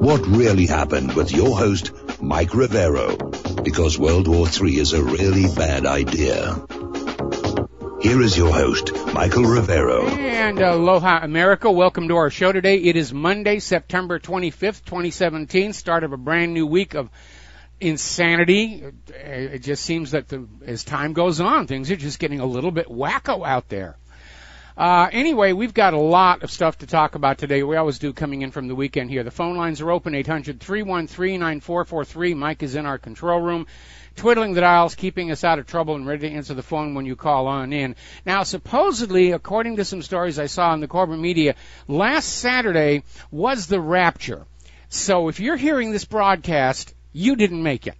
What really happened with your host, Mike Rivero, because World War III is a really bad idea. Here is your host, Michael Rivero. And aloha, America. Welcome to our show today. It is Monday, September 25th, 2017, start of a brand new week of insanity. It just seems that as time goes on, things are just getting a little bit wacko out there. Anyway, we've got a lot of stuff to talk about today. We always do coming in from the weekend here. The phone lines are open, 800-313-9443. Mike is in our control room, twiddling the dials, keeping us out of trouble and ready to answer the phone when you call on in. Now, supposedly, according to some stories I saw in the corporate media, last Saturday was the rapture. So if you're hearing this broadcast, you didn't make it.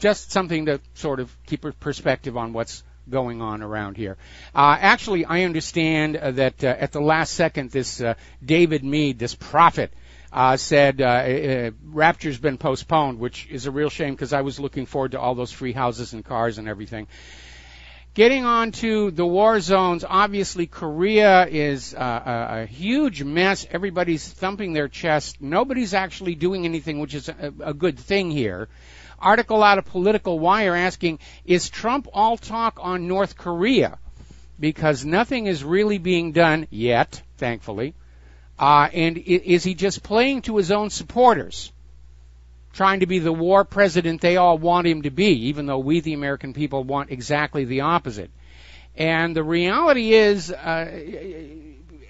Just something to sort of keep a perspective on what's going on around here. Actually, I understand that at the last second, this David Meade, this prophet, said rapture's been postponed, which is a real shame because I was looking forward to all those free houses and cars and everything. Getting on to the war zones, obviously Korea is a huge mess. Everybody's thumping their chest. Nobody's actually doing anything, which is a good thing here. Article out of Political Wire asking, is Trump all talk on North Korea? Because nothing is really being done yet, thankfully. And is he just playing to his own supporters, trying to be the war president they all want him to be, even though we, the American people, want exactly the opposite? And the reality is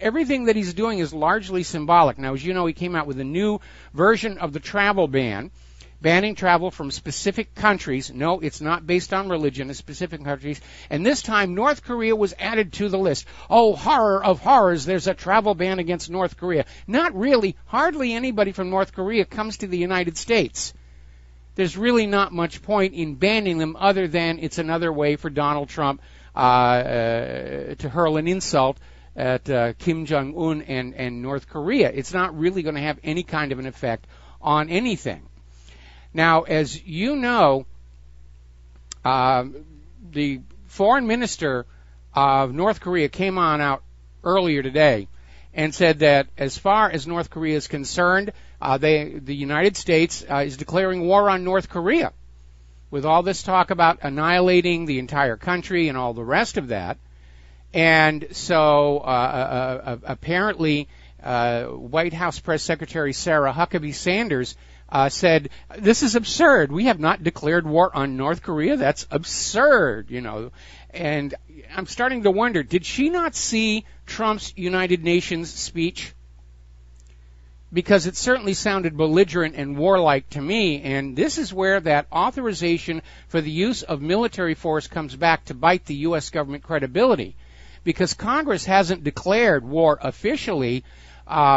everything that he's doing is largely symbolic. Now, as you know, he came out with a new version of the travel ban, banning travel from specific countries. No, it's not based on religion, it's specific countries. And this time, North Korea was added to the list. Oh, horror of horrors, there's a travel ban against North Korea. Not really. Hardly anybody from North Korea comes to the United States. There's really not much point in banning them other than it's another way for Donald Trump to hurl an insult at Kim Jong-un and North Korea. It's not really going to have any kind of an effect on anything. Now, as you know, the foreign minister of North Korea came on out earlier today and said that as far as North Korea is concerned, the United States is declaring war on North Korea. With all this talk about annihilating the entire country and all the rest of that. And so apparently White House Press Secretary Sarah Huckabee Sanders said, this is absurd. We have not declared war on North Korea. That's absurd, you know. And I'm starting to wonder, did she not see Trump's United Nations speech? Because it certainly sounded belligerent and warlike to me, and this is where that authorization for the use of military force comes back to bite the U.S. government credibility. Because Congress hasn't declared war officially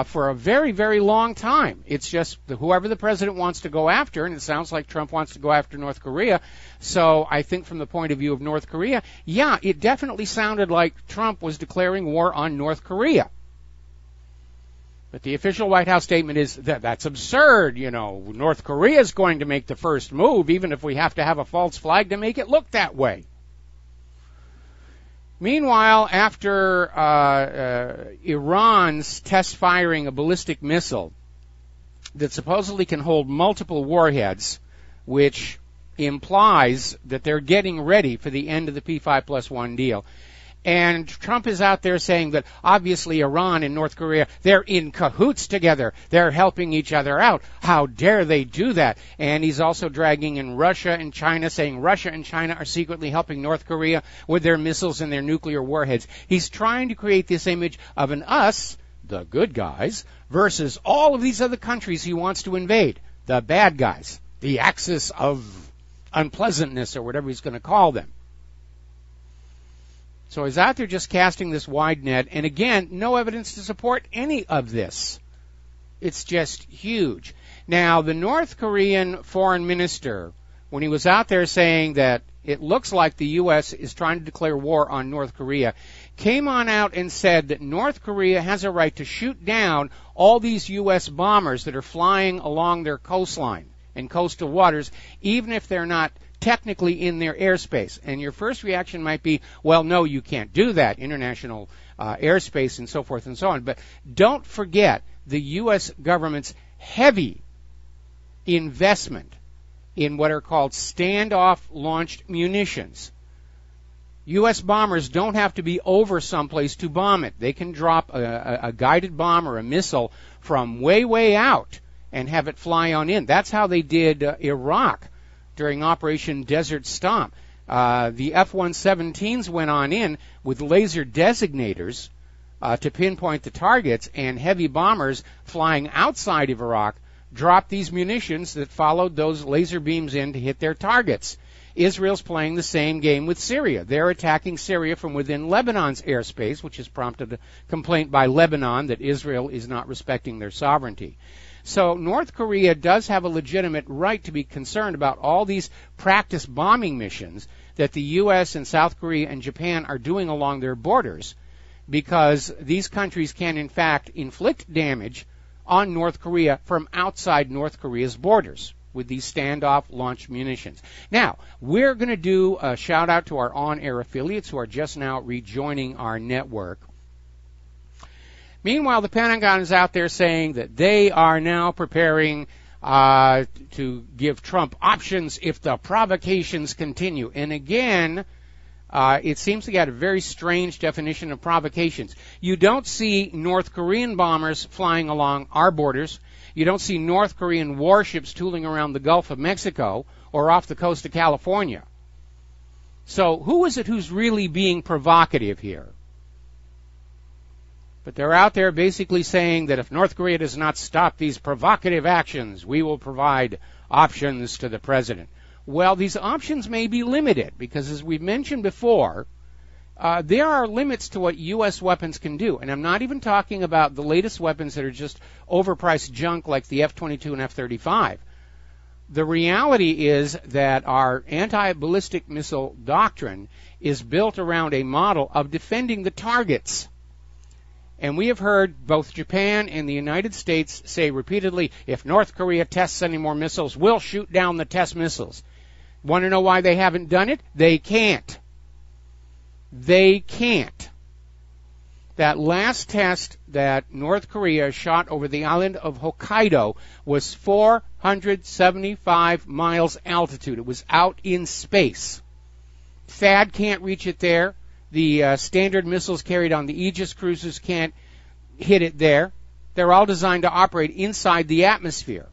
for a very, very long time. It's just whoever the president wants to go after, and it sounds like Trump wants to go after North Korea. So I think from the point of view of North Korea, yeah, it definitely sounded like Trump was declaring war on North Korea. But the official White House statement is that that's absurd. You know, North Korea is going to make the first move, even if we have to have a false flag to make it look that way. Meanwhile, after Iran's test firing a ballistic missile that supposedly can hold multiple warheads, which implies that they're getting ready for the end of the P5+1 deal. And Trump is out there saying that obviously Iran and North Korea, they're in cahoots together. They're helping each other out. How dare they do that? And he's also dragging in Russia and China, saying Russia and China are secretly helping North Korea with their missiles and their nuclear warheads. He's trying to create this image of an us, the good guys, versus all of these other countries he wants to invade, the bad guys, the axis of unpleasantness or whatever he's going to call them. So he's out there just casting this wide net, and again, no evidence to support any of this. It's just huge. Now, the North Korean foreign minister, when he was out there saying that it looks like the U.S. is trying to declare war on North Korea, came on out and said that North Korea has a right to shoot down all these U.S. bombers that are flying along their coastline and coastal waters, even if they're not technically in their airspace. And your first reaction might be, well, no, you can't do that, international airspace and so forth and so on. But don't forget the U.S. government's heavy investment in what are called standoff-launched munitions. U.S. bombers don't have to be over someplace to bomb it. They can drop a guided bomb or a missile from way, way out and have it fly on in. That's how they did Iraq during Operation Desert Storm. The F-117s went on in with laser designators to pinpoint the targets, and heavy bombers flying outside of Iraq dropped these munitions that followed those laser beams in to hit their targets. Israel's playing the same game with Syria. They're attacking Syria from within Lebanon's airspace, which has prompted a complaint by Lebanon that Israel is not respecting their sovereignty. So North Korea does have a legitimate right to be concerned about all these practice bombing missions that the U.S. and South Korea and Japan are doing along their borders, because these countries can, in fact, inflict damage on North Korea from outside North Korea's borders with these standoff launch munitions. Now, we're going to do a shout out to our on-air affiliates who are just now rejoining our network. Meanwhile, the Pentagon is out there saying that they are now preparing to give Trump options if the provocations continue. And again, it seems to get a very strange definition of provocations. You don't see North Korean bombers flying along our borders. You don't see North Korean warships tooling around the Gulf of Mexico or off the coast of California. So who is it who's really being provocative here? But they're out there basically saying that if North Korea does not stop these provocative actions, we will provide options to the president. Well, these options may be limited because, as we've mentioned before, there are limits to what U.S. weapons can do. And I'm not even talking about the latest weapons that are just overpriced junk like the F-22 and F-35. The reality is that our anti-ballistic missile doctrine is built around a model of defending the targets. And we have heard both Japan and the United States say repeatedly, if North Korea tests any more missiles, we'll shoot down the test missiles. Want to know why they haven't done it? They can't. They can't. That last test that North Korea shot over the island of Hokkaido was 475 miles altitude. It was out in space. THAAD can't reach it there. The standard missiles carried on the Aegis cruisers can't hit it there. They're all designed to operate inside the atmosphere.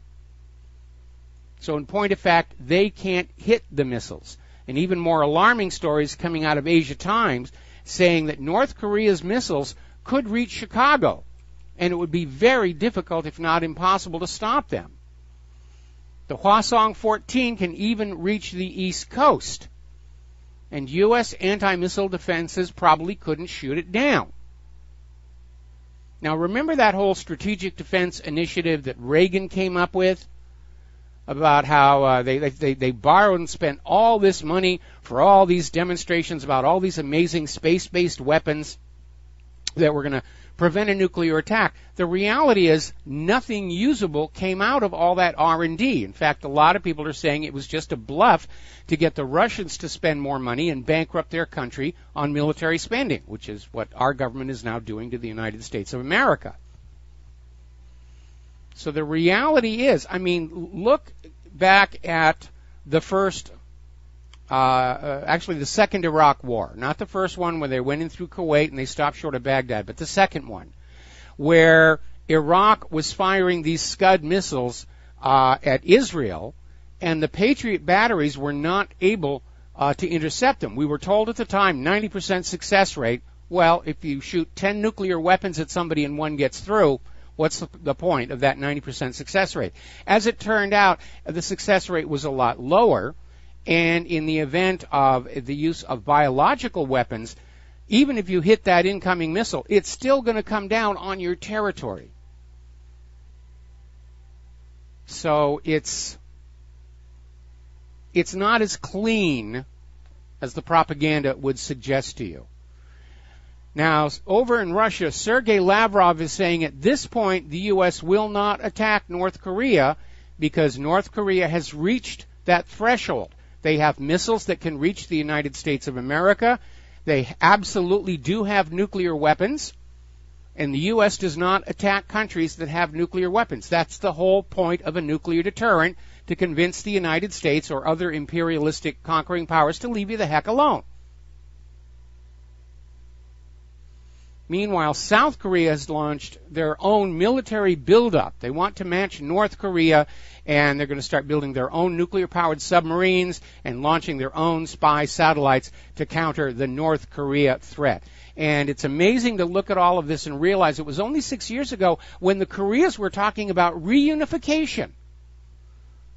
So in point of fact, they can't hit the missiles. And even more alarming stories coming out of Asia Times saying that North Korea's missiles could reach Chicago, and it would be very difficult, if not impossible, to stop them. The Hwasong-14 can even reach the East Coast, and U.S. anti-missile defenses probably couldn't shoot it down. Now, remember that whole strategic defense initiative that Reagan came up with about how they borrowed and spent all this money for all these demonstrations about all these amazing space-based weapons that were going to prevent a nuclear attack? The reality is nothing usable came out of all that R&D. In fact, a lot of people are saying it was just a bluff to get the Russians to spend more money and bankrupt their country on military spending, which is what our government is now doing to the United States of America. So the reality is, I mean, look back at the first, actually the second Iraq War, not the first one where they went in through Kuwait and they stopped short of Baghdad, but the second one, where Iraq was firing these Scud missiles at Israel, and the Patriot batteries were not able to intercept them. We were told at the time 90% success rate. Well, if you shoot 10 nuclear weapons at somebody and one gets through, what's the point of that 90% success rate? As it turned out, the success rate was a lot lower, and in the event of the use of biological weapons, even if you hit that incoming missile, it's still going to come down on your territory. So it's not as clean as the propaganda would suggest to you. Now, over in Russia, Sergei Lavrov is saying at this point the U.S. will not attack North Korea because North Korea has reached that threshold. They have missiles that can reach the United States of America. They absolutely do have nuclear weapons. And the U.S. does not attack countries that have nuclear weapons. That's the whole point of a nuclear deterrent, to convince the United States or other imperialistic conquering powers to leave you the heck alone. Meanwhile, South Korea has launched their own military buildup. They want to match North Korea, and they're going to start building their own nuclear-powered submarines and launching their own spy satellites to counter the North Korea threat. And it's amazing to look at all of this and realize it was only 6 years ago when the Koreas were talking about reunification.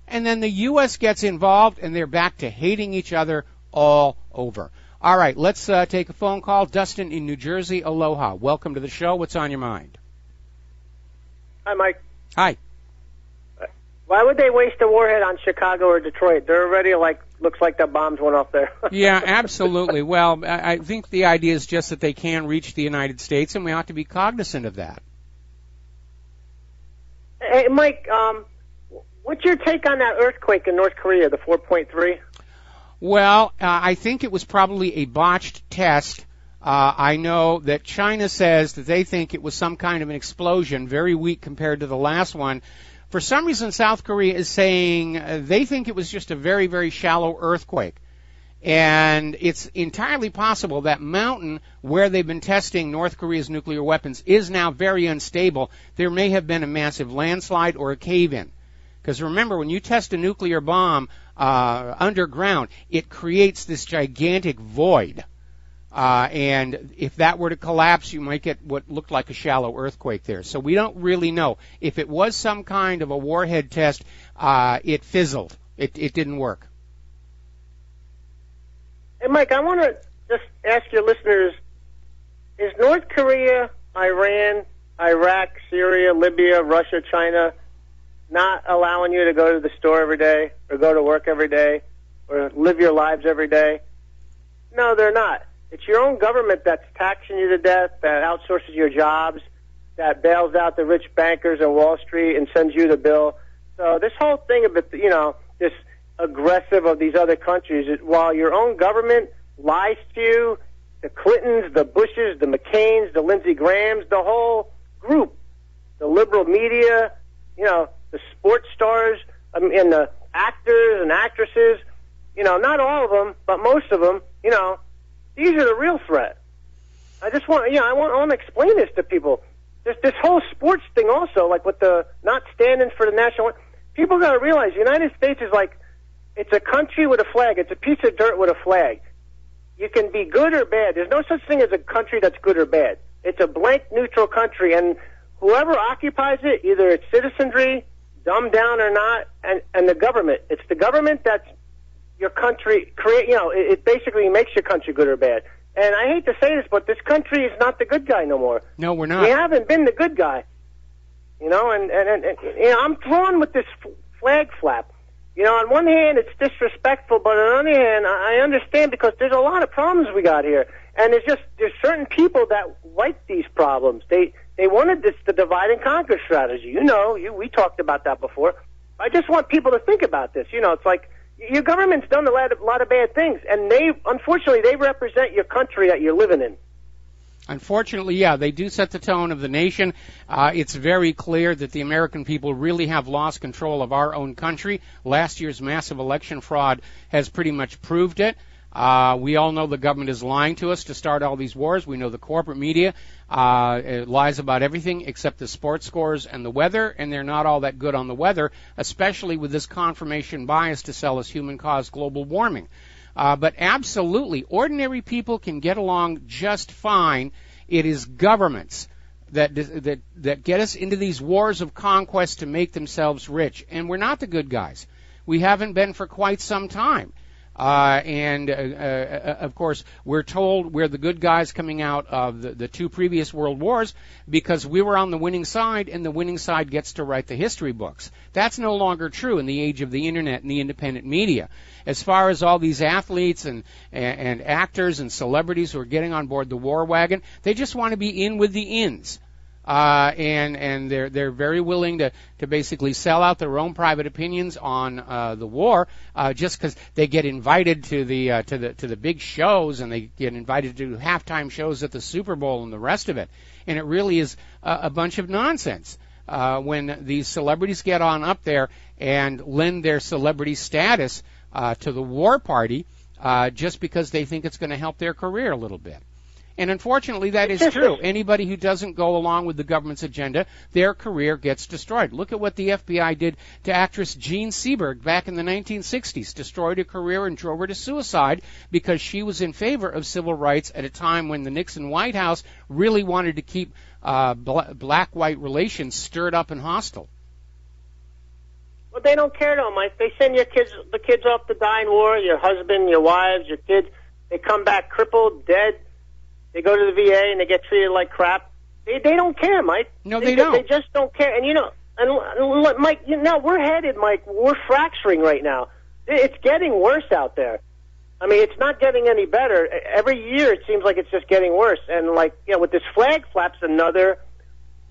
And then the U.S. gets involved, and they're back to hating each other all over. All right, let's take a phone call. Dustin in New Jersey, aloha. Welcome to the show. What's on your mind? Hi, Mike. Hi. Why would they waste a warhead on Chicago or Detroit? They're already looks like the bombs went off there. Yeah, absolutely. Well, I think the idea is just that they can reach the United States, and we ought to be cognizant of that. Hey, Mike, what's your take on that earthquake in North Korea, the 4.3? Well, I think it was probably a botched test. I know that China says that they think it was some kind of an explosion, very weak compared to the last one. For some reason, South Korea is saying they think it was just a very, very shallow earthquake. And it's entirely possible that mountain where they've been testing North Korea's nuclear weapons is now very unstable. There may have been a massive landslide or a cave-in. Because remember, when you test a nuclear bomb underground, it creates this gigantic void. And if that were to collapse, you might get what looked like a shallow earthquake there. So we don't really know. If it was some kind of a warhead test, it fizzled. It didn't work. Hey, Mike, I want to just ask your listeners, is North Korea, Iran, Iraq, Syria, Libya, Russia, China not allowing you to go to the store every day or go to work every day or live your lives every day? No, they're not. It's your own government that's taxing you to death, that outsources your jobs, that bails out the rich bankers on Wall Street and sends you the bill. So this whole thing about, this aggressive of these other countries, while your own government lies to you, the Clintons, the Bushes, the McCains, the Lindsey Grahams, the whole group, the liberal media, the sports stars, and the actors and actresses, not all of them, but most of them, these are the real threat. I just want, I want to explain this to people. This whole sports thing also, like with the not standing for the national, people got to realize the United States is it's a country with a flag. It's a piece of dirt with a flag. You can be good or bad. There's no such thing as a country that's good or bad. It's a blank, neutral country, and whoever occupies it, either it's citizenry, dumbed down or not, and the government. It's the government that's your country it basically makes your country good or bad. And I hate to say this, but this country is not the good guy no more. No, we're not. We haven't been the good guy. And I'm drawn with this flag flap. On one hand, it's disrespectful, but on the other hand, I understand because there's a lot of problems we got here. And there's certain people that like these problems. They wanted the divide and conquer strategy. We talked about that before. I just want people to think about this. It's like your government's done a lot of bad things, and unfortunately, they represent your country that you're living in. Unfortunately, yeah, they do set the tone of the nation. It's very clear that the American people really have lost control of our own country. Last year's massive election fraud has pretty much proved it. We all know the government is lying to us to start all these wars. We know the corporate media lies about everything except the sports scores and the weather, and they're not all that good on the weather, especially with this confirmation bias to sell us human-caused global warming. But absolutely, ordinary people can get along just fine. It is governments that get us into these wars of conquest to make themselves rich, and we're not the good guys. We haven't been for quite some time. Of course, we're told we're the good guys coming out of the two previous world wars because we were on the winning side, and the winning side gets to write the history books. That's no longer true in the age of the Internet and the independent media. As far as all these athletes and actors and celebrities who are getting on board the war wagon, they just want to be in with the ins. and they're very willing to basically sell out their own private opinions on the war, just because they get invited to the big shows, and they get invited to halftime shows at the Super Bowl and the rest of it. And it really is a bunch of nonsense when these celebrities get on up there and lend their celebrity status to the war party just because they think it's going to help their career a little bit. And unfortunately, that is true. Anybody who doesn't go along with the government's agenda, their career gets destroyed. Look at what the FBI did to actress Jean Seberg back in the 1960s, destroyed her career and drove her to suicide because she was in favor of civil rights at a time when the Nixon White House really wanted to keep black-white relations stirred up and hostile. Well, they don't care, though, Mike. They send the kids off to die in war, your husband, your wives, your kids. They come back crippled, dead. They go to the VA and they get treated like crap. They don't care, Mike. No, they don't. They just don't care. And, and Mike, we're headed, Mike, we're fracturing right now. It's getting worse out there. I mean, it's not getting any better. Every year it seems like it's just getting worse. And, with this flag flap's another,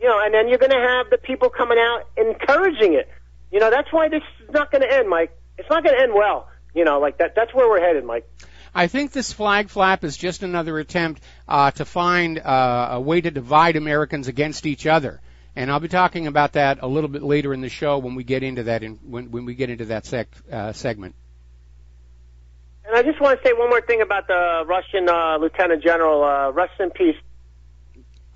and then you're going to have the people coming out encouraging it. That's why this is not going to end, Mike. It's not going to end well. That's where we're headed, Mike. I think this flag flap is just another attempt to find a way to divide Americans against each other, and I'll be talking about that a little bit later in the show when we get into that when we get into that segment. And I just want to say one more thing about the Russian Lieutenant General. Rest in peace.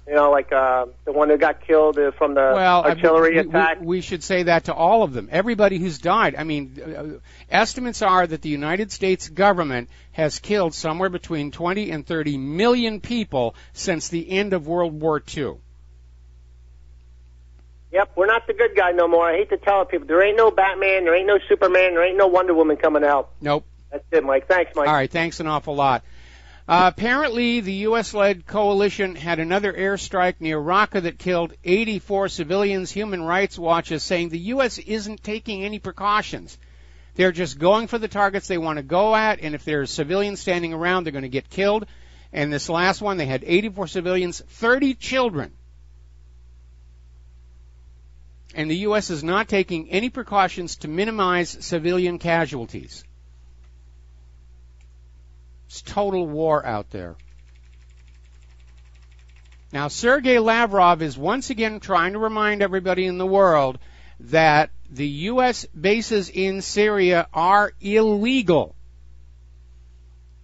The one who got killed from the artillery attack. We should say that to all of them. Everybody who's died. I mean, estimates are that the United States government has killed somewhere between 20 and 30 million people since the end of World War II. Yep, we're not the good guy no more. I hate to tell people. There ain't no Batman, there ain't no Superman, there ain't no Wonder Woman coming out. Nope. That's it, Mike. Thanks, Mike. All right, thanks an awful lot. Apparently, the U.S.-led coalition had another airstrike near Raqqa that killed 84 civilians. Human Rights Watch is saying the U.S. isn't taking any precautions. They're just going for the targets they want to go at, and if there's civilians standing around, they're going to get killed. And this last one, they had 84 civilians, 30 children. And the U.S. is not taking any precautions to minimize civilian casualties. It's total war out there. Now, Sergei Lavrov is once again trying to remind everybody in the world that the U.S. bases in Syria are illegal.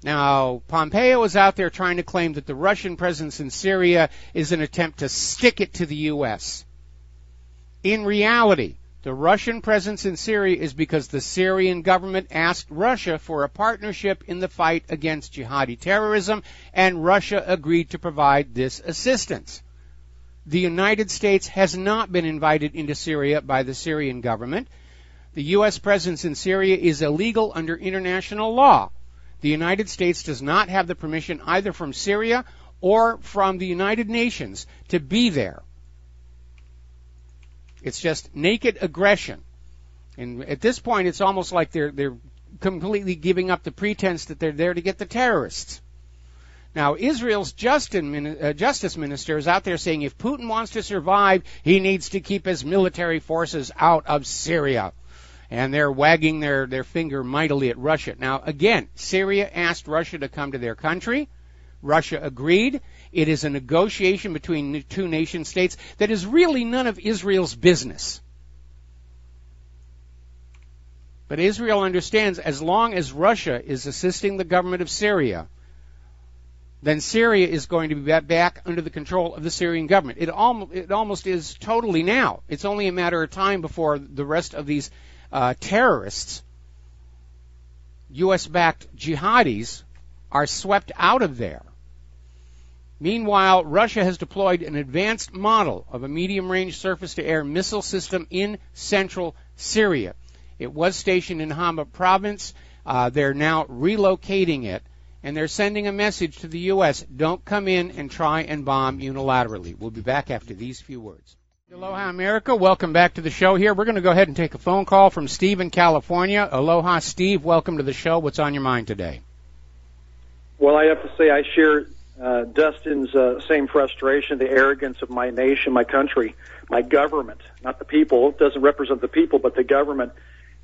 Now, Pompeo is out there trying to claim that the Russian presence in Syria is an attempt to stick it to the U.S. In reality, the Russian presence in Syria is because the Syrian government asked Russia for a partnership in the fight against jihadi terrorism, and Russia agreed to provide this assistance. The United States has not been invited into Syria by the Syrian government. The U.S. presence in Syria is illegal under international law. The United States does not have the permission either from Syria or from the United Nations to be there. It's just naked aggression. And at this point, it's almost like they're completely giving up the pretense that they're there to get the terrorists. Now, Israel's justice minister is out there saying if Putin wants to survive, he needs to keep his military forces out of Syria. And they're wagging their finger mightily at Russia. Now, again, Syria asked Russia to come to their country. Russia agreed. It is a negotiation between the two nation states that is really none of Israel's business. But Israel understands as long as Russia is assisting the government of Syria, then Syria is going to be back under the control of the Syrian government. It almost is totally now. It's only a matter of time before the rest of these terrorists, U.S.-backed jihadis, are swept out of there. Meanwhile, Russia has deployed an advanced model of a medium-range surface-to-air missile system in central Syria. It was stationed in Hama province. They're now relocating it, and they're sending a message to the U.S. Don't come in and try and bomb unilaterally. We'll be back after these few words. Aloha, America. Welcome back to the show here. We're going to go ahead and take a phone call from Steve in California. Aloha, Steve. Welcome to the show. What's on your mind today? Well, I have to say I share Dustin's same frustration, the arrogance of my nation, my country, my government, not the people. It doesn't represent the people, but the government.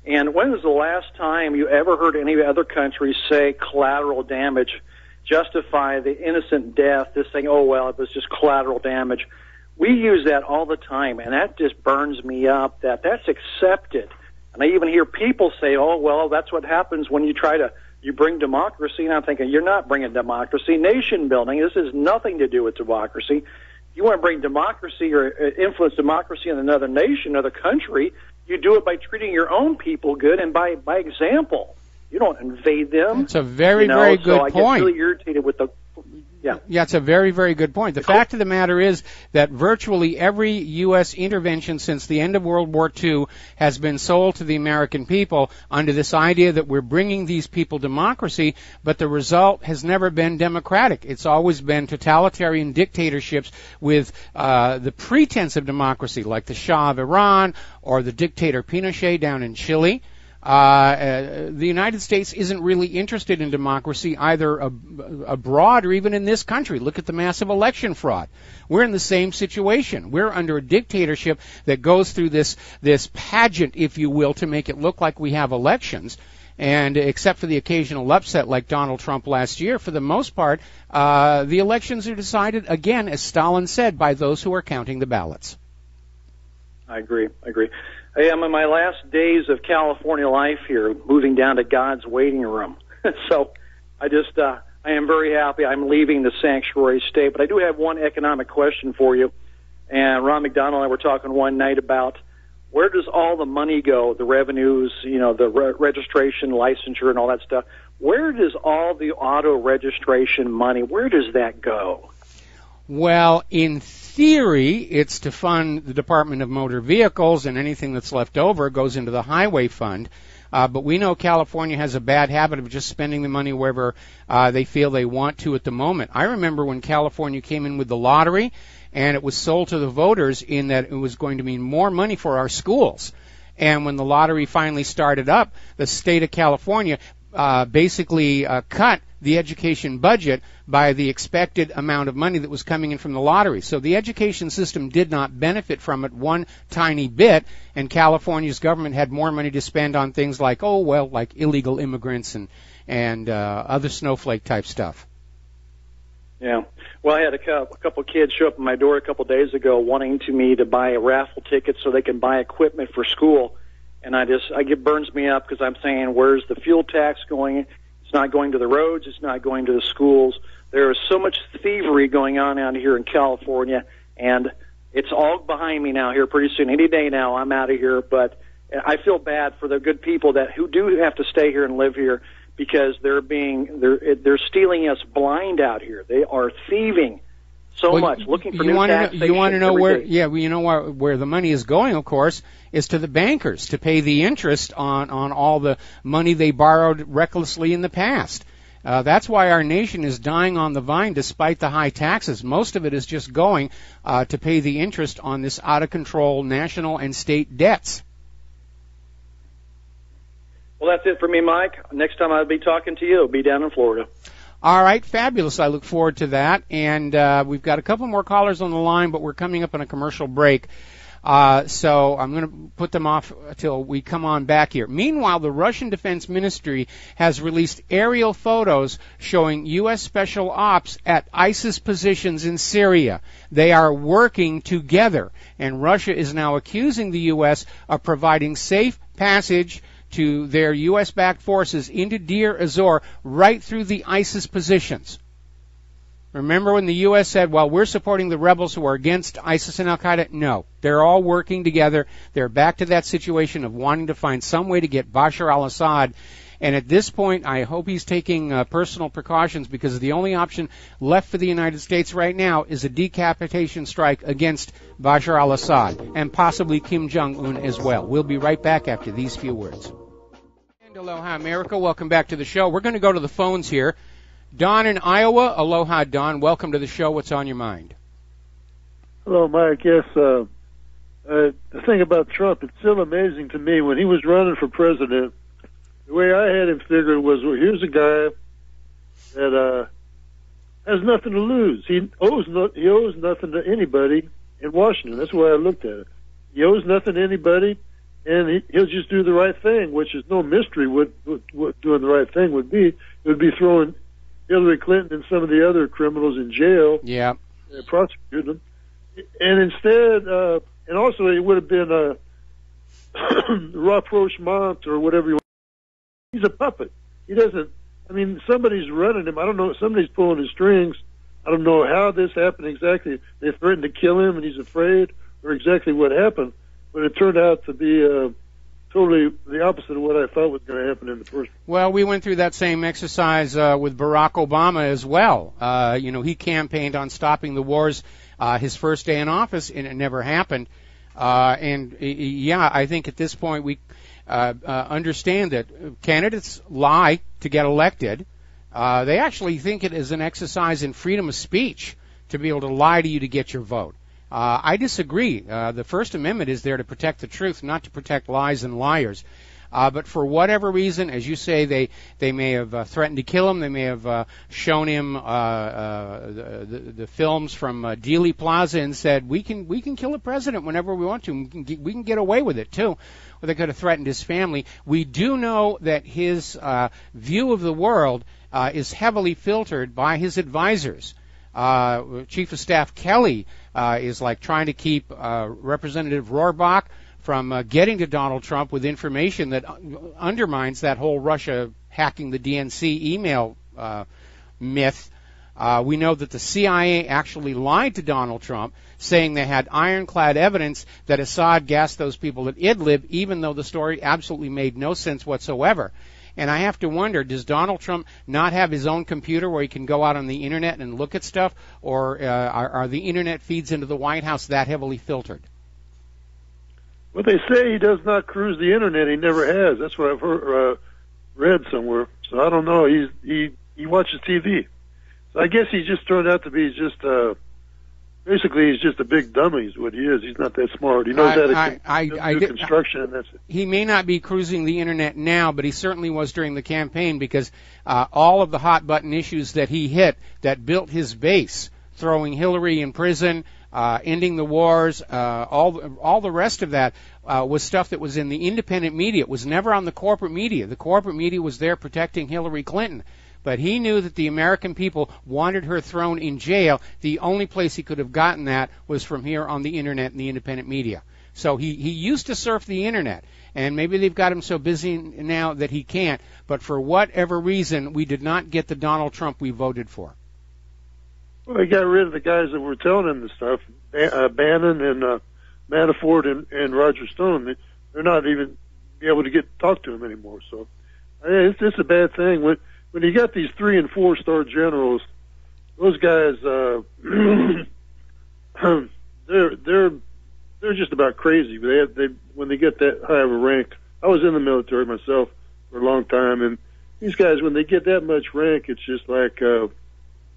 And when was the last time you ever heard any other country say collateral damage, justify the innocent death, this saying, oh, well, it was just collateral damage? We use that all the time, and that just burns me up, that's accepted. And I even hear people say, oh, well, that's what happens when you bring democracy. And I'm thinking, you're not bringing democracy. Nation building, this has nothing to do with democracy. If you want to bring democracy or influence democracy in another nation, another country, you do it by treating your own people good and by example. You don't invade them. It's a very, very good point. I get really irritated with the... Yeah, it's a very, very good point. The fact of the matter is that virtually every U.S. intervention since the end of World War II has been sold to the American people under this idea that we're bringing these people democracy, but the result has never been democratic. It's always been totalitarian dictatorships with the pretense of democracy, like the Shah of Iran or the dictator Pinochet down in Chile. The United States isn't really interested in democracy either abroad or even in this country. Look at the massive election fraud. We're in the same situation. We're under a dictatorship that goes through this pageant, if you will, to make it look like we have elections. And except for the occasional upset like Donald Trump last year, for the most part, the elections are decided, again, as Stalin said, by those who are counting the ballots. I agree. Hey, I'm in my last days of California life here, moving down to God's waiting room. So I am very happy. I'm leaving the sanctuary state. But I do have one economic question for you. And Ron McDonald and I were talking one night about where does all the money go, the revenues, the registration, licensure, and all that stuff. Where does all the auto registration money, where does that go? Well, in theory, it's to fund the Department of Motor Vehicles, and anything that's left over goes into the highway fund. But we know California has a bad habit of just spending the money wherever they feel they want to at the moment. I remember when California came in with the lottery, and it was sold to the voters in that it was going to mean more money for our schools. And when the lottery finally started up, the state of California basically cut the education budget by the expected amount of money that was coming in from the lottery. So the education system did not benefit from it one tiny bit, and California's government had more money to spend on things like, like illegal immigrants and other snowflake type stuff. Yeah. Well, I had a couple kids show up at my door a couple days ago wanting me to buy a raffle ticket so they can buy equipment for school. And it burns me up because I'm saying, where's the fuel tax going? It's not going to the roads. It's not going to the schools. There is so much thievery going on out here in California, and it's all behind me now here pretty soon. Any day now, I'm out of here. But I feel bad for the good people who do have to stay here and live here because they're stealing us blind out here. They are thieving so much, looking for new taxation. You want to know where? Yeah, well, you know where the money is going, of course, is to the bankers to pay the interest on all the money they borrowed recklessly in the past. That's why our nation is dying on the vine despite the high taxes. Most of it is just going to pay the interest on this out-of-control national and state debts. Well, that's it for me, Mike. Next time I'll be talking to you, I'll be down in Florida. All right, fabulous. I look forward to that. And we've got a couple more callers on the line, but we're coming up on a commercial break. So I'm going to put them off until we come on back here. Meanwhile, the Russian Defense Ministry has released aerial photos showing U.S. Special Ops at ISIS positions in Syria. They are working together, and Russia is now accusing the U.S. of providing safe passage to their U.S.-backed forces into Deir ez-Zor right through the ISIS positions. Remember when the U.S. said, well, we're supporting the rebels who are against ISIS and al-Qaeda? No. They're all working together. They're back to that situation of wanting to find some way to get Bashar al-Assad. And at this point, I hope he's taking personal precautions because the only option left for the United States right now is a decapitation strike against Bashar al-Assad and possibly Kim Jong-un as well. We'll be right back after these few words. And aloha, America. Welcome back to the show. We're going to go to the phones here. Don in Iowa. Aloha, Don. Welcome to the show. What's on your mind? Hello, Mike. Yes, the thing about Trump, it's still amazing to me. When he was running for president, the way I had him figured was, well, here's a guy that has nothing to lose. He owes nothing to anybody in Washington. That's the way I looked at it. He owes nothing to anybody, and he'll just do the right thing, which is no mystery what doing the right thing would be. It would be throwing Hillary Clinton and some of the other criminals in jail. Yeah. And prosecuting them. And instead, and also it would have been a rapprochement or whatever you want. He's a puppet. He doesn't, I mean, somebody's running him. I don't know, somebody's pulling his strings. I don't know how this happened exactly. They threatened to kill him and he's afraid, or exactly what happened. But it turned out to be totally the opposite of what I thought was going to happen in the first. Well, we went through that same exercise with Barack Obama as well. He campaigned on stopping the wars his first day in office, and it never happened. I think at this point we understand that candidates lie to get elected. They actually think it is an exercise in freedom of speech to be able to lie to you to get your vote. I disagree. The First Amendment is there to protect the truth, not to protect lies and liars. But for whatever reason, as you say, they may have threatened to kill him. They may have shown him the films from Dealey Plaza and said, we can kill a president whenever we want to. We can get away with it, too. Or they could have threatened his family. We do know that his view of the world is heavily filtered by his advisors. Chief of Staff Kelly is like trying to keep Representative Rohrabaugh from getting to Donald Trump with information that undermines that whole Russia hacking the DNC email myth. We know that the CIA actually lied to Donald Trump, saying they had ironclad evidence that Assad gassed those people at Idlib, even though the story absolutely made no sense whatsoever. And I have to wonder, does Donald Trump not have his own computer where he can go out on the Internet and look at stuff, or are the Internet feeds into the White House that heavily filtered? Well, they say he does not cruise the Internet. He never has. That's what I've read somewhere. So I don't know. He watches TV. So I guess he just turned out to be just basically he's just a big dummy is what he is. He's not that smart. He knows how to do construction, and that's it. He may not be cruising the Internet now, but he certainly was during the campaign, because all of the hot button issues that he hit that built his base, throwing Hillary in prison, ending the wars, all the rest of that was stuff that was in the independent media. It was never on the corporate media. The corporate media was there protecting Hillary Clinton. But he knew that the American people wanted her thrown in jail. The only place he could have gotten that was from here on the Internet and the independent media. So he used to surf the Internet. And maybe they've got him so busy now that he can't. But for whatever reason, we did not get the Donald Trump we voted for. Well, they got rid of the guys that were telling him the stuff, Bannon and Manafort and Roger Stone. They're not even able to talk to him anymore. So it's a bad thing. When you got these 3- and 4-star generals, those guys, they're just about crazy. When they get that high of a rank. I was in the military myself for a long time, and these guys, when they get that much rank, it's just like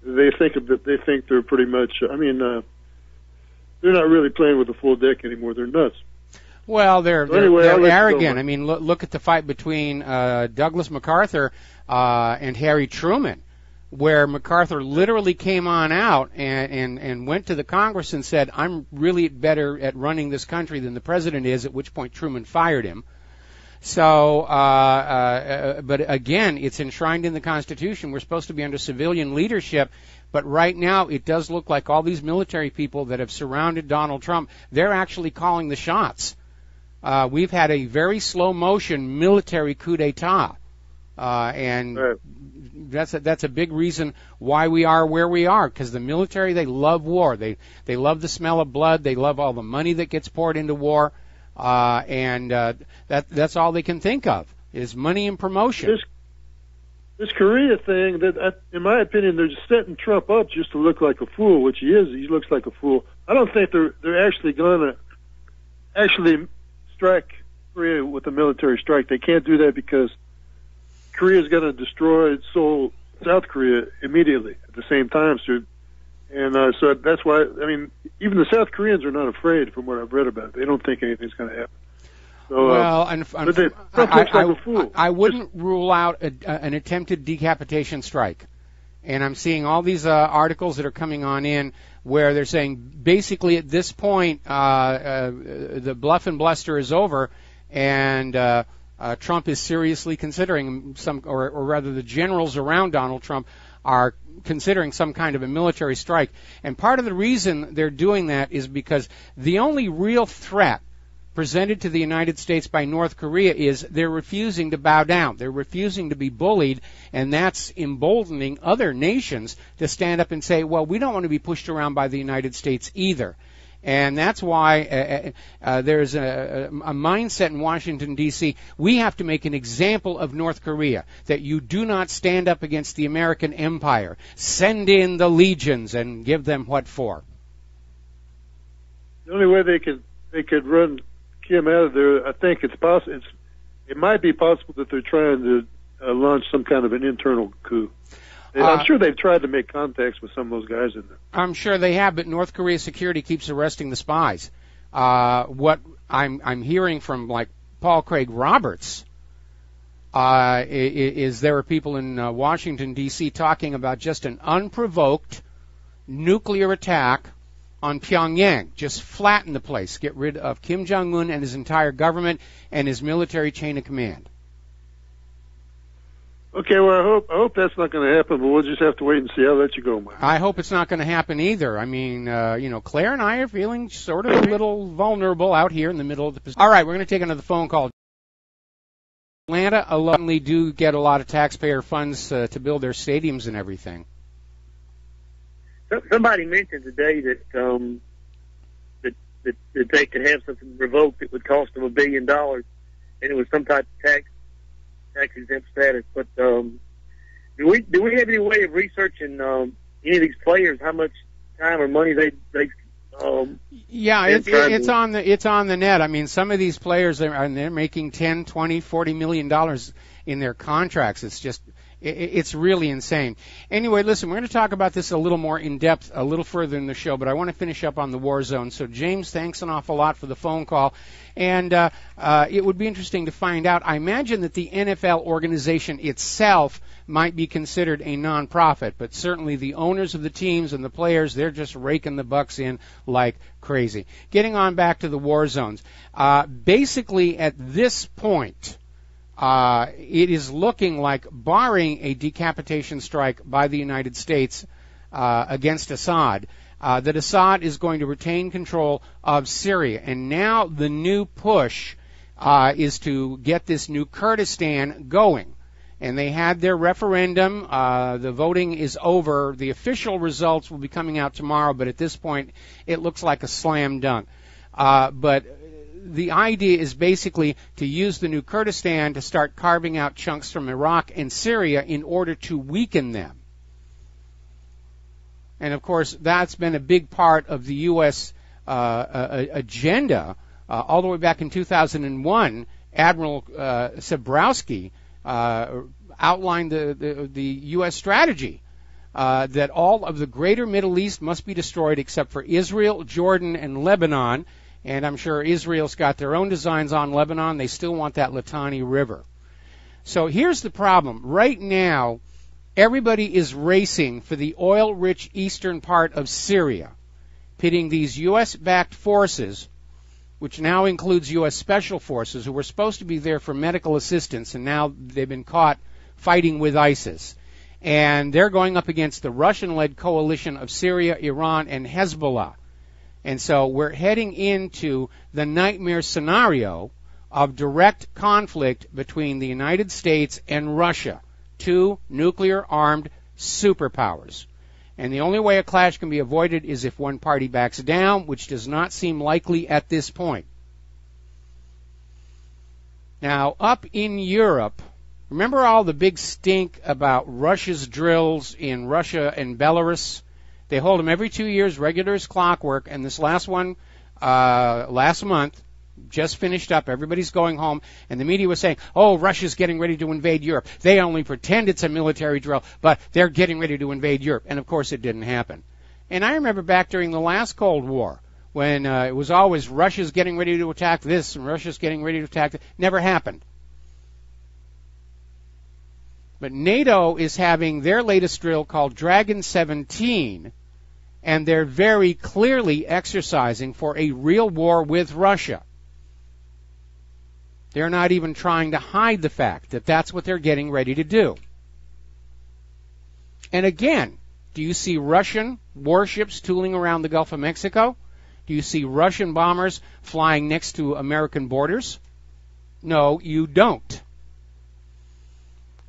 they think they're pretty much. I mean, they're not really playing with the full deck anymore. They're nuts. Well, they're arrogant. I mean, look at the fight between Douglas MacArthur and Harry Truman, where MacArthur literally came on out and went to the Congress and said, I'm really better at running this country than the president is, at which point Truman fired him. So, but again, it's enshrined in the Constitution. We're supposed to be under civilian leadership. But right now, it does look like all these military people that have surrounded Donald Trump, they're actually calling the shots. We've had a very slow motion military coup d'etat. And that's a big reason why we are where we are, because the military, they love war. They love the smell of blood. They love all the money that gets poured into war. And that's all they can think of is money and promotion. This Korea thing, in my opinion, they're just setting Trump up just to look like a fool, which he is. He looks like a fool. I don't think they're actually going to strike Korea with a military strike. They can't do that because Korea is going to destroy South Korea immediately at the same time. So that's why, I mean, even the South Koreans are not afraid, from what I've read about it. They don't think anything's going to happen. So, well, I wouldn't rule out an attempted decapitation strike. And I'm seeing all these articles that are coming on in where they're saying basically at this point the bluff and bluster is over, and Trump is seriously considering or rather the generals around Donald Trump are considering some kind of a military strike. And part of the reason they're doing that is because the only real threat presented to the United States by North Korea is they're refusing to bow down. They're refusing to be bullied, and that's emboldening other nations to stand up and say, well, we don't want to be pushed around by the United States either. And that's why there's a mindset in Washington, D.C. We have to make an example of North Korea, that you do not stand up against the American empire. Send in the legions and give them what for. The only way they could run Kim out of there, I think it's possible. It might be possible that they're trying to launch some kind of an internal coup. I'm sure they've tried to make contacts with some of those guys in there. I'm sure they have, but North Korea security keeps arresting the spies. What I'm hearing from like Paul Craig Roberts is there are people in Washington D.C. talking about just an unprovoked nuclear attack on Pyongyang, just flatten the place, get rid of Kim Jong-un and his entire government and his military chain of command. Okay, well, I hope that's not going to happen, but we'll just have to wait and see. I'll let you go, Mike. I hope it's not going to happen either. I mean, Claire and I are feeling sort of a little vulnerable out here in the middle of the Pacific. All right, we're going to take another phone call. Atlanta alumni do get a lot of taxpayer funds to build their stadiums and everything. Somebody mentioned today that that they could have something revoked that would cost them $1 billion, and it was some type of tax exempt status. But do we have any way of researching any of these players, how much time or money they it's on the net. I mean, some of they're making $10, $20, $40 million in their contracts. It's just it's really insane. Anyway, listen, we're going to talk about this a little more in depth a little further in the show, but I want to finish up on the war zone. So, James, thanks an awful lot for the phone call. And it would be interesting to find out. I imagine that the NFL organization itself might be considered a nonprofit, but certainly the owners of the teams and the players, they're just raking the bucks in like crazy. Getting on back to the war zones. Basically, at this point, it is looking like, barring a decapitation strike by the United States against Assad, that Assad is going to retain control of Syria. And now the new push is to get this new Kurdistan going. And they had their referendum. The voting is over. The official results will be coming out tomorrow, but at this point it looks like a slam dunk. But the idea is basically to use the new Kurdistan to start carving out chunks from Iraq and Syria in order to weaken them. And, of course, that's been a big part of the U.S. Agenda. All the way back in 2001, Admiral Sabrowski outlined the U.S. strategy that all of the greater Middle East must be destroyed except for Israel, Jordan, and Lebanon. And I'm sure Israel's got their own designs on Lebanon. They still want that Litani River. So here's the problem. Right now, everybody is racing for the oil-rich eastern part of Syria, pitting these U.S.-backed forces, which now includes U.S. Special Forces, who were supposed to be there for medical assistance, and now they've been caught fighting with ISIS. And they're going up against the Russian-led coalition of Syria, Iran, and Hezbollah. And so we're heading into the nightmare scenario of direct conflict between the United States and Russia, two nuclear-armed superpowers. And the only way a clash can be avoided is if one party backs down, which does not seem likely at this point. Now, up in Europe, remember all the big stink about Russia's drills in Russia and Belarus? They hold them every 2 years, regular as clockwork, and this last one, last month, just finished up. Everybody's going home, and the media was saying, oh, Russia's getting ready to invade Europe. They only pretend it's a military drill, but they're getting ready to invade Europe. And, of course, it didn't happen. And I remember back during the last Cold War, when it was always Russia's getting ready to attack this, and Russia's getting ready to attack that. Never happened. But NATO is having their latest drill called Dragon 17, and they're very clearly exercising for a real war with Russia. They're not even trying to hide the fact that that's what they're getting ready to do. And again, do you see Russian warships tooling around the Gulf of Mexico? Do you see Russian bombers flying next to American borders? No, you don't.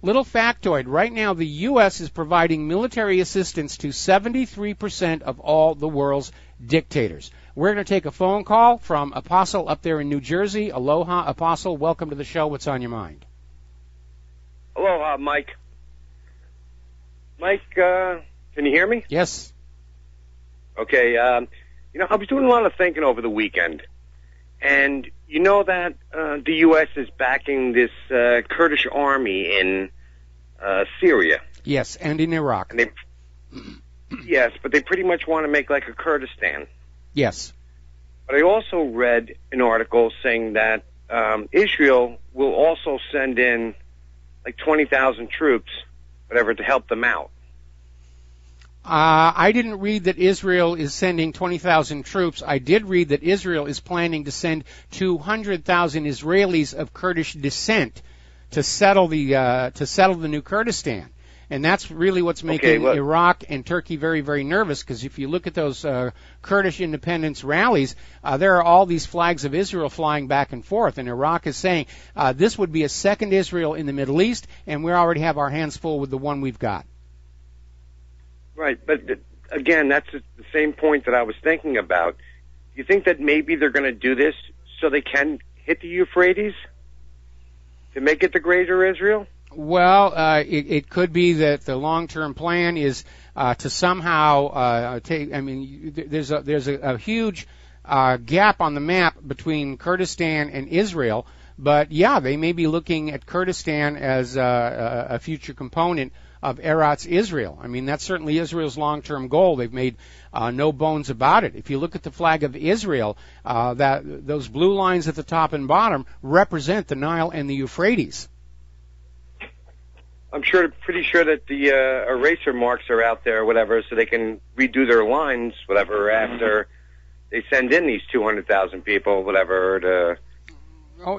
Little factoid, right now the U.S. is providing military assistance to 73% of all the world's dictators. We're going to take a phone call from Apostle up there in New Jersey. Aloha, Apostle. Welcome to the show. What's on your mind? Aloha, Mike. Mike, can you hear me? Yes. Okay. I was doing a lot of thinking over the weekend. And you know that the U.S. is backing this Kurdish army in Syria. Yes, and in Iraq. And yes, but they pretty much want to make like a Kurdistan. Yes. But I also read an article saying that Israel will also send in like 20,000 troops, whatever, to help them out. I didn't read that Israel is sending 20,000 troops. I did read that Israel is planning to send 200,000 Israelis of Kurdish descent to settle the new Kurdistan. And that's really what's making Iraq and Turkey very, very nervous, because if you look at those Kurdish independence rallies, there are all these flags of Israel flying back and forth, and Iraq is saying this would be a second Israel in the Middle East, and we already have our hands full with the one we've got. Right, but again, that's the same point that I was thinking about. Do you think that maybe they're going to do this so they can hit the Euphrates to make it the greater Israel? Well, it could be that the long-term plan is to somehow take. I mean, there's a huge gap on the map between Kurdistan and Israel, but yeah, they may be looking at Kurdistan as a future component of Eretz Israel. I mean, that's certainly Israel's long-term goal. They've made no bones about it. If you look at the flag of Israel, those blue lines at the top and bottom represent the Nile and the Euphrates. I'm pretty sure that the eraser marks are out there, whatever, so they can redo their lines, whatever, after they send in these 200,000 people, whatever, to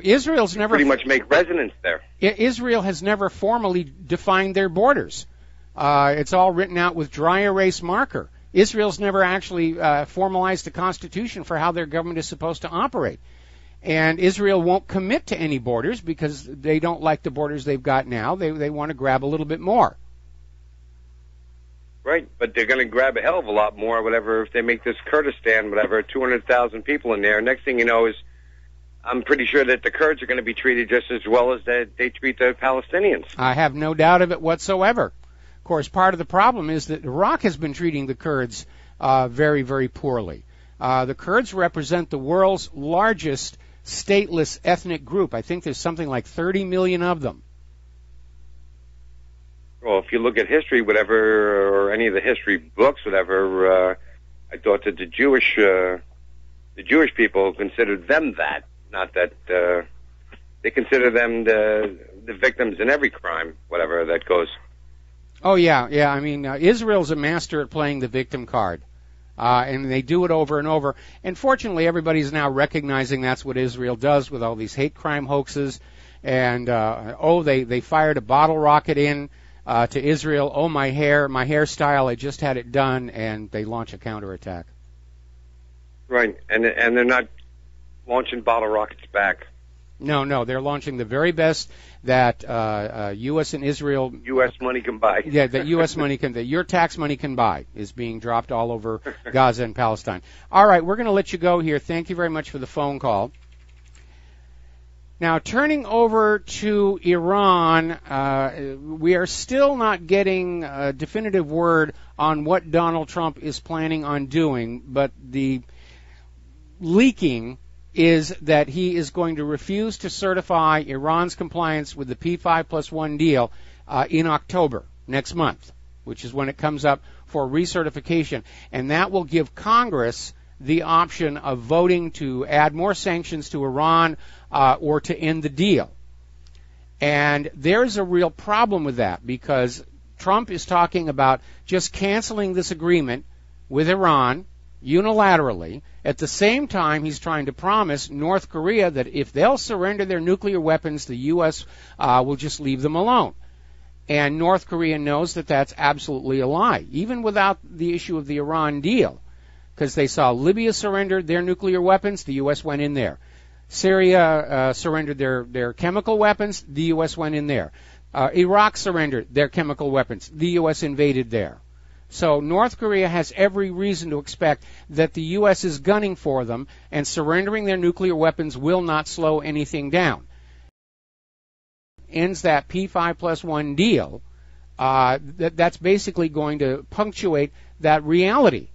Israel's never pretty much make residence there. Israel has never formally defined their borders. It's all written out with dry erase marker. Israel's never actually formalized a constitution for how their government is supposed to operate. And Israel won't commit to any borders because they don't like the borders they've got now. They want to grab a little bit more. Right, but they're going to grab a hell of a lot more, whatever, if they make this Kurdistan, whatever, 200,000 people in there. Next thing you know is I'm pretty sure that the Kurds are going to be treated just as well as they treat the Palestinians. I have no doubt of it whatsoever. Of course, part of the problem is that Iraq has been treating the Kurds very, very poorly. The Kurds represent the world's largest stateless ethnic group. I think there's something like 30 million of them. Well, if you look at history, whatever, or any of the history books, whatever, I thought that the Jewish people considered them that, not that they consider them the victims in every crime, whatever that goes. Oh yeah. I mean, Israel's a master at playing the victim card. And they do it over and over. And fortunately, everybody's now recognizing that's what Israel does with all these hate crime hoaxes. And, they fired a bottle rocket in to Israel. Oh, my hairstyle, I just had it done. And they launch a counterattack. Right. And they're not launching bottle rockets back. No, they're launching the very best that U.S. and Israel... U.S. money can buy. Yeah, that U.S. money can... that your tax money can buy is being dropped all over Gaza and Palestine. All right, we're going to let you go here. Thank you very much for the phone call. Now, turning over to Iran, we are still not getting a definitive word on what Donald Trump is planning on doing, but the leaking is that he is going to refuse to certify Iran's compliance with the P5+1 deal in October, next month, which is when it comes up for recertification. And that will give Congress the option of voting to add more sanctions to Iran or to end the deal. And there's a real problem with that because Trump is talking about just canceling this agreement with Iran unilaterally. At the same time, he's trying to promise North Korea that if they'll surrender their nuclear weapons, the U.S. Will just leave them alone. And North Korea knows that that's absolutely a lie, even without the issue of the Iran deal, because they saw Libya surrendered their nuclear weapons, the U.S. went in there. Syria surrendered their chemical weapons, the U.S. went in there. Iraq surrendered their chemical weapons, the U.S. invaded there. So North Korea has every reason to expect that the U.S. is gunning for them, and surrendering their nuclear weapons will not slow anything down. Ends that P5+1 deal, that's basically going to punctuate that reality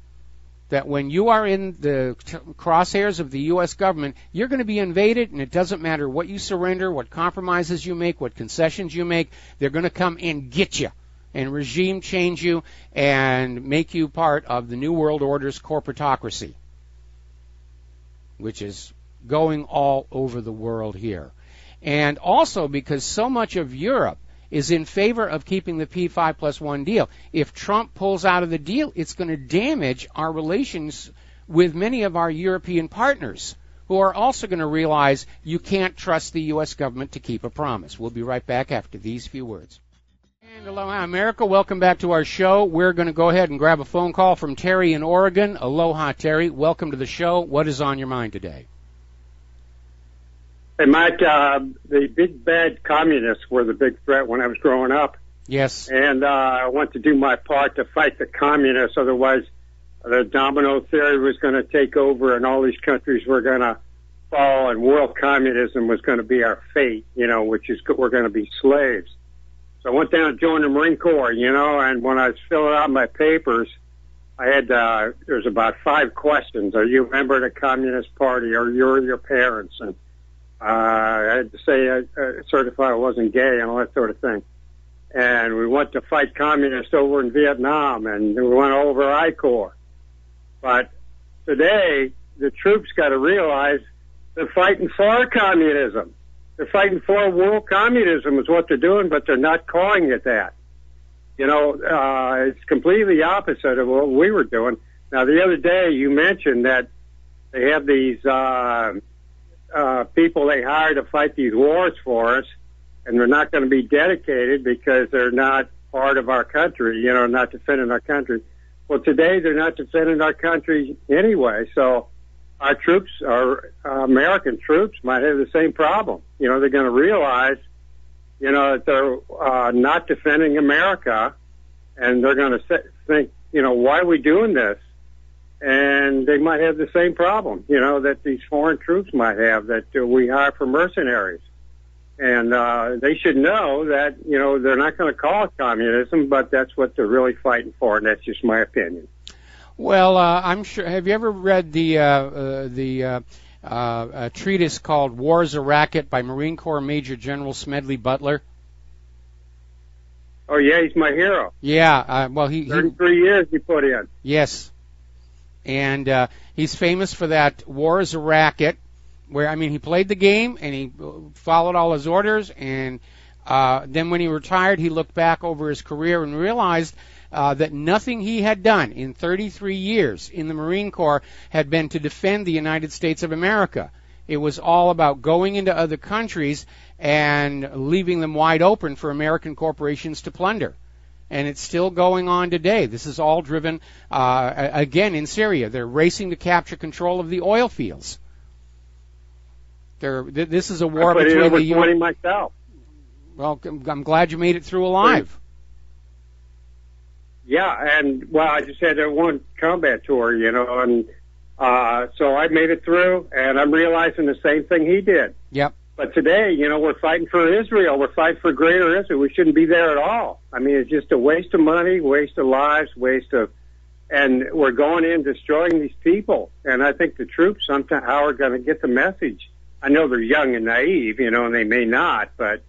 that when you are in the crosshairs of the U.S. government, you're going to be invaded, and it doesn't matter what you surrender, what compromises you make, what concessions you make, they're going to come and get you and regime change you and make you part of the New World Order's corporatocracy, which is going all over the world here. And also because so much of Europe is in favor of keeping the P5+1 deal. If Trump pulls out of the deal, it's going to damage our relations with many of our European partners who are also going to realize you can't trust the U.S. government to keep a promise. We'll be right back after these few words. And aloha, America. Welcome back to our show. We're going to go ahead and grab a phone call from Terry in Oregon. Aloha, Terry. Welcome to the show. What is on your mind today? Hey, Mike, the big bad communists were the big threat when I was growing up. Yes. And I want to do my part to fight the communists. Otherwise, the domino theory was going to take over and all these countries were going to fall and world communism was going to be our fate, which is we're going to be slaves. So I went down and joined the Marine Corps, and when I was filling out my papers, I had, there's about 5 questions. Are you a member of the Communist Party or you're your parents? And I had to say certify I wasn't gay and all that sort of thing. And we went to fight communists over in Vietnam, and we went over I-Corps. But today, the troops got to realize they're fighting for communism. They're fighting for world communism is what they're doing, but they're not calling it that. It's completely opposite of what we were doing. Now, the other day, you mentioned that they have these people they hire to fight these wars for us, and they're not going to be dedicated because they're not part of our country, not defending our country. Well, today they're not defending our country anyway, so our troops, our American troops, might have the same problem. They're going to realize, that they're not defending America, and they're going to think, why are we doing this? And they might have the same problem, that these foreign troops might have, that we hire for mercenaries. And they should know that, they're not going to call it communism, but that's what they're really fighting for, and that's just my opinion. Well, I'm sure. Have you ever read the treatise called War is a Racket by Marine Corps Major General Smedley Butler? Oh, yeah, he's my hero. Yeah, well, he 33 years he put in. Yes. And he's famous for that War is a Racket, where, he played the game, and he followed all his orders, and then when he retired, he looked back over his career and realized that nothing he had done in 33 years in the Marine Corps had been to defend the United States of America. It was all about going into other countries and leaving them wide open for American corporations to plunder. And it's still going on today. This is all driven, again, in Syria. They're racing to capture control of the oil fields. This is a war between the U.S. myself. Well, I'm glad you made it through alive. Yeah, and, I just had that one combat tour, and so I made it through, and I'm realizing the same thing he did. Yep. But today, we're fighting for Israel. We're fighting for greater Israel. We shouldn't be there at all. It's just a waste of money, waste of lives, and we're going in destroying these people. And I think the troops somehow are going to get the message. I know they're young and naive, and they may not, but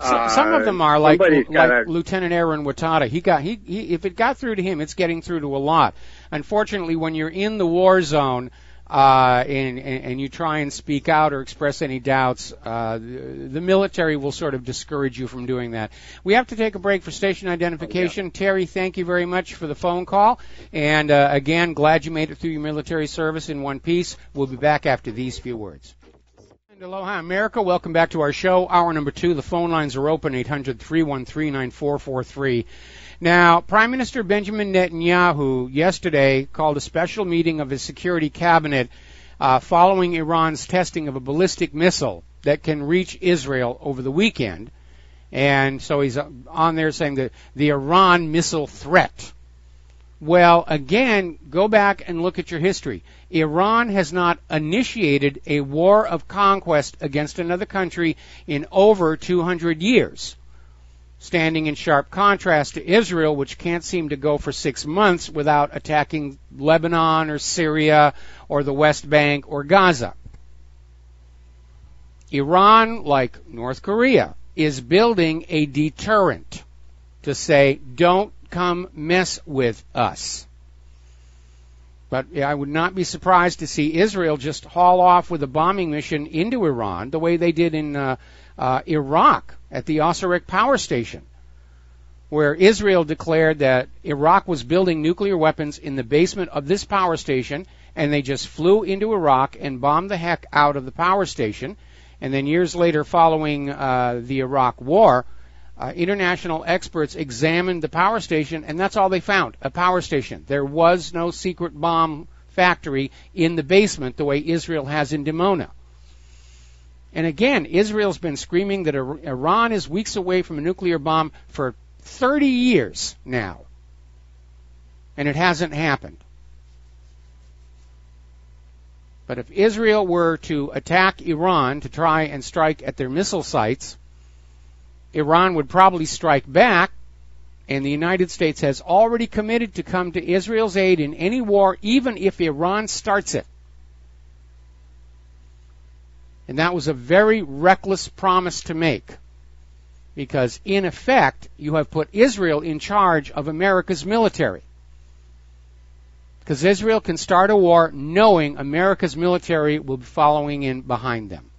some of them are like Lieutenant Aaron Watada. If it got through to him, it's getting through to a lot. Unfortunately, when you're in the war zone, and you try and speak out or express any doubts, the military will sort of discourage you from doing that. We have to take a break for station identification. Oh, yeah. Terry, thank you very much for the phone call. And again, glad you made it through your military service in one piece. We'll be back after these few words. And aloha, America. Welcome back to our show. Hour number 2. The phone lines are open, 800-313-9443. Now, Prime Minister Benjamin Netanyahu yesterday called a special meeting of his security cabinet following Iran's testing of a ballistic missile that can reach Israel over the weekend. And so he's on there saying that the Iran missile threat. Well, again, go back and look at your history. Iran has not initiated a war of conquest against another country in over 200 years. Standing in sharp contrast to Israel, which can't seem to go for 6 months without attacking Lebanon or Syria or the West Bank or Gaza. Iran, like North Korea, is building a deterrent to say, don't come mess with us. But I would not be surprised to see Israel just haul off with a bombing mission into Iran the way they did in Iraq at the Osirak power station, where Israel declared that Iraq was building nuclear weapons in the basement of this power station, and they just flew into Iraq and bombed the heck out of the power station. And then years later, following the Iraq War, international experts examined the power station, and that's all they found, a power station. There was no secret bomb factory in the basement the way Israel has in Dimona. And again, Israel's been screaming that Iran is weeks away from a nuclear bomb for 30 years now. And it hasn't happened. But if Israel were to attack Iran to try and strike at their missile sites, Iran would probably strike back, and the United States has already committed to come to Israel's aid in any war, even if Iran starts it. And that was a very reckless promise to make, because in effect, you have put Israel in charge of America's military. Because Israel can start a war knowing America's military will be following in behind them.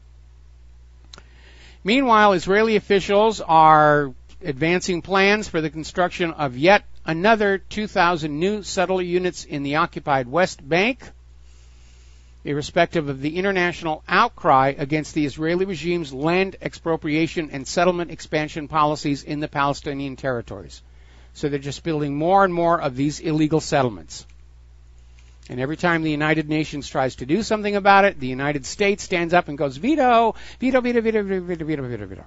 Meanwhile, Israeli officials are advancing plans for the construction of yet another 2,000 new settler units in the occupied West Bank, irrespective of the international outcry against the Israeli regime's land expropriation and settlement expansion policies in the Palestinian territories. So they're just building more and more of these illegal settlements. And every time the United Nations tries to do something about it, the United States stands up and goes, veto, veto, veto, veto, veto, veto, veto, veto, veto.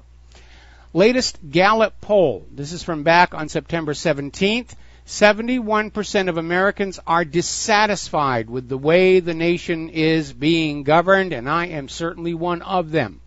Latest Gallup poll. This is from back on September 17th. 71% of Americans are dissatisfied with the way the nation is being governed, and I am certainly one of them.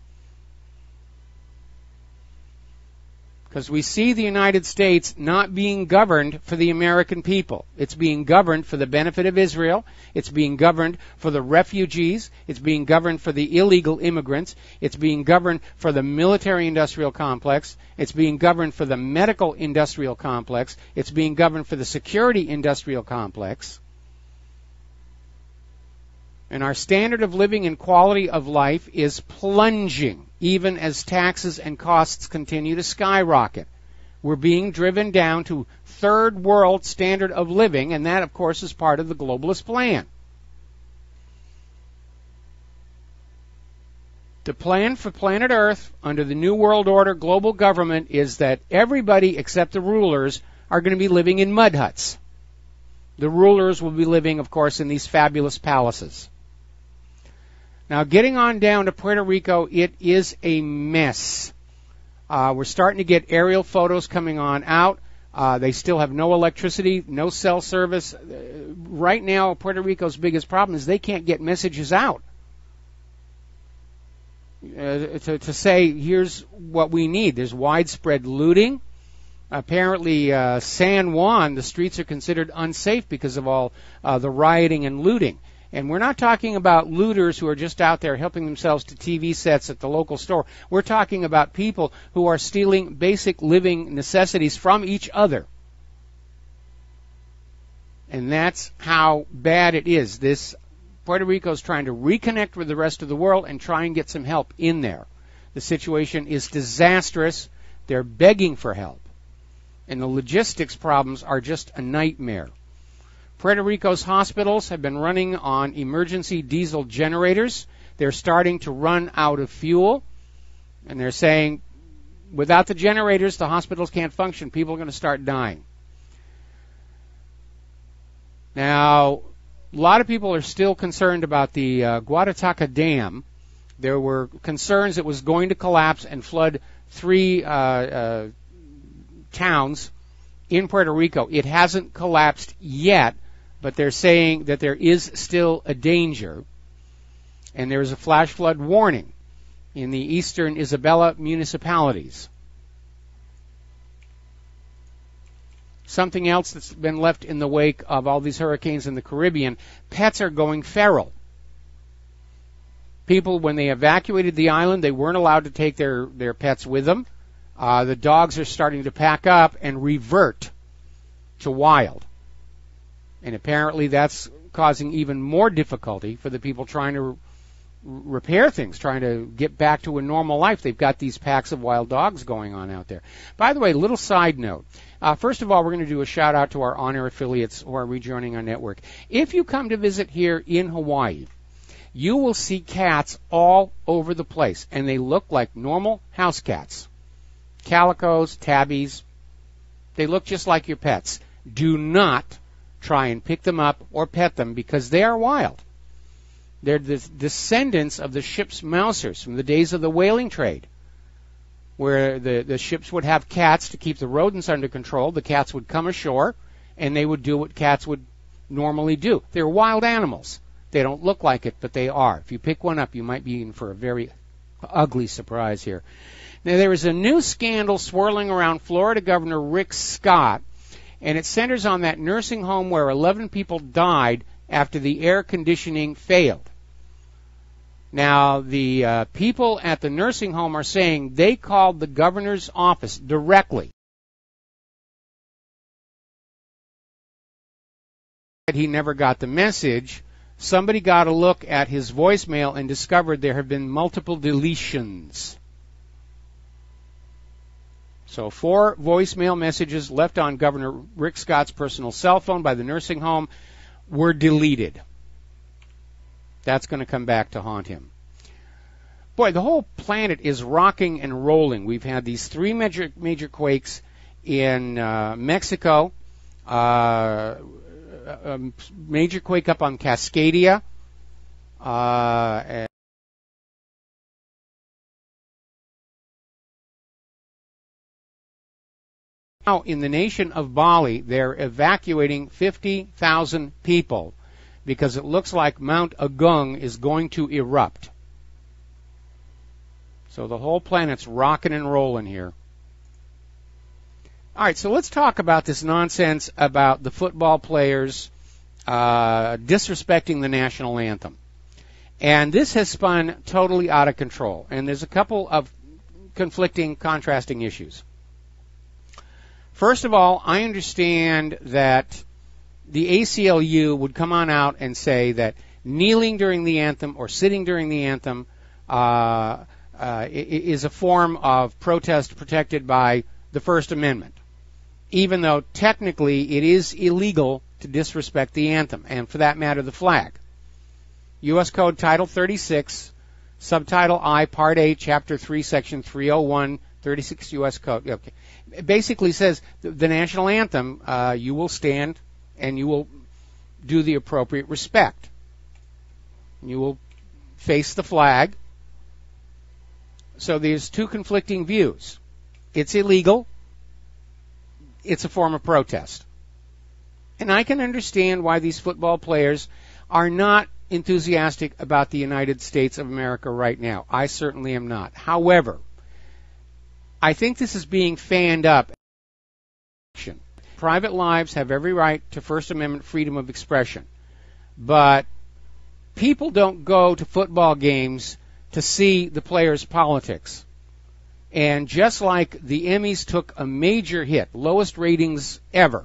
Because we see the United States not being governed for the American people. It's being governed for the benefit of Israel. It's being governed for the refugees. It's being governed for the illegal immigrants. It's being governed for the military-industrial complex. It's being governed for the medical-industrial complex. It's being governed for the security-industrial complex. And our standard of living and quality of life is plunging, even as taxes and costs continue to skyrocket. We're being driven down to third world standard of living, and that, of course, is part of the globalist plan. The plan for planet Earth under the New World Order global government is that everybody except the rulers are going to be living in mud huts. The rulers will be living, of course, in these fabulous palaces. Now, getting on down to Puerto Rico, it is a mess. We're starting to get aerial photos coming on out. They still have no electricity, no cell service. Right now, Puerto Rico's biggest problem is they can't get messages out to say, here's what we need. There's widespread looting. Apparently, San Juan, the streets are considered unsafe because of all the rioting and looting. And we're not talking about looters who are just out there helping themselves to TV sets at the local store. We're talking about people who are stealing basic living necessities from each other. And that's how bad it is. This Puerto Rico's trying to reconnect with the rest of the world and try and get some help in there. The situation is disastrous. They're begging for help. And the logistics problems are just a nightmare. Puerto Rico's hospitals have been running on emergency diesel generators. They're starting to run out of fuel. And they're saying, without the generators, the hospitals can't function. People are going to start dying. Now, a lot of people are still concerned about the Guatataca Dam. There were concerns it was going to collapse and flood 3 towns in Puerto Rico. It hasn't collapsed yet, but they're saying that there is still a danger. And there is a flash flood warning in the eastern Isabela municipalities. Something else that's been left in the wake of all these hurricanes in the Caribbean, pets are going feral. People, when they evacuated the island, they weren't allowed to take their pets with them. The dogs are starting to pack up and revert to wild. And apparently that's causing even more difficulty for the people trying to repair things, trying to get back to a normal life. They've got these packs of wild dogs going on out there. By the way, little side note. First of all, we're going to do a shout-out to our on-air affiliates who are rejoining our network. If you come to visit here in Hawaii, you will see cats all over the place, and they look like normal house cats. Calicos, tabbies, they look just like your pets. Do not try and pick them up or pet them because they are wild. They're the descendants of the ship's mousers from the days of the whaling trade, where the ships would have cats to keep the rodents under control. The cats would come ashore, and they would do what cats would normally do. They're wild animals. They don't look like it, but they are. If you pick one up, you might be in for a very ugly surprise here. Now, there is a new scandal swirling around Florida Governor Rick Scott, and it centers on that nursing home where 11 people died after the air conditioning failed. Now, the people at the nursing home are saying they called the governor's office directly. He never got the message. Somebody got a look at his voicemail and discovered there have been multiple deletions. So 4 voicemail messages left on Governor Rick Scott's personal cell phone by the nursing home were deleted. That's going to come back to haunt him. Boy, the whole planet is rocking and rolling. We've had these 3 major quakes in Mexico, a major quake up on Cascadia, and now in the nation of Bali, they're evacuating 50,000 people because it looks like Mount Agung is going to erupt. So the whole planet's rocking and rolling here. All right, so let's talk about this nonsense about the football players disrespecting the national anthem. And this has spun totally out of control. And there's a couple of conflicting, contrasting issues. First of all, I understand that the ACLU would come on out and say that kneeling during the anthem or sitting during the anthem is a form of protest protected by the First Amendment, even though technically it is illegal to disrespect the anthem, and for that matter, the flag. U.S. Code Title 36, Subtitle I, Part A, Chapter 3, Section 301, 36 U.S. Code. Okay. It basically says the national anthem, you will stand and you will do the appropriate respect. You will face the flag. So there's 2 conflicting views. It's illegal. It's a form of protest. And I can understand why these football players are not enthusiastic about the United States of America right now. I certainly am not. However, I think this is being fanned up. Private lives have every right to First Amendment freedom of expression. But people don't go to football games to see the players' politics. And just like the Emmys took a major hit, lowest ratings ever,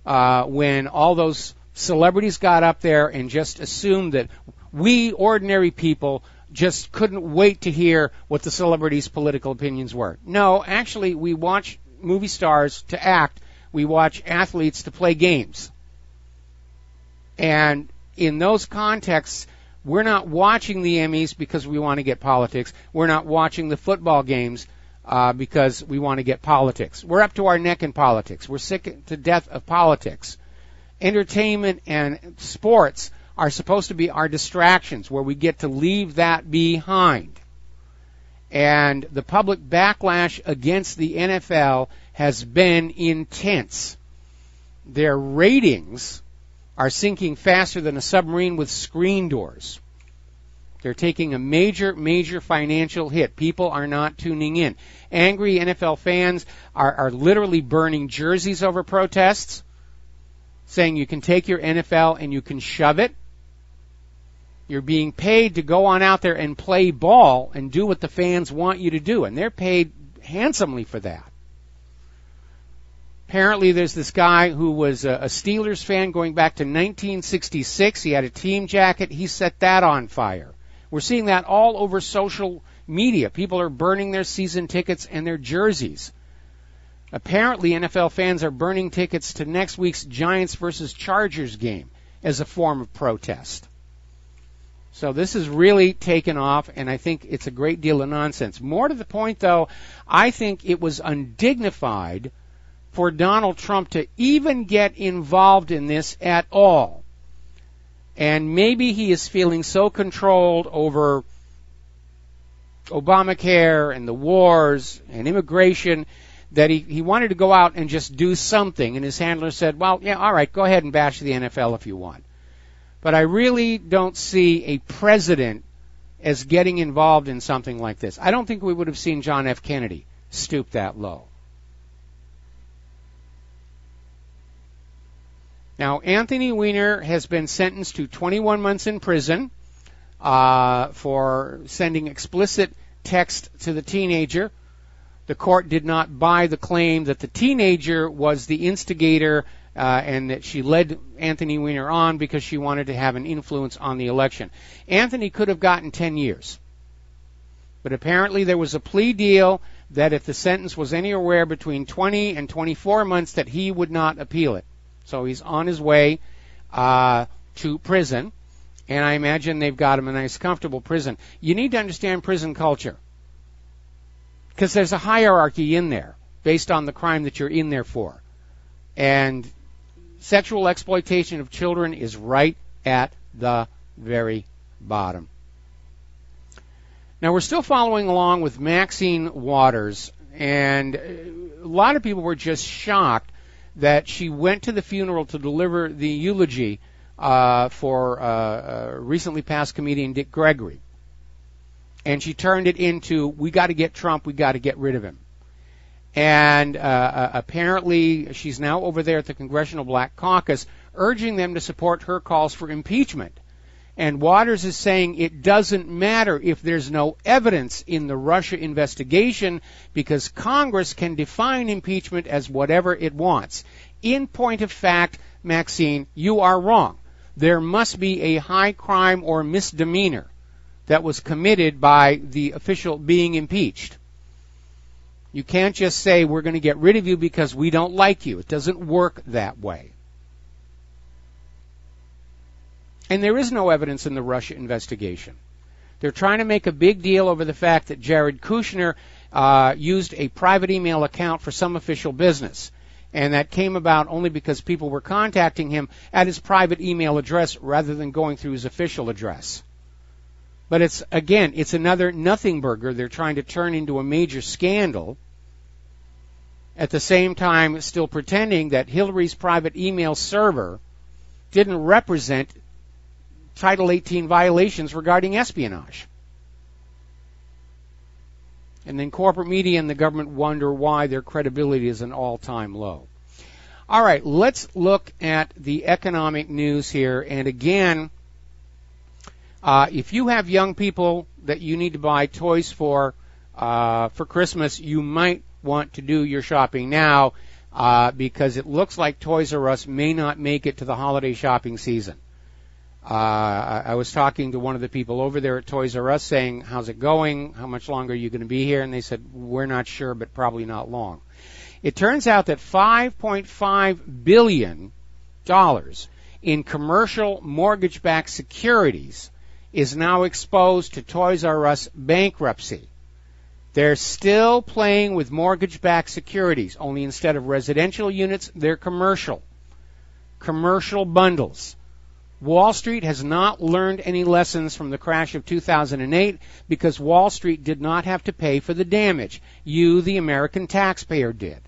when all those celebrities got up there and just assumed that we ordinary people just couldn't wait to hear what the celebrities' political opinions were. No, actually, we watch movie stars to act. We watch athletes to play games. And in those contexts, we're not watching the Emmys because we want to get politics. We're not watching the football games because we want to get politics. We're up to our neck in politics. We're sick to death of politics. Entertainment and sports are supposed to be our distractions, where we get to leave that behind. And the public backlash against the NFL has been intense. Their ratings are sinking faster than a submarine with screen doors. They're taking a major, major financial hit. People are not tuning in. Angry NFL fans are literally burning jerseys over protests, saying you can take your NFL and you can shove it. You're being paid to go on out there and play ball and do what the fans want you to do, and they're paid handsomely for that. Apparently there's this guy who was a Steelers fan going back to 1966. He had a team jacket. He set that on fire. We're seeing that all over social media. People are burning their season tickets and their jerseys. Apparently NFL fans are burning tickets to next week's Giants versus Chargers game as a form of protest. So this is really taken off, and I think it's a great deal of nonsense. More to the point, though, I think it was undignified for Donald Trump to even get involved in this at all. And maybe he is feeling so controlled over Obamacare and the wars and immigration that he wanted to go out and just do something. And his handler said, well, yeah, all right, go ahead and bash the NFL if you want. But I really don't see a president as getting involved in something like this. I don't think we would have seen John F. Kennedy stoop that low. Now, Anthony Weiner has been sentenced to 21 months in prison for sending explicit text to the teenager. The court did not buy the claim that the teenager was the instigator and that she led Anthony Weiner on because she wanted to have an influence on the election. Anthony could have gotten 10 years. But apparently there was a plea deal that if the sentence was anywhere between 20 and 24 months that he would not appeal it. So he's on his way to prison, and I imagine they've got him a nice, comfortable prison. You need to understand prison culture, because there's a hierarchy in there based on the crime that you're in there for. And sexual exploitation of children is right at the very bottom. Now, we're still following along with Maxine Waters, and a lot of people were just shocked that she went to the funeral to deliver the eulogy for recently passed comedian Dick Gregory. And she turned it into, we got to get Trump, we got to get rid of him. And apparently she's now over there at the Congressional Black Caucus urging them to support her calls for impeachment. And Waters is saying it doesn't matter if there's no evidence in the Russia investigation because Congress can define impeachment as whatever it wants. In point of fact, Maxine, you are wrong. There must be a high crime or misdemeanor that was committed by the official being impeached. You can't just say we're going to get rid of you because we don't like you. It doesn't work that way. And there is no evidence in the Russia investigation. They're trying to make a big deal over the fact that Jared Kushner used a private email account for some official business. And that came about only because people were contacting him at his private email address rather than going through his official address. But it's another nothing burger they're trying to turn into a major scandal. At the same time, still pretending that Hillary's private email server didn't represent Title 18 violations regarding espionage. And then corporate media and the government wonder why their credibility is an all-time low. All right, let's look at the economic news here. And again, if you have young people that you need to buy toys for Christmas, you might want to do your shopping now because it looks like Toys R Us may not make it to the holiday shopping season. I was talking to one of the people over there at Toys R Us saying, how's it going? How much longer are you going to be here? And they said, we're not sure, but probably not long. It turns out that $5.5 billion in commercial mortgage-backed securities is now exposed to Toys R Us bankruptcy. They're still playing with mortgage-backed securities, only instead of residential units, they're commercial bundles. Wall Street has not learned any lessons from the crash of 2008 because Wall Street did not have to pay for the damage. You, the American taxpayer, did.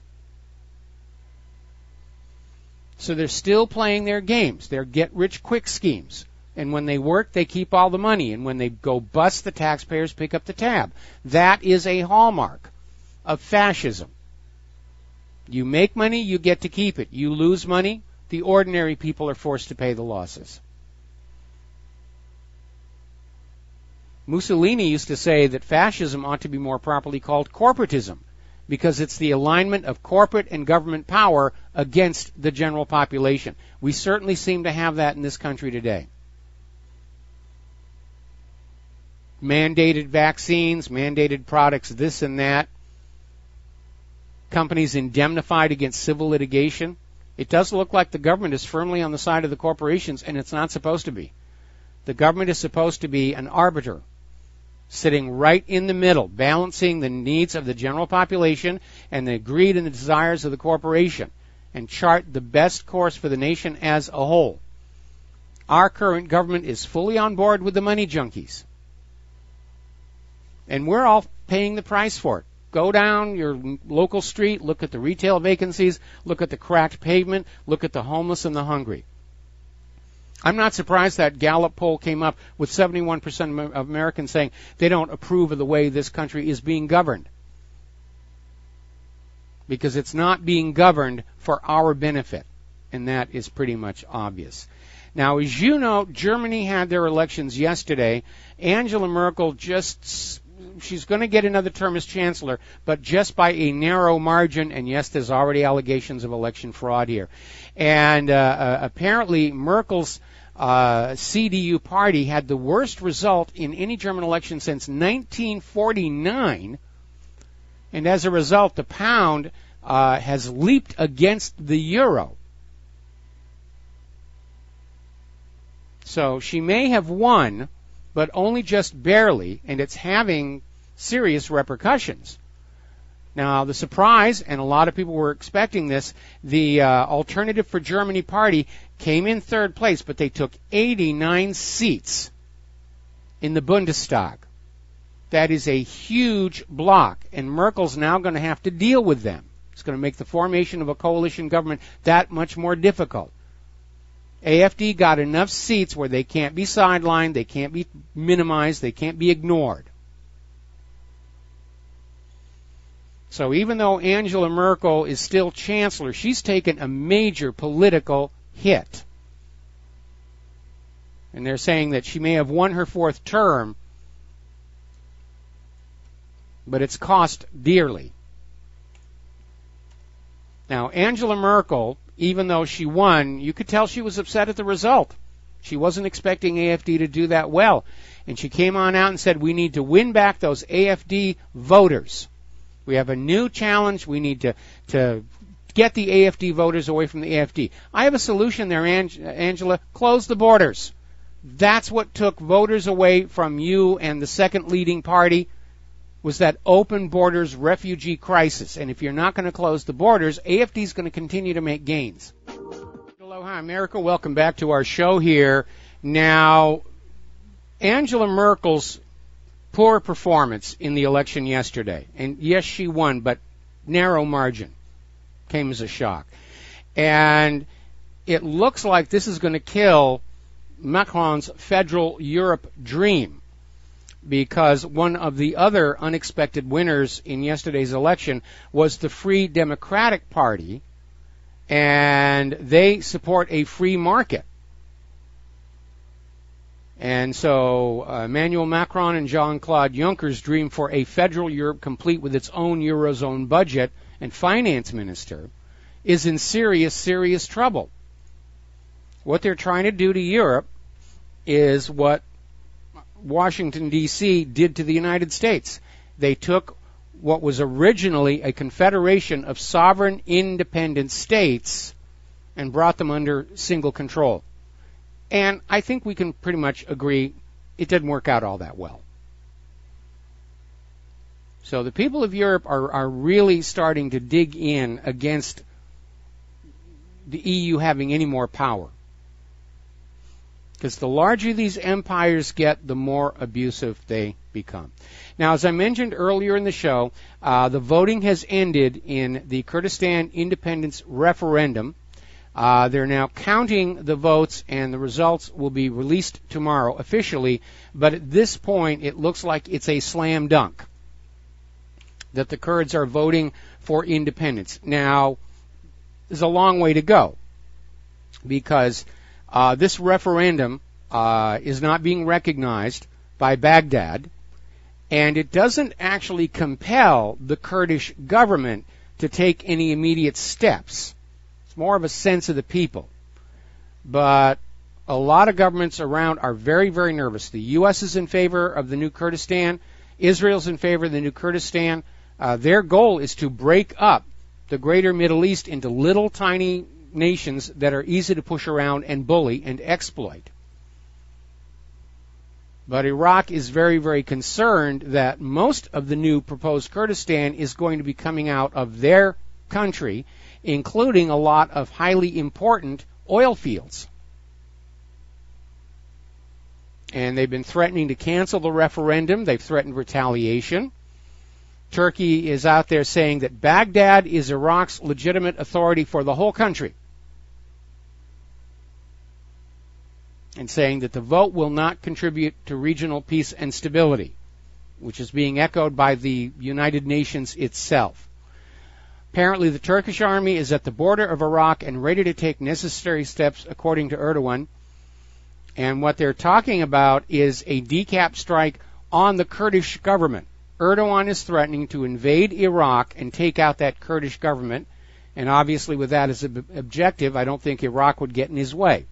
So they're still playing their games, their get-rich-quick schemes. And when they work, they keep all the money. And when they go bust, the taxpayers pick up the tab. That is a hallmark of fascism. You make money, you get to keep it. You lose money, the ordinary people are forced to pay the losses. Mussolini used to say that fascism ought to be more properly called corporatism, because it's the alignment of corporate and government power against the general population. We certainly seem to have that in this country today. Mandated vaccines, mandated products, this and that. Companies indemnified against civil litigation. It does look like the government is firmly on the side of the corporations, and it's not supposed to be. The government is supposed to be an arbiter, sitting right in the middle, balancing the needs of the general population and the greed and the desires of the corporation, and chart the best course for the nation as a whole. Our current government is fully on board with the money junkies. And we're all paying the price for it. Go down your local street, look at the retail vacancies, look at the cracked pavement, look at the homeless and the hungry. I'm not surprised that Gallup poll came up with 71% of Americans saying they don't approve of the way this country is being governed. Because it's not being governed for our benefit. And that is pretty much obvious. Now, as you know, Germany had their elections yesterday. Angela Merkel she's going to get another term as chancellor, but just by a narrow margin, and yes, there's already allegations of election fraud here. And apparently Merkel's CDU party had the worst result in any German election since 1949, and as a result, the pound has leaped against the euro. So she may have won, but only just barely, and it's having serious repercussions. Now, the surprise, and a lot of people were expecting this, the Alternative for Germany party came in third place, but they took 89 seats in the Bundestag. That is a huge block, and Merkel's now going to have to deal with them. It's going to make the formation of a coalition government that much more difficult. AfD got enough seats where they can't be sidelined, they can't be minimized, they can't be ignored. So even though Angela Merkel is still chancellor, she's taken a major political hit. And they're saying that she may have won her fourth term, but it's cost dearly. Now, Angela Merkel, even though she won, you could tell she was upset at the result. She wasn't expecting AfD to do that well. And she came on out and said, we need to win back those AfD voters. We have a new challenge. We need to get the AfD voters away from the AfD. I have a solution there, Angela. Close the borders. That's what took voters away from you and the second leading party, was that open borders refugee crisis. And if you're not going to close the borders, AfD is going to continue to make gains. Aloha, America. Welcome back to our show here. Now, Angela Merkel's poor performance in the election yesterday, and yes, she won, but narrow margin, came as a shock. And it looks like this is going to kill Macron's federal Europe dream, because one of the other unexpected winners in yesterday's election was the Free Democratic Party, and they support a free market. And so Emmanuel Macron and Jean-Claude Juncker's dream for a federal Europe complete with its own Eurozone budget and finance minister is in serious, serious trouble. What they're trying to do to Europe is what Washington, D.C. did to the United States. They took what was originally a confederation of sovereign, independent states and brought them under single control. And I think we can pretty much agree it didn't work out all that well. So the people of Europe are really starting to dig in against the EU having any more power. Because the larger these empires get, the more abusive they become. Now, as I mentioned earlier in the show, the voting has ended in the Kurdistan independence referendum. They're now counting the votes, and the results will be released tomorrow officially. But at this point, it looks like it's a slam dunk that the Kurds are voting for independence. Now, there's a long way to go, because this referendum is not being recognized by Baghdad, and it doesn't actually compel the Kurdish government to take any immediate steps. It's more of a sense of the people. But a lot of governments around are very, very nervous. The U.S. is in favor of the new Kurdistan. Israel's in favor of the new Kurdistan. Their goal is to break up the greater Middle East into little tiny nations that are easy to push around and bully and exploit. But Iraq is very, very concerned that most of the new proposed Kurdistan is going to be coming out of their country, including a lot of highly important oil fields. And they've been threatening to cancel the referendum. They've threatened retaliation. Turkey is out there saying that Baghdad is Iraq's legitimate authority for the whole country, and saying that the vote will not contribute to regional peace and stability, which is being echoed by the United Nations itself. Apparently, the Turkish army is at the border of Iraq and ready to take necessary steps, according to Erdogan. And what they're talking about is a decap strike on the Kurdish government. Erdogan is threatening to invade Iraq and take out that Kurdish government. And obviously, with that as an objective, I don't think Iraq would get in his way.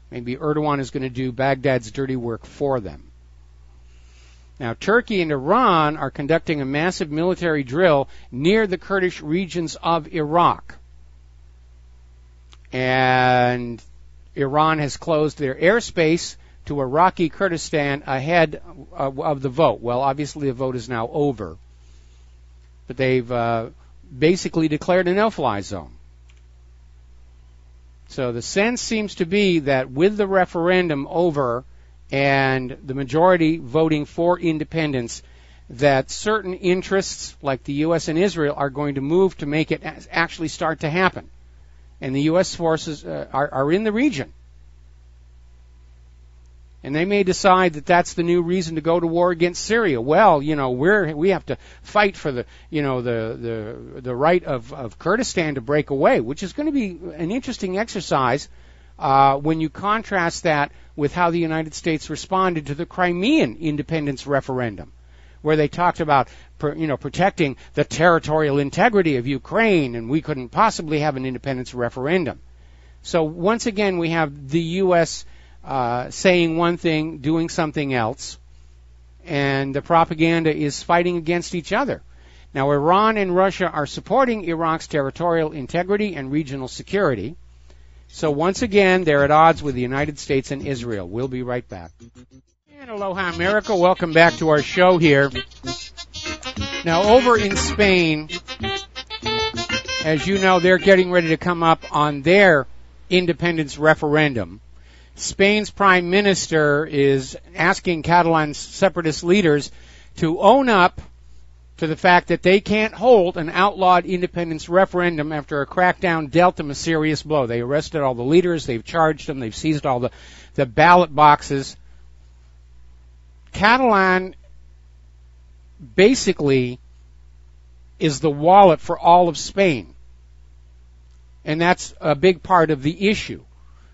Maybe Erdogan is going to do Baghdad's dirty work for them. Now, Turkey and Iran are conducting a massive military drill near the Kurdish regions of Iraq. And Iran has closed their airspace to Iraqi Kurdistan ahead of the vote. Well, obviously the vote is now over. But they've basically declared a no-fly zone. So the sense seems to be that with the referendum over and the majority voting for independence, that certain interests like the U.S. and Israel are going to move to make it actually start to happen. And the U.S. forces are in the region. And they may decide that that's the new reason to go to war against Syria. Well, we have to fight for the right of Kurdistan to break away, which is going to be an interesting exercise when you contrast that with how the United States responded to the Crimean independence referendum, where they talked about protecting the territorial integrity of Ukraine, and we couldn't possibly have an independence referendum. So once again, we have the U.S. Saying one thing, doing something else, and the propaganda is fighting against each other. Now, Iran and Russia are supporting Iraq's territorial integrity and regional security. So once again, they're at odds with the United States and Israel. We'll be right back. And aloha, America. Welcome back to our show here. Now, over in Spain, as you know, they're getting ready to come up on their independence referendum. Spain's prime minister is asking Catalan separatist leaders to own up to the fact that they can't hold an outlawed independence referendum after a crackdown dealt them a serious blow. They arrested all the leaders, they've charged them, they've seized all the ballot boxes. Catalan basically is the wallet for all of Spain. And that's a big part of the issue.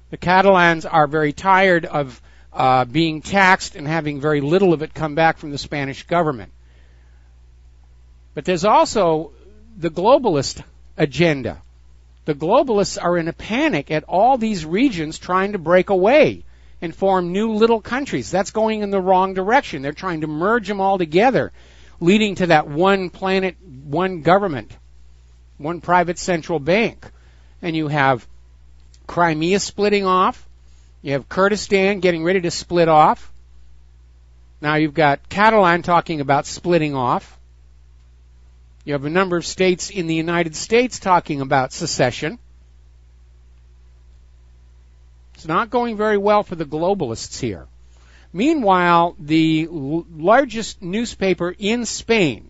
The Catalans are very tired of being taxed and having very little of it come back from the Spanish government. But there's also the globalist agenda. The globalists are in a panic at all these regions trying to break away and form new little countries. That's going in the wrong direction. They're trying to merge them all together, leading to that one planet, one government, one private central bank. And you have Crimea splitting off. You have Kurdistan getting ready to split off. Now you've got Catalan talking about splitting off. You have a number of states in the United States talking about secession. It's not going very well for the globalists here. Meanwhile, the largest newspaper in Spain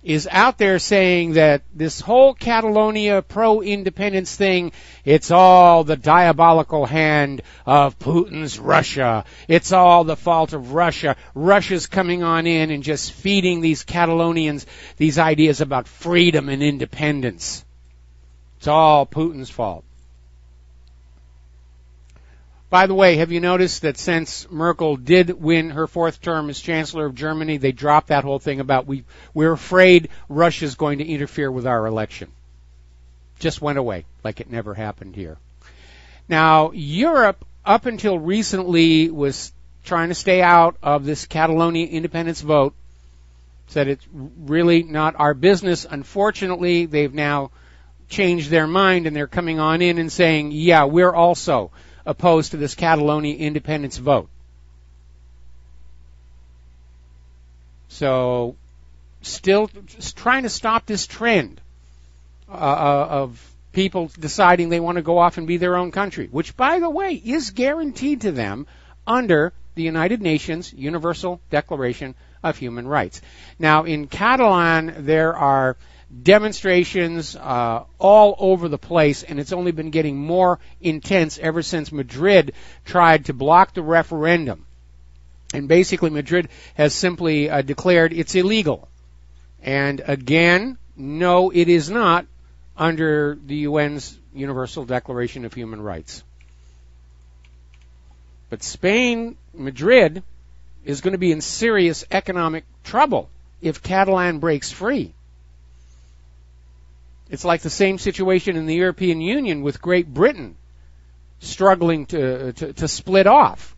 is out there saying that this whole Catalonia pro-independence thing, it's all the diabolical hand of Putin's Russia. It's all the fault of Russia. Russia's coming on in and just feeding these Catalonians these ideas about freedom and independence. It's all Putin's fault. By the way, have you noticed that since Merkel did win her fourth term as Chancellor of Germany, they dropped that whole thing about we're afraid Russia's going to interfere with our election. Just went away, like it never happened here. Now, Europe, up until recently, was trying to stay out of this Catalonia independence vote, said it's really not our business. Unfortunately, they've now changed their mind, and they're coming on in and saying, yeah, we're also opposed to this Catalonia independence vote. So, still trying to stop this trend of people deciding they want to go off and be their own country, which, by the way, is guaranteed to them under the United Nations Universal Declaration of Human Rights. Now, in Catalan, there are demonstrations all over the place, and it's only been getting more intense ever since Madrid tried to block the referendum. And basically Madrid has simply declared it's illegal. And again, no, it is not under the UN's Universal Declaration of Human Rights. But Spain, Madrid, is going to be in serious economic trouble if Catalan breaks free. It's like the same situation in the European Union with Great Britain struggling to split off.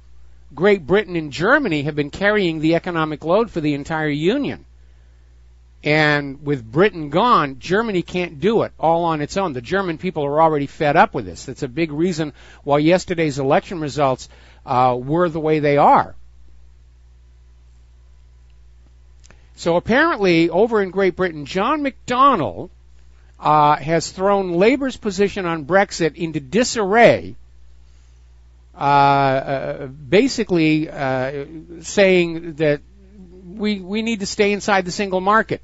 Great Britain and Germany have been carrying the economic load for the entire Union. And with Britain gone, Germany can't do it all on its own. The German people are already fed up with this. That's a big reason why yesterday's election results were the way they are. So apparently, over in Great Britain, John McDonnell has thrown Labour's position on Brexit into disarray, basically saying that we need to stay inside the single market.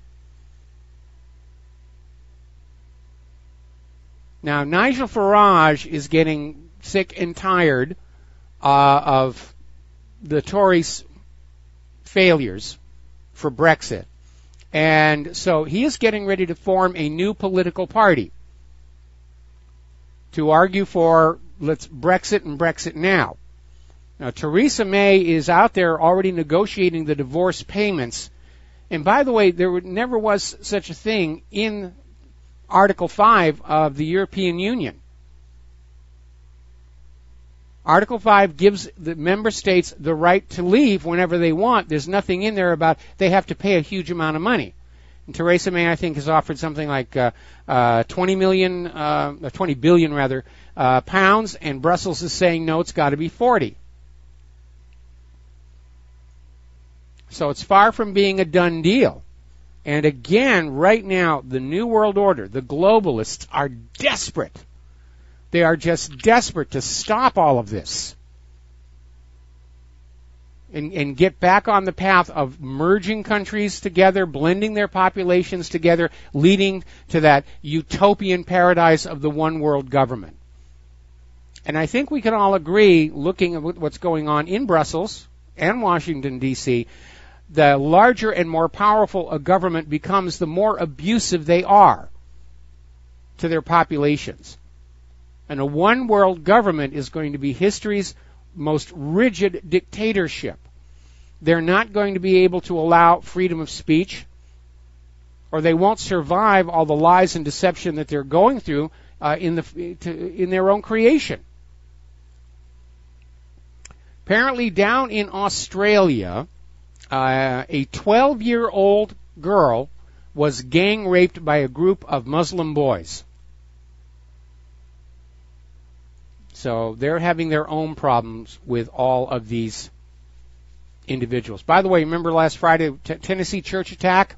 Now, Nigel Farage is getting sick and tired of the Tories' failures for Brexit. And so he is getting ready to form a new political party to argue for let's Brexit and Brexit now. Now, Theresa May is out there already negotiating the divorce payments. And by the way, there never was such a thing in Article 5 of the European Union. Article 5 gives the member states the right to leave whenever they want. There's nothing in there about they have to pay a huge amount of money. And Theresa May, I think, has offered something like 20 billion pounds, and Brussels is saying no, it's got to be 40. So it's far from being a done deal. And again, right now, the New World Order, the globalists, are desperate. They are just desperate to stop all of this and get back on the path of merging countries together, blending their populations together, leading to that utopian paradise of the one world government. And I think we can all agree, looking at what's going on in Brussels and Washington, D.C., the larger and more powerful a government becomes, the more abusive they are to their populations. And a one-world government is going to be history's most rigid dictatorship. They're not going to be able to allow freedom of speech. or they won't survive all the lies and deception that they're going through in their own creation. Apparently, down in Australia, a 12-year-old girl was gang raped by a group of Muslim boys. So they're having their own problems with all of these individuals. By the way, remember last Friday, Tennessee church attack?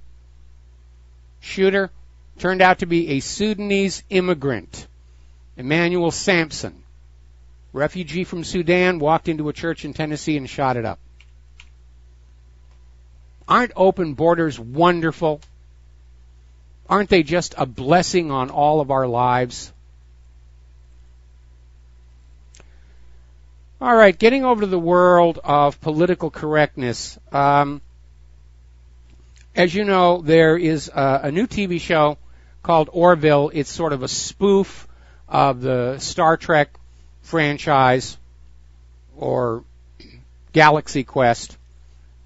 Shooter turned out to be a Sudanese immigrant, Emmanuel Sampson. Refugee from Sudan, walked into a church in Tennessee and shot it up. Aren't open borders wonderful? Aren't they just a blessing on all of our lives? All right, getting over to the world of political correctness. As you know, there is a new TV show called Orville. It's sort of a spoof of the Star Trek franchise or Galaxy Quest.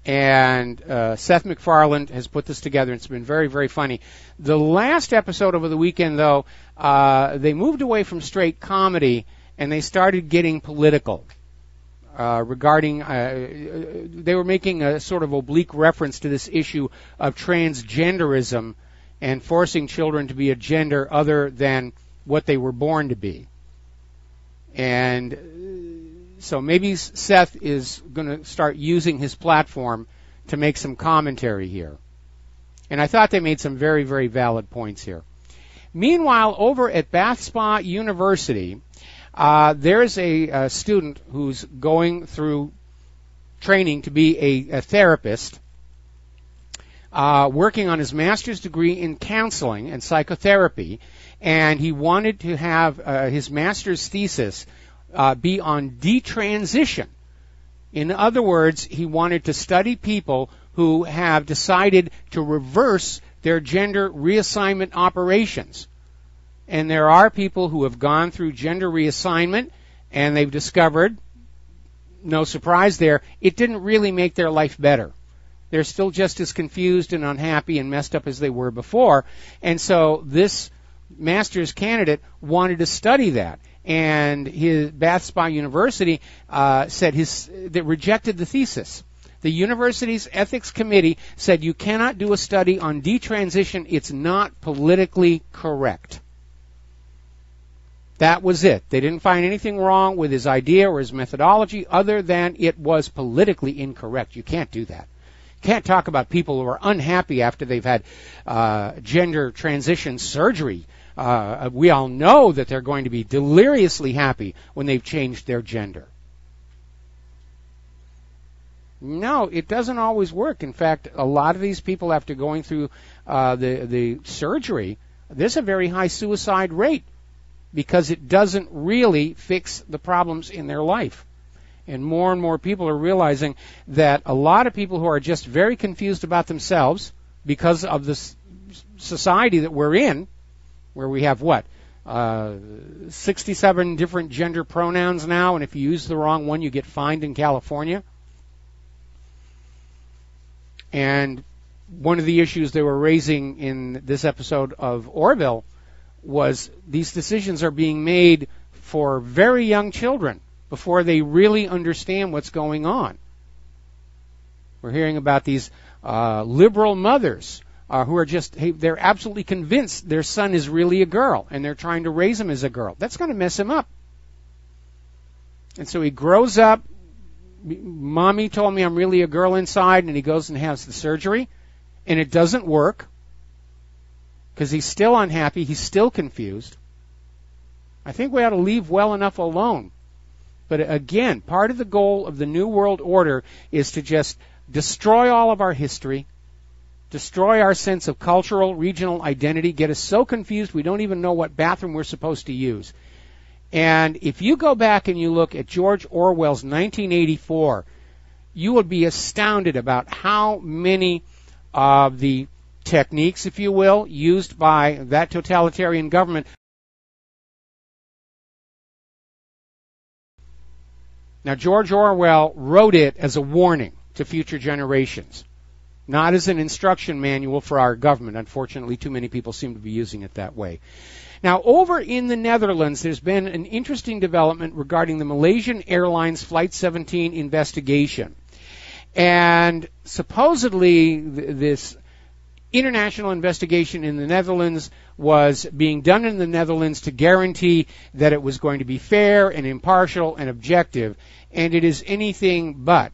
And Seth MacFarlane has put this together. It's been very, very funny. The last episode over the weekend, though, they moved away from straight comedy and they started getting political. Regarding, they were making a sort of oblique reference to this issue of transgenderism and forcing children to be a gender other than what they were born to be. And so maybe Seth is going to start using his platform to make some commentary here. And I thought they made some very, very valid points here. Meanwhile, over at Bath Spa University, there's a student who's going through training to be a therapist, working on his master's degree in counseling and psychotherapy, and he wanted to have his master's thesis be on detransition. In other words, he wanted to study people who have decided to reverse their gender reassignment operations. And there are people who have gone through gender reassignment and they've discovered, no surprise there, it didn't really make their life better. They're still just as confused and unhappy and messed up as they were before. And so this master's candidate wanted to study that. And his Bath Spa University said they rejected the thesis. The university's ethics committee said you cannot do a study on detransition. It's not politically correct. That was it. They didn't find anything wrong with his idea or his methodology other than it was politically incorrect. You can't do that. You can't talk about people who are unhappy after they've had gender transition surgery. We all know that they're going to be deliriously happy when they've changed their gender. No, it doesn't always work. In fact, a lot of these people, after going through the surgery, there's a very high suicide rate, because it doesn't really fix the problems in their life. And more people are realizing that a lot of people who are just very confused about themselves because of this society that we're in, where we have 67 different gender pronouns now, and if you use the wrong one, you get fined in California. And one of the issues they were raising in this episode of Orville was these decisions are being made for very young children before they really understand what's going on. We're hearing about these liberal mothers who are they're absolutely convinced their son is really a girl, and they're trying to raise him as a girl. That's going to mess him up. And so he grows up, Mommy told me I'm really a girl inside, and he goes and has the surgery, and it doesn't work, because he's still unhappy, he's still confused. I think we ought to leave well enough alone. But again, part of the goal of the New World Order is to just destroy all of our history, destroy our sense of cultural, regional identity, get us so confused we don't even know what bathroom we're supposed to use. And if you go back and you look at George Orwell's 1984, you would be astounded about how many of the techniques, if you will, used by that totalitarian government. Now, George Orwell wrote it as a warning to future generations. not as an instruction manual for our government. Unfortunately, too many people seem to be using it that way. Now, over in the Netherlands, there's been an interesting development regarding the Malaysian Airlines Flight 17 investigation. And supposedly, this international investigation in the Netherlands was being done in the Netherlands to guarantee that it was going to be fair and impartial and objective, and it is anything but.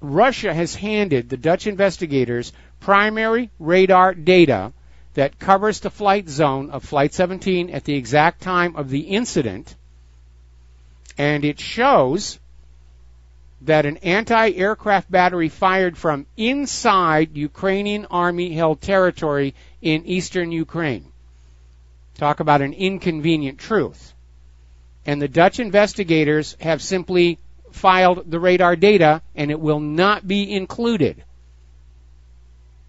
Russia has handed the Dutch investigators primary radar data that covers the flight zone of Flight 17 at the exact time of the incident, and it shows that an anti-aircraft battery fired from inside Ukrainian army-held territory in eastern Ukraine. Talk about an inconvenient truth. And the Dutch investigators have simply filed the radar data, and it will not be included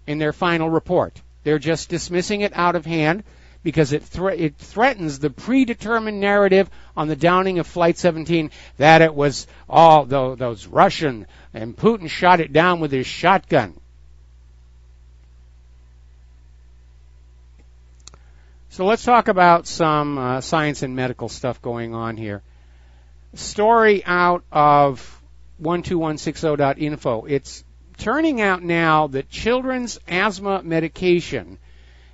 in their final report. They're just dismissing it out of hand because it threatens the predetermined narrative on the downing of Flight 17 that it was all those Russian, and Putin shot it down with his shotgun. So let's talk about some science and medical stuff going on here. Story out of 12160.info. It's turning out now that children's asthma medication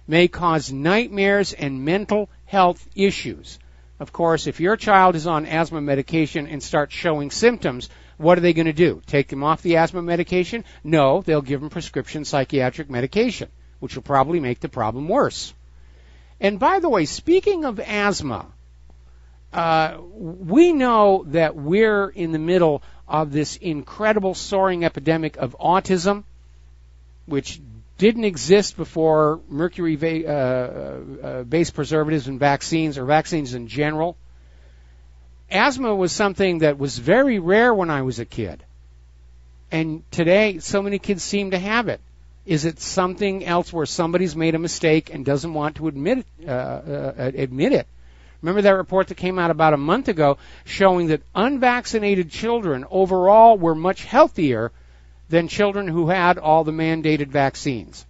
may cause nightmares and mental health issues. Of course, if your child is on asthma medication and starts showing symptoms, what are they going to do? Take them off the asthma medication? No, they'll give them prescription psychiatric medication, which will probably make the problem worse. And by the way, speaking of asthma, we know that we're in the middle of this incredible soaring epidemic of autism, which didn't exist before mercury-based preservatives and vaccines, or vaccines in general. Asthma was something that was very rare when I was a kid. And today, so many kids seem to have it. Is it something else where somebody's made a mistake and doesn't want to admit it? Remember that report that came out about a month ago showing that unvaccinated children overall were much healthier than children who had all the mandated vaccines.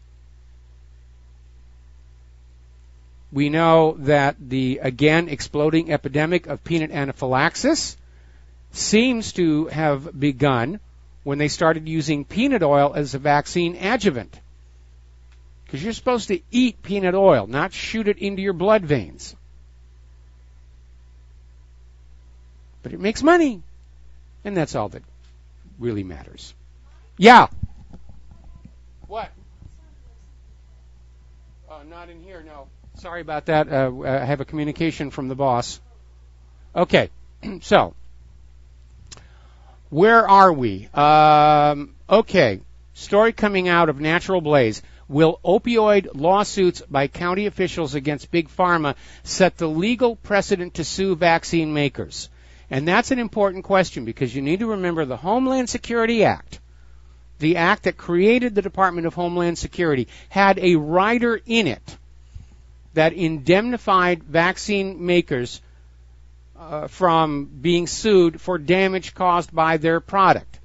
We know that the, again, exploding epidemic of peanut anaphylaxis seems to have begun when they started using peanut oil as a vaccine adjuvant. Because you're supposed to eat peanut oil, not shoot it into your blood veins. But it makes money, and that's all that really matters. Yeah. What? Oh, not in here, no. Sorry about that. I have a communication from the boss. Okay, so where are we? Okay, story coming out of Natural Blaze. Will opioid lawsuits by county officials against Big Pharma set the legal precedent to sue vaccine makers? And that's an important question because you need to remember the Homeland Security Act, the act that created the Department of Homeland Security, had a rider in it that indemnified vaccine makers from being sued for damage caused by their product.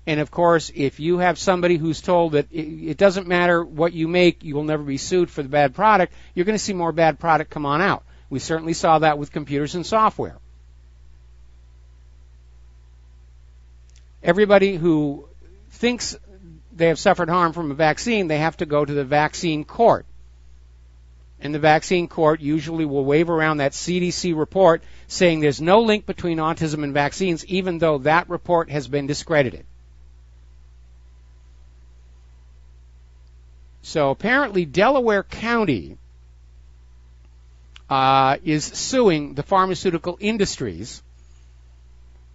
And, of course, if you have somebody who's told that it doesn't matter what you make, you will never be sued for the bad product, you're going to see more bad product come on out. We certainly saw that with computers and software. Everybody who thinks they have suffered harm from a vaccine, they have to go to the vaccine court. And the vaccine court usually will wave around that CDC report saying there's no link between autism and vaccines, even though that report has been discredited. So apparently Delaware County is suing the pharmaceutical industries.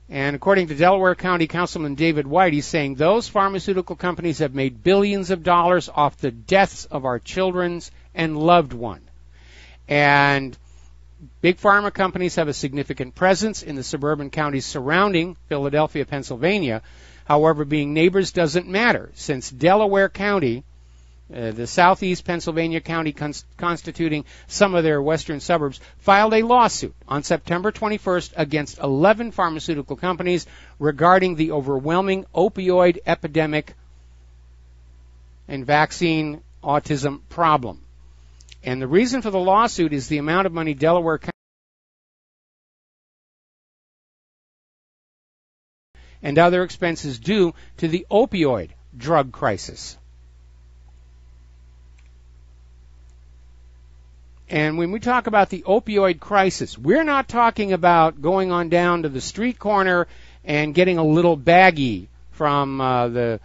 And according to Delaware County Councilman David White, he's saying those pharmaceutical companies have made billions of dollars off the deaths of our children and loved ones. And big pharma companies have a significant presence in the suburban counties surrounding Philadelphia, Pennsylvania. However, being neighbors doesn't matter, since Delaware County, the southeast Pennsylvania county constituting some of their western suburbs, filed a lawsuit on September 21st against 11 pharmaceutical companies regarding the overwhelming opioid epidemic and vaccine autism problem. And the reason for the lawsuit is the amount of money Delaware County and other expenses due to the opioid drug crisis. And when we talk about the opioid crisis, we're not talking about going on down to the street corner and getting a little baggie from the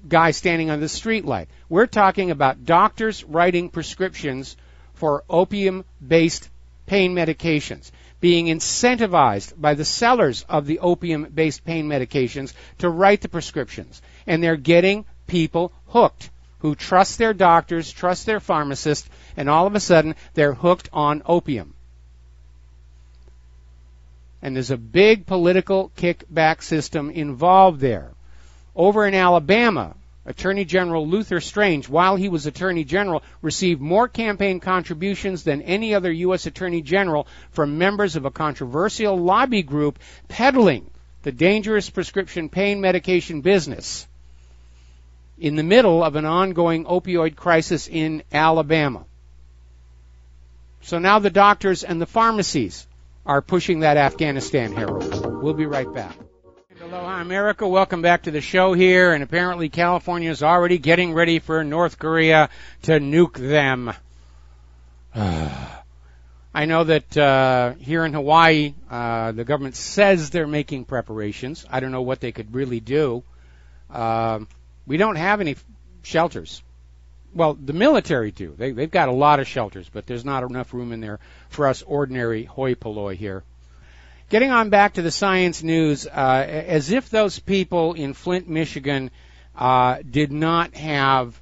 guy standing on the street light. We're talking about doctors writing prescriptions for opium-based pain medications, being incentivized by the sellers of the opium-based pain medications to write the prescriptions. And they're getting people hooked who trust their doctors, trust their pharmacists, and all of a sudden they're hooked on opium. And there's a big political kickback system involved there. Over in Alabama, Attorney General Luther Strange, while he was Attorney General, received more campaign contributions than any other U.S. Attorney General from members of a controversial lobby group peddling the dangerous prescription pain medication business in the middle of an ongoing opioid crisis in Alabama. So now the doctors and the pharmacies are pushing that Afghanistan heroin. We'll be right back. Aloha, America. Welcome back to the show here. And apparently California is already getting ready for North Korea to nuke them. I know that here in Hawaii, the government says they're making preparations. I don't know what they could really do. We don't have any shelters. Well, the military do. They've got a lot of shelters, but there's not enough room in there for us ordinary hoi polloi here. Getting on back to the science news, as if those people in Flint, Michigan, did not have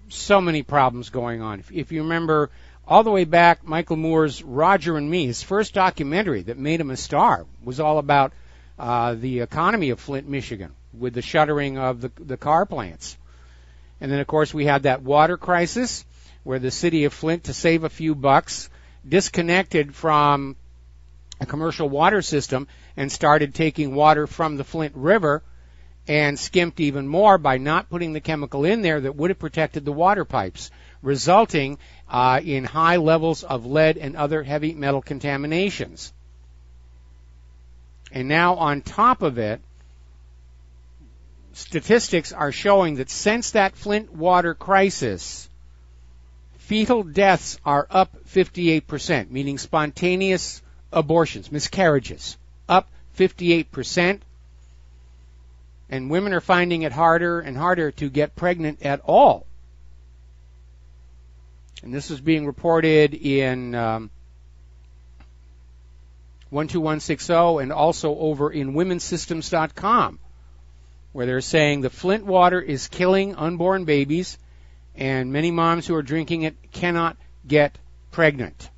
so many problems going on. If you remember, all the way back, Michael Moore's Roger and Me, his first documentary that made him a star, was all about the economy of Flint, Michigan, with the shuttering of the car plants. And then, of course, we had that water crisis where the city of Flint, to save a few bucks, disconnected from a commercial water system and started taking water from the Flint River and skimped even more by not putting the chemical in there that would have protected the water pipes, resulting in high levels of lead and other heavy metal contaminations. And now on top of it, statistics are showing that since that Flint water crisis, fetal deaths are up 58%, meaning spontaneous abortions, miscarriages, up 58%. And women are finding it harder and harder to get pregnant at all. And this is being reported in 12160 and also over in womensystems.com, where they're saying the Flint water is killing unborn babies, and many moms who are drinking it cannot get pregnant.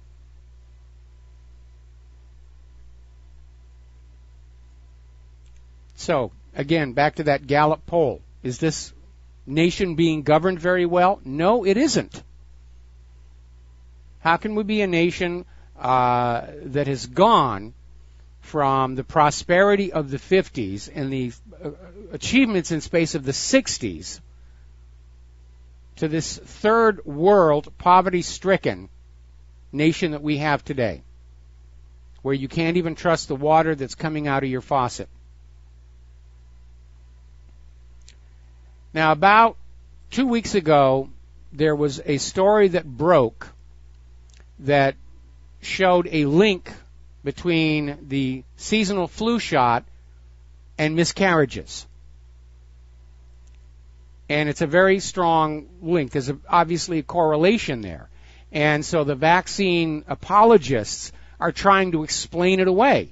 So, again, back to that Gallup poll. Is this nation being governed very well? No, it isn't. How can we be a nation that has gone from the prosperity of the 50s and the achievements in space of the 60s to this third world poverty-stricken nation that we have today, where you can't even trust the water that's coming out of your faucet? Now, about 2 weeks ago, there was a story that broke that showed a link between the seasonal flu shot and miscarriages. And it's a very strong link. There's obviously a correlation there. And so the vaccine apologists are trying to explain it away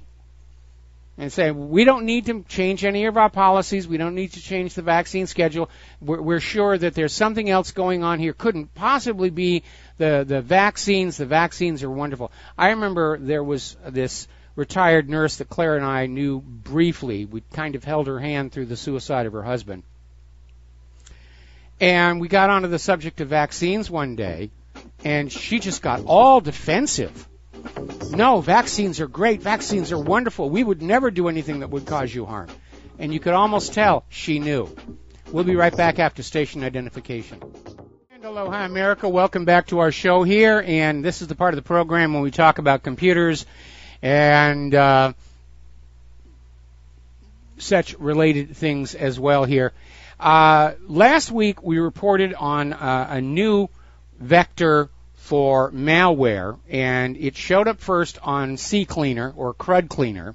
and say, we don't need to change any of our policies. We don't need to change the vaccine schedule. We're sure that there's something else going on here. Couldn't possibly be the vaccines. The vaccines are wonderful. I remember there was this retired nurse that Claire and I knew briefly. We kind of held her hand through the suicide of her husband. And we got onto the subject of vaccines one day, and she just got all defensive. No, vaccines are great. Vaccines are wonderful. We would never do anything that would cause you harm. And you could almost tell she knew. We'll be right back after station identification. And aloha, America. Welcome back to our show here. And this is the part of the program when we talk about computers and such related things as well here. Last week we reported on a new vector for malware, and it showed up first on CCleaner or CRUD Cleaner.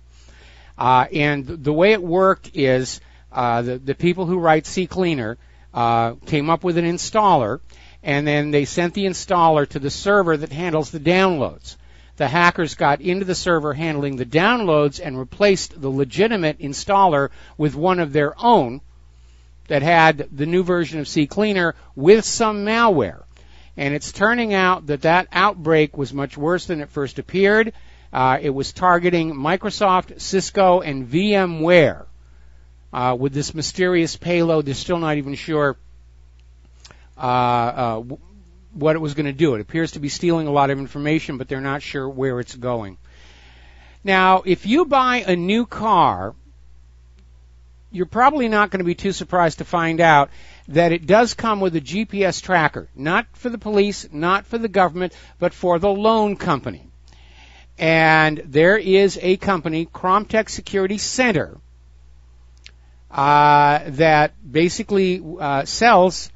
And the way it worked is the people who write CCleaner came up with an installer, and then they sent the installer to the server that handles the downloads. The hackers got into the server handling the downloads and replaced the legitimate installer with one of their own that had the new version of CCleaner with some malware. And it's turning out that that outbreak was much worse than it first appeared. It was targeting Microsoft, Cisco, and VMware with this mysterious payload. They're still not even sure what it was going to do. It appears to be stealing a lot of information, but they're not sure where it's going. Now, if you buy a new car, you're probably not going to be too surprised to find out that it does come with a GPS tracker, not for the police, not for the government, but for the loan company. And there is a company, Cromtech Security Center, that basically sells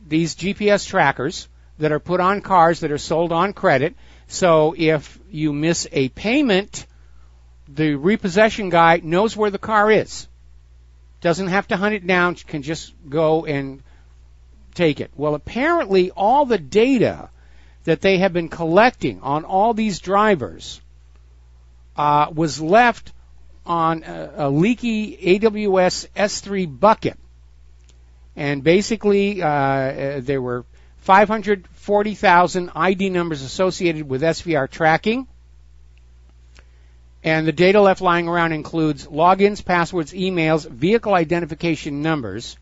these GPS trackers that are put on cars that are sold on credit. So if you miss a payment, the repossession guy knows where the car is. Doesn't have to hunt it down, can just go and take it. Well, apparently all the data that they have been collecting on all these drivers was left on a leaky AWS S3 bucket. And basically, there were 540,000 ID numbers associated with SVR tracking. And the data left lying around includes logins, passwords, emails, vehicle identification numbers,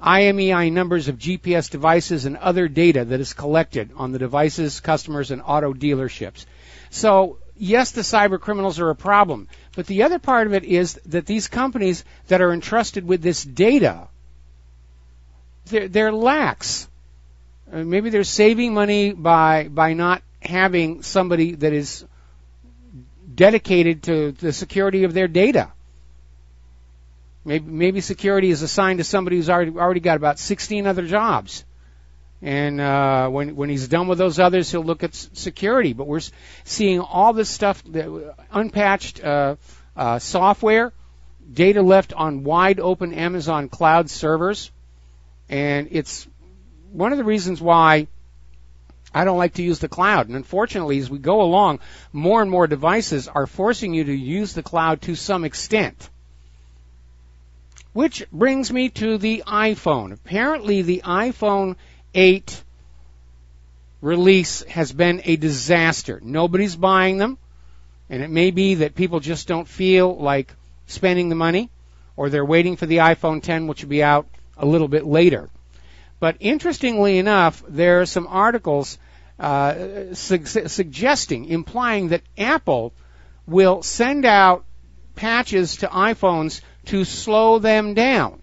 IMEI numbers of GPS devices, and other data that is collected on the devices, customers, and auto dealerships. So, yes, the cyber criminals are a problem. But the other part of it is that these companies that are entrusted with this data, they're lax. Maybe they're saving money by not having somebody that is dedicated to the security of their data. Maybe security is assigned to somebody who's already got about 16 other jobs. And when he's done with those others, he'll look at security. But we're seeing all this stuff, unpatched software, data left on wide open Amazon cloud servers. And it's one of the reasons why I don't like to use the cloud. And unfortunately, as we go along, more and more devices are forcing you to use the cloud to some extent. Which brings me to the iPhone. Apparently, the iPhone 8 release has been a disaster. Nobody's buying them. And it may be that people just don't feel like spending the money, or they're waiting for the iPhone 10, which will be out a little bit later. But interestingly enough, there are some articles suggesting, implying that Apple will send out patches to iPhones to slow them down,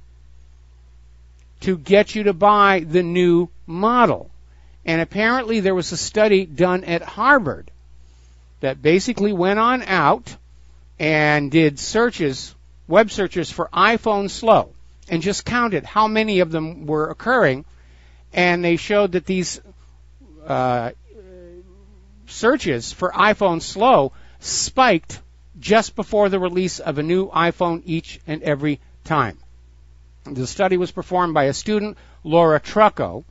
to get you to buy the new model. And apparently there was a study done at Harvard that basically went on out and did searches, web searches for iPhone slow, and just counted how many of them were occurring, and they showed that these searches for iPhone slow spiked just before the release of a new iPhone each and every time. The study was performed by a student, Laura Trucco,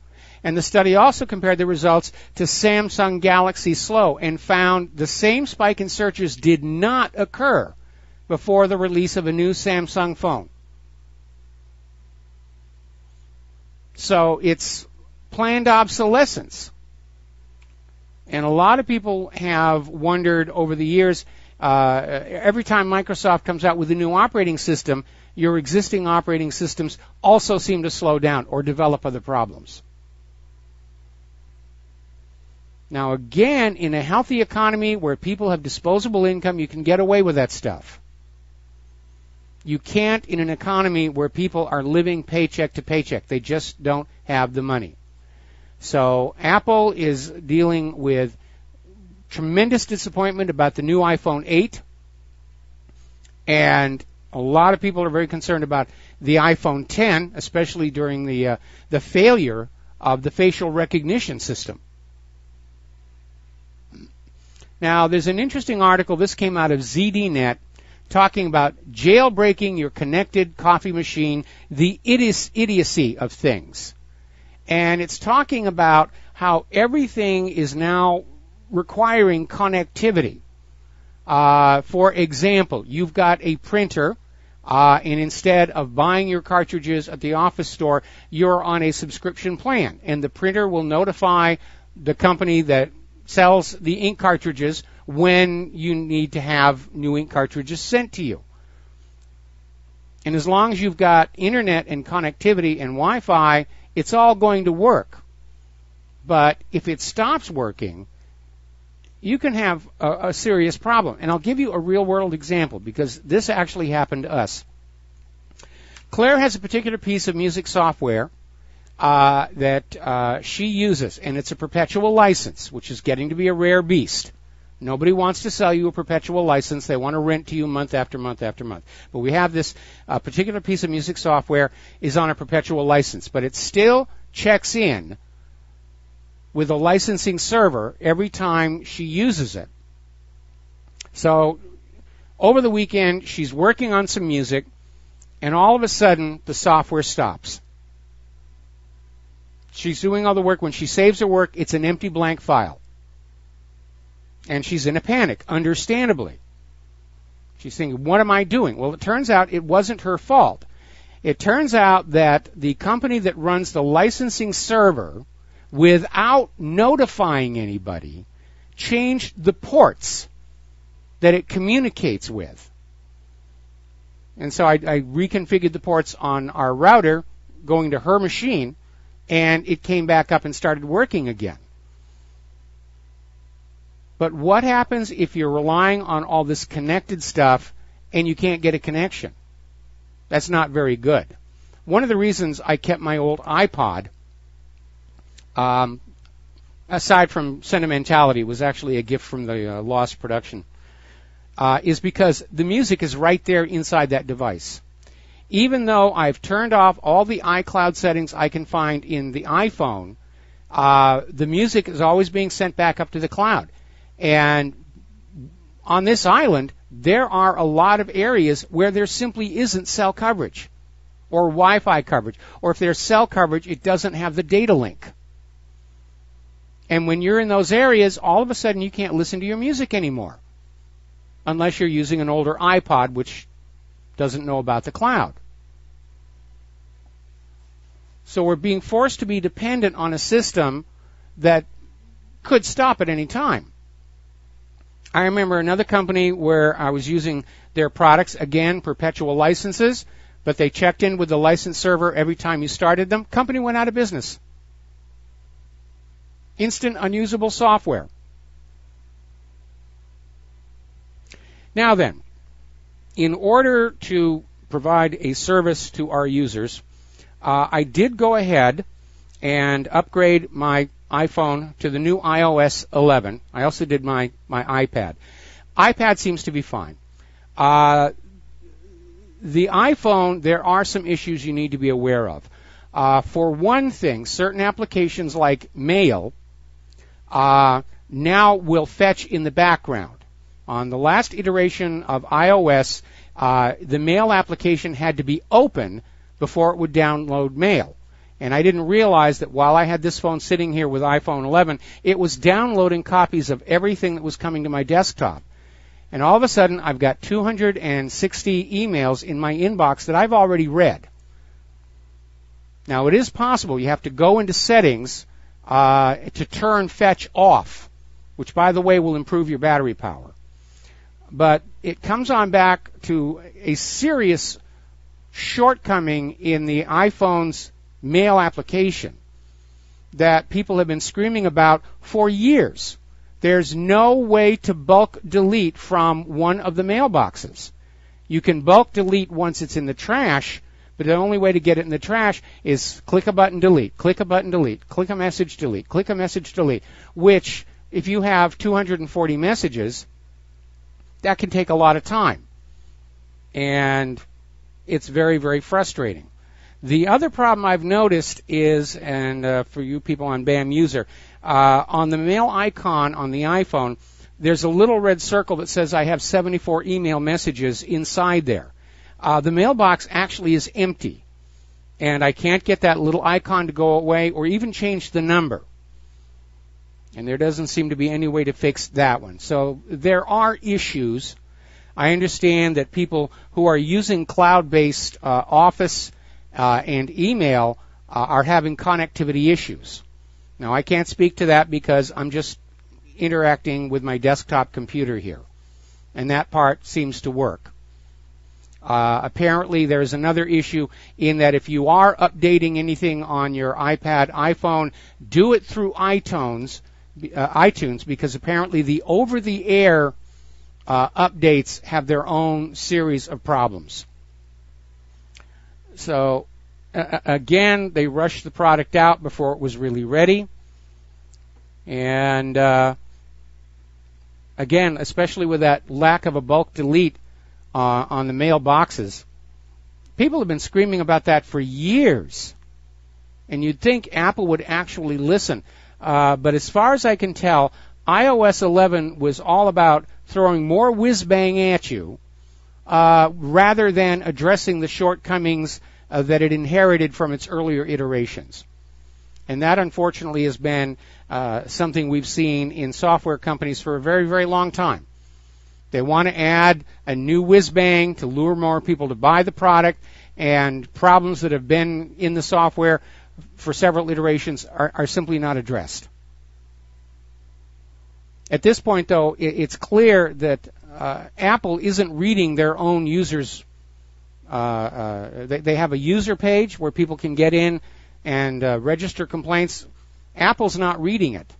and the study also compared the results to Samsung Galaxy Slow and found the same spike in searches did not occur before the release of a new Samsung phone. So it's planned obsolescence. And a lot of people have wondered over the years, every time Microsoft comes out with a new operating system, your existing operating systems also seem to slow down or develop other problems. Now again, in a healthy economy where people have disposable income, you can get away with that stuff. You can't in an economy where people are living paycheck to paycheck. They just don't have the money. So Apple is dealing with tremendous disappointment about the new iPhone 8. And a lot of people are very concerned about the iPhone 10, especially during the failure of the facial recognition system. Now, there's an interesting article. This came out of ZDNet talking about jailbreaking your connected coffee machine, the idiocy of things. And it's talking about how everything is now requiring connectivity. For example, you've got a printer, and instead of buying your cartridges at the office store, you're on a subscription plan. And the printer will notify the company that sells the ink cartridges when you need to have new ink cartridges sent to you. And as long as you've got internet and connectivity and Wi-Fi, it's all going to work. But if it stops working, you can have a serious problem. And I'll give you a real-world example, because this actually happened to us. Claire has a particular piece of music software that she uses, and it's a perpetual license, which is getting to be a rare beast. Nobody wants to sell you a perpetual license. They want to rent to you month after month after month. But we have this particular piece of music software is on a perpetual license, but it still checks in with a licensing server every time she uses it. So over the weekend, she's working on some music, and all of a sudden, the software stops. She's doing all the work. When she saves her work, it's an empty blank file. And she's in a panic, understandably. She's thinking, what am I doing? Well, it turns out it wasn't her fault. It turns out that the company that runs the licensing server, without notifying anybody, changed the ports that it communicates with. And so I reconfigured the ports on our router, going to her machine, and it came back up and started working again. But what happens if you're relying on all this connected stuff and you can't get a connection? That's not very good. One of the reasons I kept my old iPod, aside from sentimentality, was actually a gift from the Lost production, is because the music is right there inside that device. Even though I've turned off all the iCloud settings I can find in the iPhone, the music is always being sent back up to the cloud. And on this island, there are a lot of areas where there simply isn't cell coverage or Wi-Fi coverage. Or if there's cell coverage, it doesn't have the data link. And when you're in those areas, all of a sudden you can't listen to your music anymore, unless you're using an older iPod, which doesn't know about the cloud. So we're being forced to be dependent on a system that could stop at any time. I remember another company where I was using their products, again, perpetual licenses, but they checked in with the license server every time you started them. Company went out of business. Instant unusable software. Now then, in order to provide a service to our users, I did go ahead and upgrade my iPhone to the new iOS 11. I also did my iPad. iPad seems to be fine. The iPhone, there are some issues you need to be aware of. For one thing, certain applications like Mail now will fetch in the background. On the last iteration of iOS, the Mail application had to be open before it would download Mail. And I didn't realize that while I had this phone sitting here with iPhone 11, it was downloading copies of everything that was coming to my desktop. And all of a sudden, I've got 260 emails in my inbox that I've already read. Now, it is possible you have to go into settings to turn fetch off, which, by the way, will improve your battery power. But it comes on back to a serious shortcoming in the iPhone's Mail application that people have been screaming about for years. There's no way to bulk delete from one of the mailboxes. You can bulk delete once it's in the trash, but the only way to get it in the trash is click a button, delete, click a button, delete, click a message, delete, click a message, delete, which, if you have 240 messages, that can take a lot of time. And it's very, very frustrating. The other problem I've noticed is, and for you people on BAM user, on the mail icon on the iPhone, there's a little red circle that says I have 74 email messages inside there. The mailbox actually is empty, and I can't get that little icon to go away or even change the number. And there doesn't seem to be any way to fix that one. So there are issues. I understand that people who are using cloud-based Office and email are having connectivity issues. Now, I can't speak to that because I'm just interacting with my desktop computer here, and that part seems to work. Apparently, there's another issue in that if you are updating anything on your iPad, iPhone, do it through iTunes, because apparently the over-the-air updates have their own series of problems. So, again, they rushed the product out before it was really ready. And, again, especially with that lack of a bulk delete on the mailboxes, people have been screaming about that for years. And you'd think Apple would actually listen. But as far as I can tell, iOS 11 was all about throwing more whiz-bang at you rather than addressing the shortcomings that it inherited from its earlier iterations. And that, unfortunately, has been something we've seen in software companies for a very, very long time. They want to add a new whiz-bang to lure more people to buy the product, and problems that have been in the software for several iterations are simply not addressed. At this point, though, it's clear that Apple isn't reading their own users. They have a user page where people can get in and register complaints. Apple's not reading it.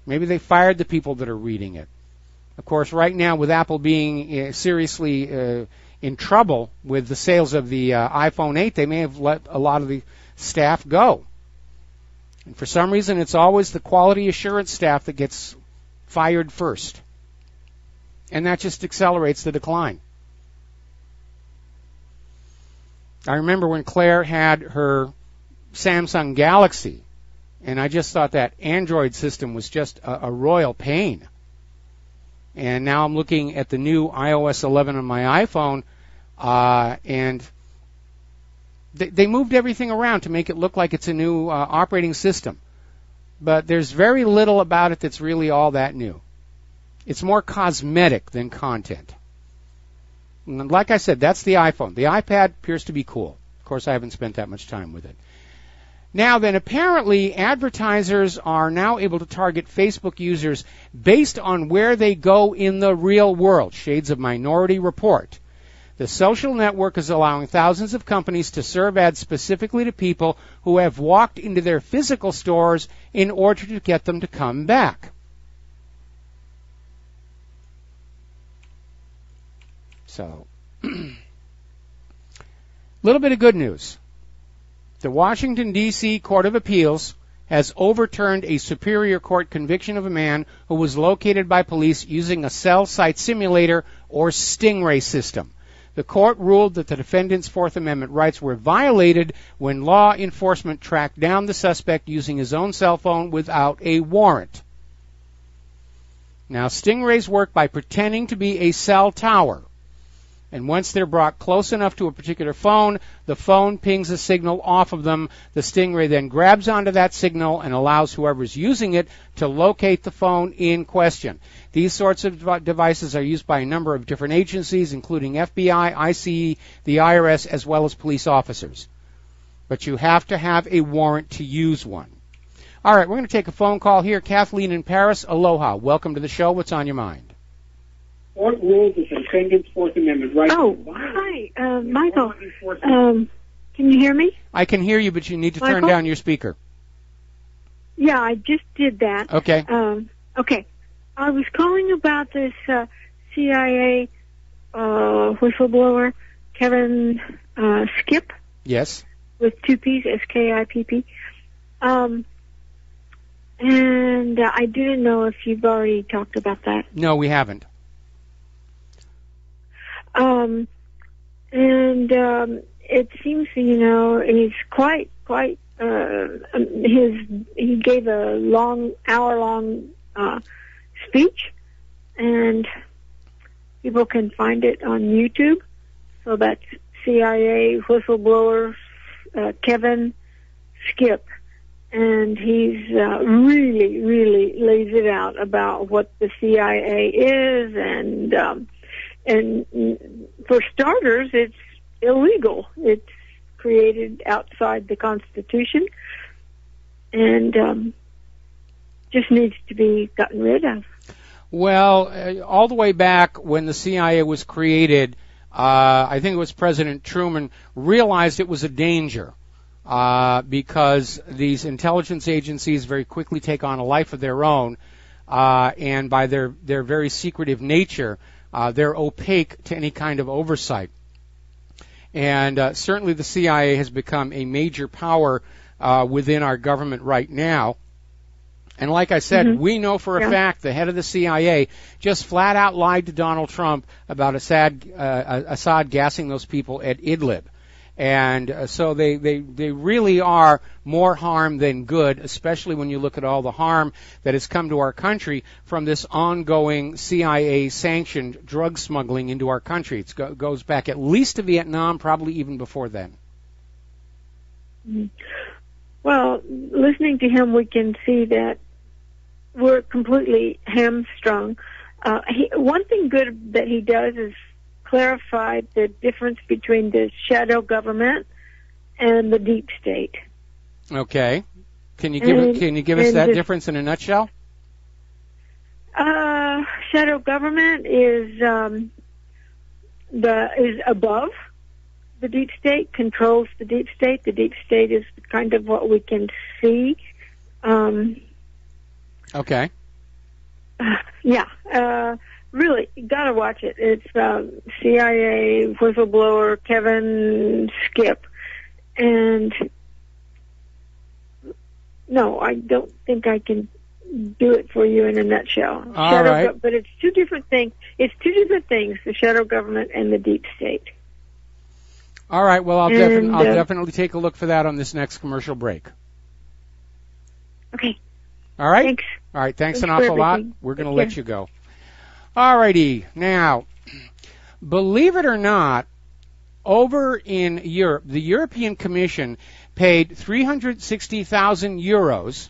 Maybe they fired the people that are reading it. Of course, right now, with Apple being seriously in trouble with the sales of the iPhone 8, they may have let a lot of the staff go. And for some reason, it's always the quality assurance staff that gets fired first. And that just accelerates the decline. I remember when Claire had her Samsung Galaxy, and I just thought that Android system was just a royal pain. And now I'm looking at the new iOS 11 on my iPhone, and they moved everything around to make it look like it's a new operating system. But there's very little about it that's really all that new. It's more cosmetic than content. And like I said, that's the iPhone. The iPad appears to be cool. Of course, I haven't spent that much time with it. Now then, apparently, advertisers are now able to target Facebook users based on where they go in the real world. Shades of Minority Report. The social network is allowing thousands of companies to serve ads specifically to people who have walked into their physical stores in order to get them to come back. So, a little bit of good news. The Washington, D.C. Court of Appeals has overturned a Superior Court conviction of a man who was located by police using a cell site simulator or Stingray system. The court ruled that the defendant's Fourth Amendment rights were violated when law enforcement tracked down the suspect using his own cell phone without a warrant. Now, Stingrays work by pretending to be a cell tower. And once they're brought close enough to a particular phone, the phone pings a signal off of them. The Stingray then grabs onto that signal and allows whoever's using it to locate the phone in question. These sorts of devices are used by a number of different agencies, including FBI, ICE, the IRS, as well as police officers. But you have to have a warrant to use one. All right, we're going to take a phone call here. Kathleen in Paris, aloha. Welcome to the show. What's on your mind? What rules the defendant's Fourth Amendment right? Oh, hi, Michael. Can you hear me? I can hear you, but you need to turn down your speaker. Yeah, I just did that. Okay. Okay. I was calling about this CIA whistleblower Kevin Skip. Yes. With 2 P's, S-K-I-P-P. And I didn't know if you've already talked about that. No, we haven't. It seems, he's quite, he gave a hour-long speech, and people can find it on YouTube. So that's CIA whistleblower Kevin Skip, and he's really lays it out about what the CIA is, and for starters, it's illegal. It's created outside the Constitution, and just needs to be gotten rid of. Well, all the way back when the CIA was created, I think it was President Truman realized it was a danger because these intelligence agencies very quickly take on a life of their own, and by their very secretive nature, they're opaque to any kind of oversight. And certainly the CIA has become a major power within our government right now. And like I said, we know for a fact the head of the CIA just flat out lied to Donald Trump about Assad gassing those people at Idlib. And so they really are more harm than good, especially when you look at all the harm that has come to our country from this ongoing CIA-sanctioned drug smuggling into our country. It goes back at least to Vietnam, probably even before then. Well, listening to him, we can see that we're completely hamstrung. One thing good that he does is clarify the difference between the shadow government and the deep state. Okay. Can you give us that difference in a nutshell? Shadow government is above the deep state, controls the deep state. The deep state is kind of what we can see. Okay. Really, you gotta watch it. It's CIA whistleblower Kevin Skip, and no, I don't think I can do it for you in a nutshell. All right. But it's two different things. It's two different things: the shadow government and the deep state. All right. Well, I'll definitely take a look for that on this next commercial break. Okay. All right. Thanks. All right. Thanks an awful lot. We're going to let you go. All righty. Now, believe it or not, over in Europe, the European Commission paid 360,000 euros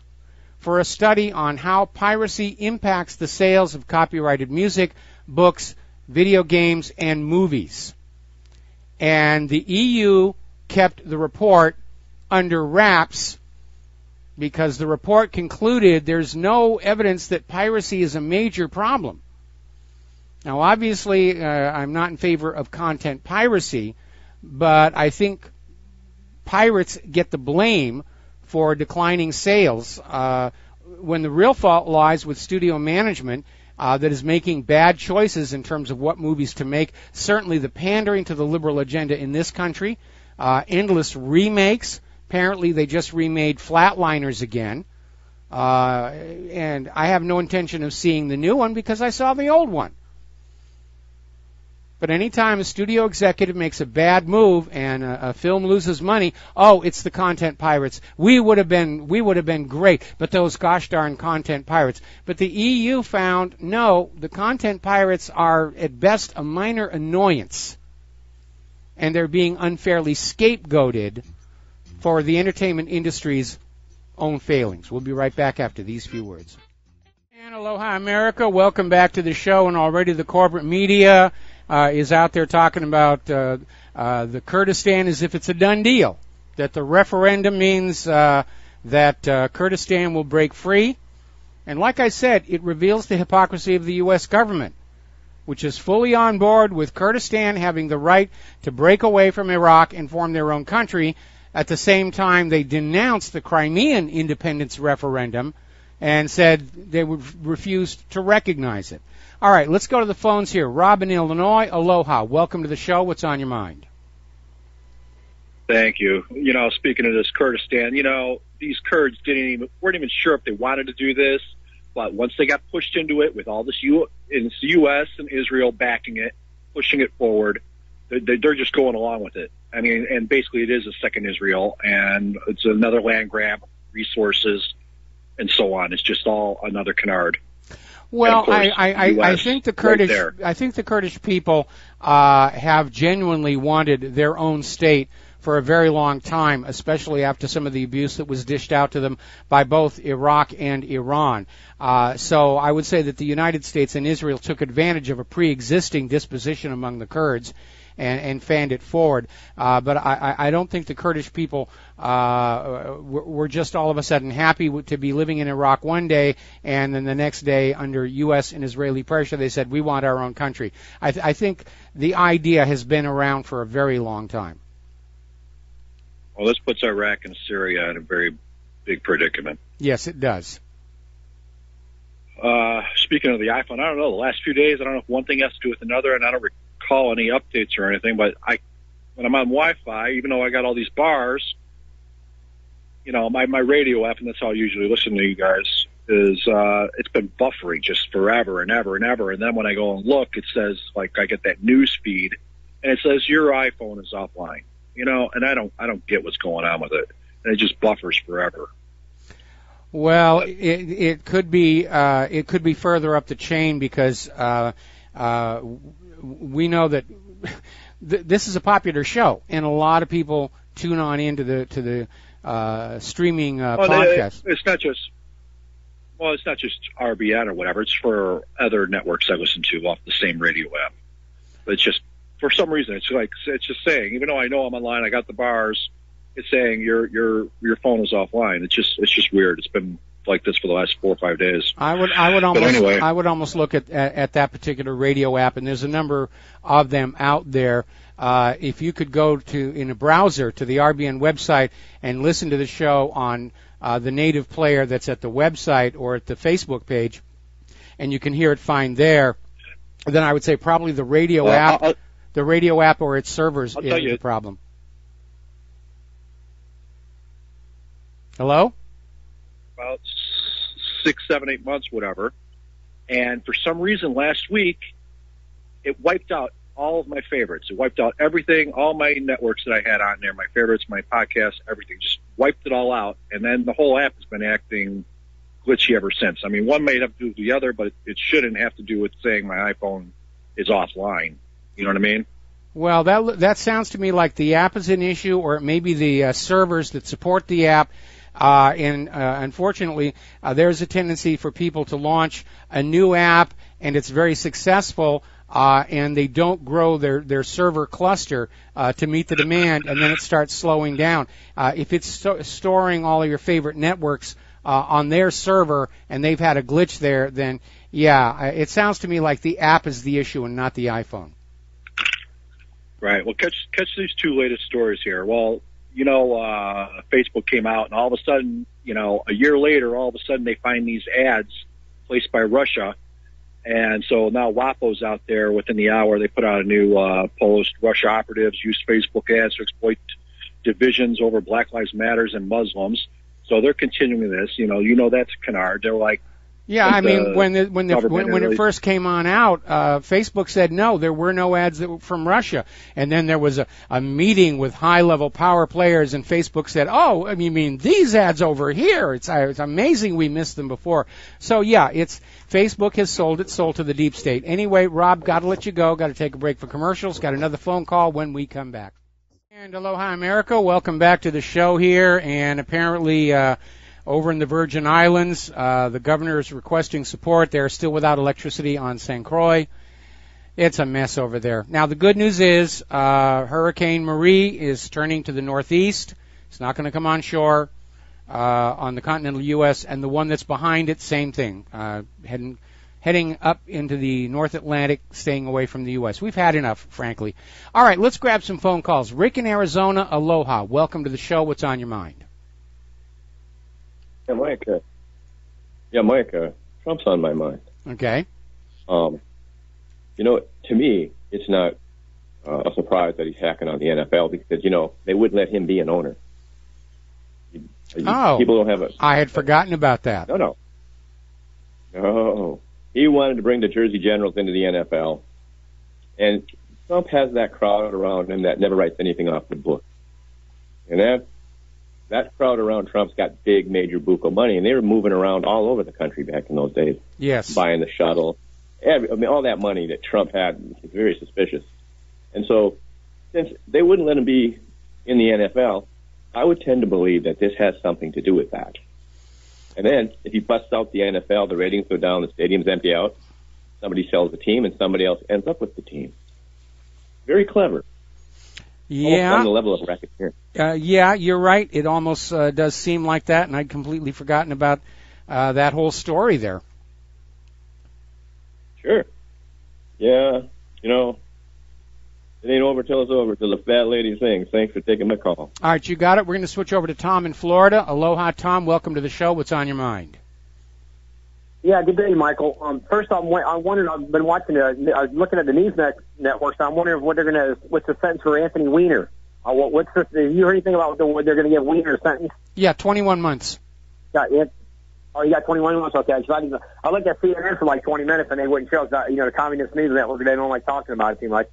for a study on how piracy impacts the sales of copyrighted music, books, video games, and movies. And the EU kept the report under wraps because the report concluded there's no evidence that piracy is a major problem. Now, obviously, I'm not in favor of content piracy, but I think pirates get the blame for declining sales when the real fault lies with studio management that is making bad choices in terms of what movies to make. Certainly the pandering to the liberal agenda in this country, endless remakes. Apparently they just remade Flatliners again. And I have no intention of seeing the new one because I saw the old one. But anytime a studio executive makes a bad move and a film loses money, oh, it's the content pirates. We would have been great, but those gosh darn content pirates. But the EU found, no, the content pirates are at best a minor annoyance, and they're being unfairly scapegoated for the entertainment industry's own failings. We'll be right back after these few words. And aloha, America. Welcome back to the show, and already the corporate media is out there talking about the Kurdistan as if it's a done deal, that the referendum means that Kurdistan will break free. And like I said, it reveals the hypocrisy of the U.S. government, which is fully on board with Kurdistan having the right to break away from Iraq and form their own country. At the same time, they denounce the Crimean independence referendum and said they would refuse to recognize it. All right, let's go to the phones here. Rob in Illinois, aloha. Welcome to the show. What's on your mind? Thank you. Speaking of this Kurdistan, these Kurds weren't even sure if they wanted to do this, but once they got pushed into it with all this U.S. and Israel backing it, pushing it forward, they're just going along with it. I mean, and basically it is a second Israel, and it's another land grab, resources, and so on. It's just all another canard. Well, course, I think the Kurdish people have genuinely wanted their own state for a very long time, especially after some of the abuse that was dished out to them by both Iraq and Iran. So I would say that the United States and Israel took advantage of a pre-existing disposition among the Kurds and fanned it forward. But I don't think the Kurdish people were just all of a sudden happy to be living in Iraq one day, and then the next day, under U.S. and Israeli pressure, they said, we want our own country. I think the idea has been around for a very long time. Well, this puts Iraq and Syria in a very big predicament. Yes, it does. Speaking of the iPhone, I don't know, the last few days, I don't know if one thing has to do with another, and I don't recall any updates or anything, but when I'm on Wi-Fi, even though I got all these bars, my radio app, and that's how I usually listen to you guys, is it's been buffering just forever and ever and ever, and then when I go and look, it says, like, I get that news feed, and it says, your iPhone is offline. And I don't get what's going on with it, and it just buffers forever. Well, it could be further up the chain because we know that this is a popular show, and a lot of people tune on into the streaming podcast. It's not just RBN or whatever. It's for other networks I listen to off the same radio app. But it's just, for some reason, it's just saying, even though I know I'm online, I got the bars, it's saying your phone is offline. It's just weird. It's been like this for the last 4 or 5 days. I would almost look at that particular radio app, and there's a number of them out there. If you could go in a browser to the RBN website and listen to the show on the native player that's at the website or at the Facebook page, and you can hear it fine there, then I would say probably the radio app. The radio app or its servers is the problem. Hello? About 6, 7, 8 months, whatever. And for some reason last week, it wiped out all of my favorites. It wiped out everything, all my networks that I had on there, my favorites, my podcasts, everything. Just wiped it all out. And then the whole app has been acting glitchy ever since. I mean, one may have to do with the other, but it shouldn't have to do with saying my iPhone is offline. You know what I mean? Well, that sounds to me like the app is an issue, or it may be the servers that support the app. Unfortunately, there's a tendency for people to launch a new app, and it's very successful, and they don't grow their server cluster to meet the demand, and then it starts slowing down. If it's storing all of your favorite networks on their server, and they've had a glitch there, then, yeah, it sounds to me like the app is the issue and not the iPhone. Right. Well, catch these two latest stories here. Well, Facebook came out, and all of a sudden, a year later, all of a sudden they find these ads placed by Russia. And so now WAPO's out there within the hour. They put out a new post. Russia operatives use Facebook ads to exploit divisions over Black Lives Matters and Muslims. So they're continuing this. That's canard. They're like, yeah, I mean, when it first came on out, Facebook said no, there were no ads that were from Russia, and then there was a meeting with high-level power players, and Facebook said, oh, you mean these ads over here? It's amazing we missed them before. So yeah, Facebook has sold to the deep state. Anyway, Rob, got to let you go. Got to take a break for commercials. Got another phone call when we come back. And aloha, America. Welcome back to the show here, and apparently. Over in the Virgin Islands, the governor is requesting support. They're still without electricity on St. Croix. It's a mess over there. Now, the good news is Hurricane Marie is turning to the northeast. It's not going to come on shore on the continental U.S., and the one that's behind it, same thing, heading up into the North Atlantic, staying away from the U.S. We've had enough, frankly. All right, let's grab some phone calls. Rick in Arizona, aloha. Welcome to the show. What's on your mind? Yeah, Mike, Yeah, Mike, Trump's on my mind. Okay. To me, it's not a surprise that he's hacking on the NFL because, they wouldn't let him be an owner. People don't have I had forgotten about that. No. He wanted to bring the Jersey Generals into the NFL, and Trump has that crowd around him that never writes anything off the book. And that crowd around Trump's got big, major buco money, and they were moving around all over the country back in those days. Yes. Buying the shuttle. All that money that Trump had is very suspicious. And so, since they wouldn't let him be in the NFL, I would tend to believe that this has something to do with that. And then, if he busts out the NFL, the ratings go down, the stadiums empty out, somebody sells the team, and somebody else ends up with the team. Very clever. Yeah. Almost on the level of racketeering. Yeah, you're right. It almost does seem like that, and I'd completely forgotten about that whole story there. Sure. Yeah, it ain't over till it's over, till the fat lady sings. Thanks for taking my call. All right, you got it. We're going to switch over to Tom in Florida. Aloha, Tom. Welcome to the show. What's on your mind? Yeah, good day, Michael. First off, I wondered, I've been watching, I was looking at the news networks, so I'm wondering what's the sentence for Anthony Weiner? Have you heard anything about what they're going to give Weiner a sentence? Yeah, 21 months. You got 21 months? Okay. I looked at CNN for like 20 minutes, and they wouldn't show us, the Communist News Network, they don't like talking about it, it seems like.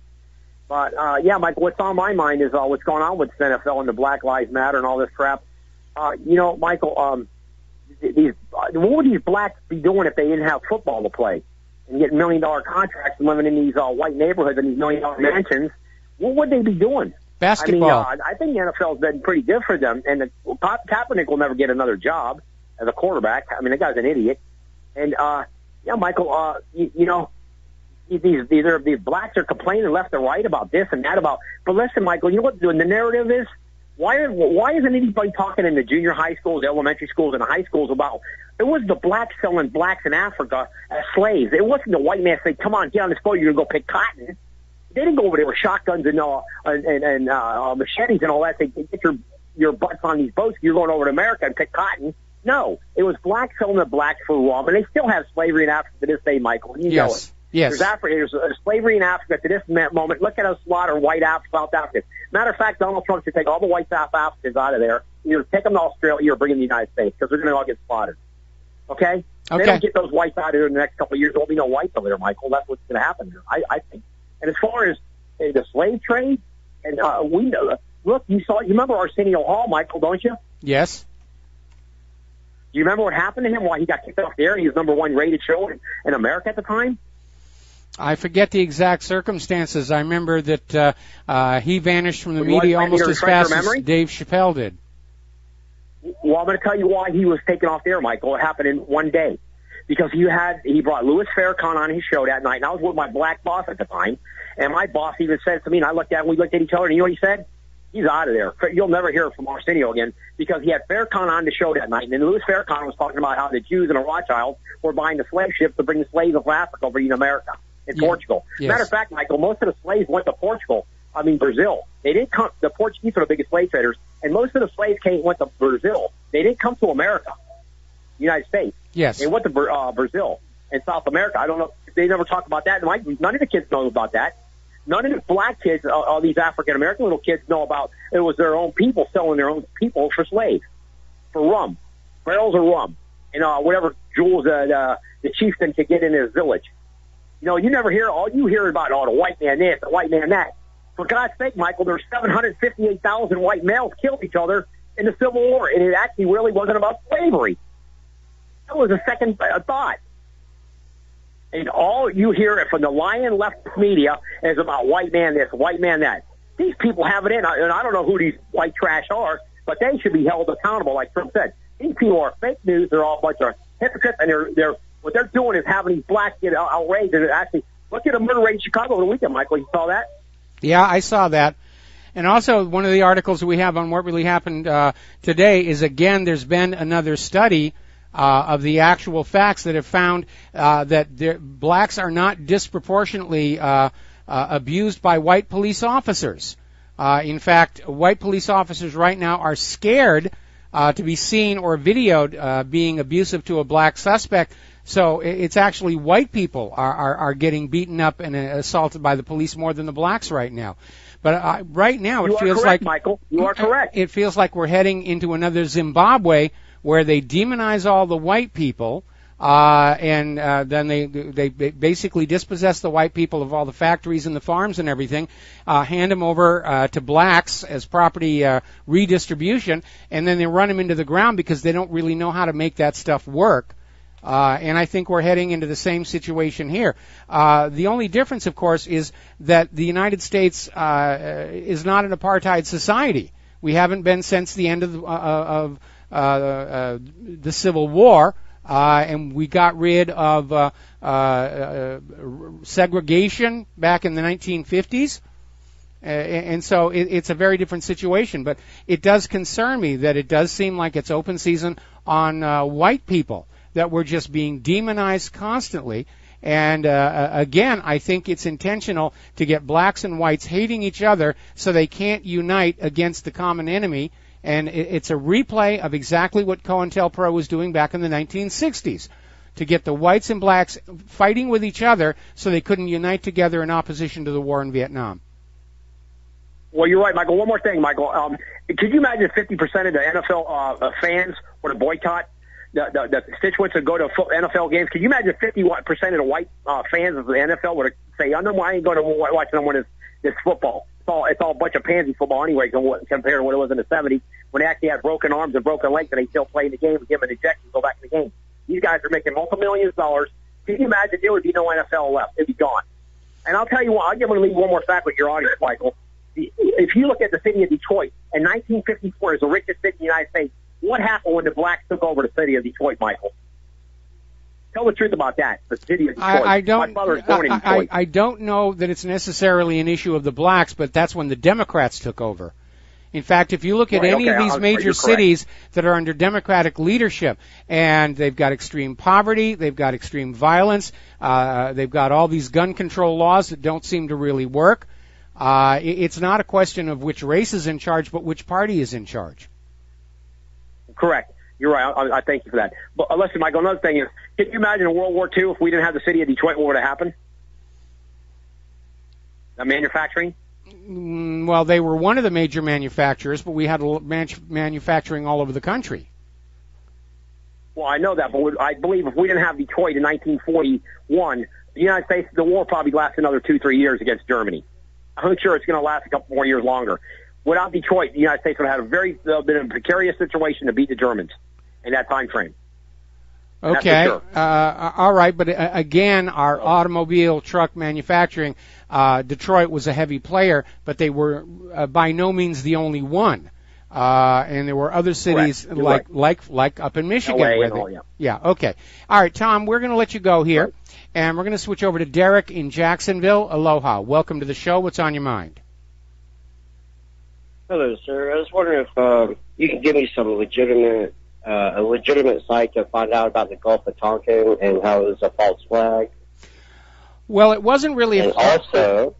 But, Michael, what's on my mind is what's going on with the NFL and the Black Lives Matter and all this crap. Michael, what would these blacks be doing if they didn't have football to play and get $1 million contracts and living in these white neighborhoods and these $1 million mansions? What would they be doing? Basketball. I think the NFL's been pretty good for them, and Kaepernick will never get another job as a quarterback. The guy's an idiot. And, Michael, these blacks are complaining left and right about this and that but listen, Michael, you know what the narrative is? Why isn't anybody talking in the junior high schools, elementary schools, and high schools about it was the blacks selling blacks in Africa as slaves? It wasn't the white man saying, "Come on, get on this boat, you're gonna go pick cotton." They didn't go over there with shotguns and machetes and all that. They get your butts on these boats. You're going over to America and pick cotton. No, it was blacks selling the blacks for rum, and they still have slavery in Africa to this day, Michael. You know it. Yes. There's slavery in Africa to this moment. Look at us slaughter white South Africans. Matter of fact, Donald Trump should take all the white South Africans out of there. Either take them to Australia or bring them to the United States because they're going to all get slaughtered. Okay? If they don't get those whites out of there in the next couple of years, there won't be no whites over there, Michael. That's what's going to happen here, I think. And as far as the slave trade, and we know, look, you remember Arsenio Hall, Michael, don't you? Yes. Do you remember what happened to him? Why he got kicked off the air? He was #1 rated show in America at the time. I forget the exact circumstances. I remember that he vanished from the media almost as fast as Dave Chappelle did. Well, I'm going to tell you why he was taken off the air, Michael. It happened in one day. Because he brought Louis Farrakhan on his show that night, and I was with my black boss at the time, and my boss even said to me, and we looked at each other, and you know what he said? He's out of there. You'll never hear from Arsenio again, because he had Farrakhan on the show that night, and then Louis Farrakhan was talking about how the Jews and the Rothschilds were buying the slave ships to bring the slaves of Africa over to America. In Portugal. Yes. Matter of fact, Michael, most of the slaves went to Brazil. They didn't come. The Portuguese are the biggest slave traders, and most of the slaves went to Brazil. They didn't come to America, United States. Yes. They went to Brazil and South America. I don't know. They never talk about that. None of the kids know about that. None of the black kids, all these African American little kids, know about it was their own people selling their own people for slaves, for rum, barrels of rum, and whatever jewels the chieftain could get in his village. You never hear, all you hear about, the white man this, the white man that. For God's sake, Michael, there's 758,000 white males killed each other in the Civil War, and it actually really wasn't about slavery. That was a second thought. And all you hear from the lying left media is about white man this, white man that. These people have it in, and I don't know who these white trash are, but they should be held accountable, like Trump said. These people are fake news. They're all a bunch of hypocrites, and what they're doing is having these blacks get outraged. And actually, look at a murder rate in Chicago over the weekend, Michael. You saw that? Yeah, I saw that. And also, one of the articles we have on what really happened today is, again, there's been another study of the actual facts that have found that blacks are not disproportionately abused by white police officers. In fact, white police officers right now are scared to be seen or videoed being abusive to a black suspect. So it's actually white people are getting beaten up and assaulted by the police more than the blacks right now. But right now it feels like, Michael, you are correct. It feels like we're heading into another Zimbabwe where they demonize all the white people, and then they basically dispossess the white people of all the factories and the farms and everything, hand them over to blacks as property redistribution, and then they run them into the ground because they don't really know how to make that stuff work. And I think we're heading into the same situation here. The only difference, of course, is that the United States is not an apartheid society. We haven't been since the end of the Civil War, and we got rid of segregation back in the 1950s. And so it's a very different situation. But it does concern me that it does seem like it's open season on white people, that we're just being demonized constantly. And again, I think it's intentional to get blacks and whites hating each other so they can't unite against the common enemy. And it's a replay of exactly what COINTELPRO was doing back in the 1960s, to get the whites and blacks fighting with each other so they couldn't unite together in opposition to the war in Vietnam. Well, you're right, Michael. One more thing, Michael. Could you imagine if 50% of the NFL fans were to boycott the constituents that go to NFL games? Can you imagine 50% of the white fans of the NFL would say, "I ain't going to watch no more this football. It's all a bunch of pansy football anyway compared to what it was in the 70s when they actually had broken arms and broken legs and they still play in the game and give them an injection and go back in the game." These guys are making multi-millions of dollars. Can you imagine there would be no NFL left? It'd be gone. And I'll tell you what, I'm going to leave one more fact with your audience, Michael. If you look at the city of Detroit, in 1954 is the richest city in the United States. What happened when the blacks took over the city of Detroit, Michael? Tell the truth about that. The city of Detroit. I don't. My father was born in Detroit. I don't know that it's necessarily an issue of the blacks, but that's when the Democrats took over. In fact, if you look at any of these major cities that are under Democratic leadership, and they've got extreme poverty, they've got extreme violence, they've got all these gun control laws that don't seem to really work. It's not a question of which race is in charge, but which party is in charge. Correct. You're right. I thank you for that. But listen, Michael, another thing is, can you imagine in World War II if we didn't have the city of Detroit, what would have happened? Manufacturing? Well, they were one of the major manufacturers, but we had manufacturing all over the country. Well, I know that, but I believe if we didn't have Detroit in 1941, the United States, the war probably lasts another 2-3 years against Germany. I'm sure it's going to last a couple more years longer. Without Detroit, the United States would have been in a precarious situation to beat the Germans in that time frame. Okay, sure. All right, but again, our automobile truck manufacturing, Detroit was a heavy player, but they were by no means the only one. And there were other cities like up in Michigan. Yeah, okay. All right, Tom, we're going to let you go here, and we're going to switch over to Derek in Jacksonville. Aloha. Welcome to the show. What's on your mind? Hello, sir. I was wondering if you could give me some legitimate site to find out about the Gulf of Tonkin and how it was a false flag. Well, it wasn't really and also,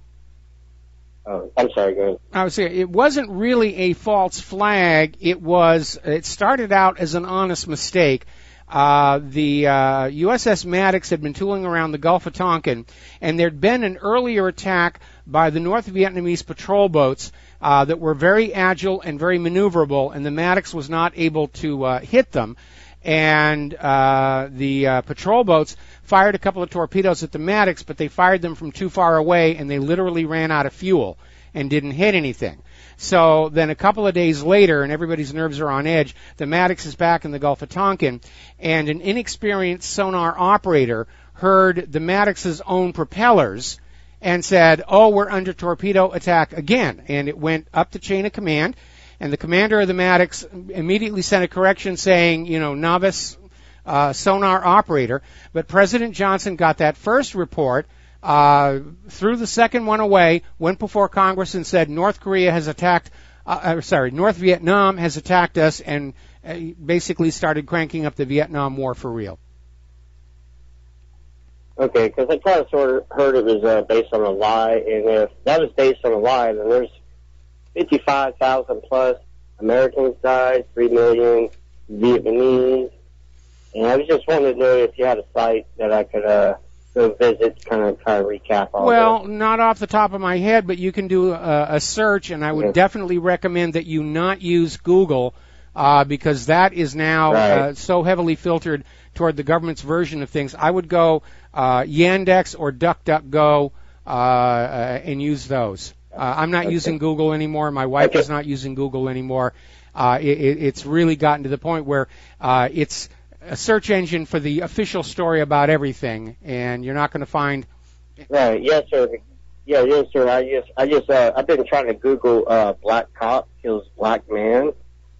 I'm sorry, go ahead. I would say it wasn't really a false flag. It started out as an honest mistake. The USS Maddox had been tooling around the Gulf of Tonkin, and there'd been an earlier attack by the North Vietnamese patrol boats that were very agile and very maneuverable, and the Maddox was not able to hit them. And the patrol boats fired a couple of torpedoes at the Maddox, but they fired them from too far away, and they literally ran out of fuel and didn't hit anything. So then a couple of days later, and everybody's nerves are on edge, the Maddox is back in the Gulf of Tonkin, and an inexperienced sonar operator heard the Maddox's own propellers and said, "Oh, we're under torpedo attack again." And it went up the chain of command, and the commander of the Maddox immediately sent a correction saying, novice sonar operator. But President Johnson got that first report, threw the second one away, went before Congress and said North Vietnam has attacked us, and basically started cranking up the Vietnam War for real. Okay, because I kind of sort of heard it was based on a lie, and if that was based on a lie, then there's 55,000 plus Americans died, 3 million Vietnamese. And I was just wanting to know if you had a site that I could go visit, kind of recap all Well, not off the top of my head, but you can do a search, and I would definitely recommend that you not use Google because that is now so heavily filtered toward the government's version of things. I would go Yandex or DuckDuckGo and use those. I'm not using Google anymore. My wife is not using Google anymore. It's really gotten to the point where it's a search engine for the official story about everything, and you're not going to find. Right. Yes, sir. Yeah, yes, sir. I've been trying to Google black cop kills black man,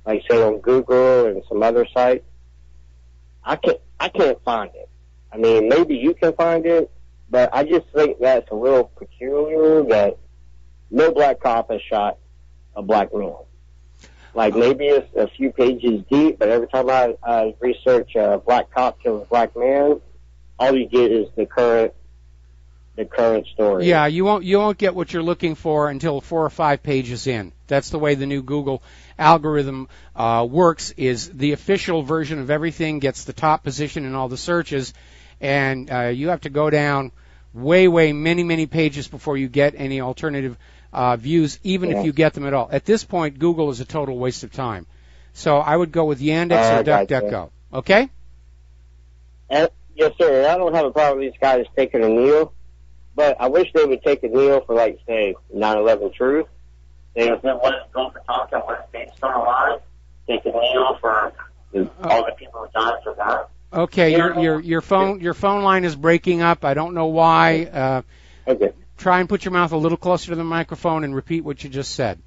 like say on Google and some other sites. I can't find it. I mean, maybe you can find it, but I just think that's a little peculiar that no black cop has shot a black man. Like maybe it's a few pages deep, but every time I research black cop kills black man, all you get is the current story. Yeah, you won't get what you're looking for until 4 or 5 pages in. That's the way the new Google algorithm works. Is the official version of everything gets the top position in all the searches, and you have to go down way many pages before you get any alternative views, even if you get them at all. At this point, Google is a total waste of time. So I would go with Yandex or DuckDuckGo. Okay? Yes, sir. I don't have a problem with these guys taking a kneel, but I wish they would take a kneel for, like, say, 9/11 truth. They would go for talking, what if they still alive? Take a kneel for all the people who died for that. Okay, your phone line is breaking up. I don't know why. Okay. Try and put your mouth a little closer to the microphone and repeat what you just said.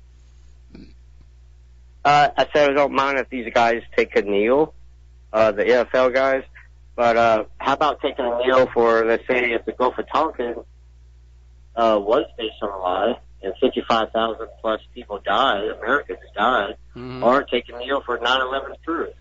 I said I don't mind if these guys take a kneel, the NFL guys, but how about taking a kneel for, let's say, if the Gulf of Tonkin was based on a lie and 55,000 plus people died, Americans died, or take a kneel for 9/11 truth.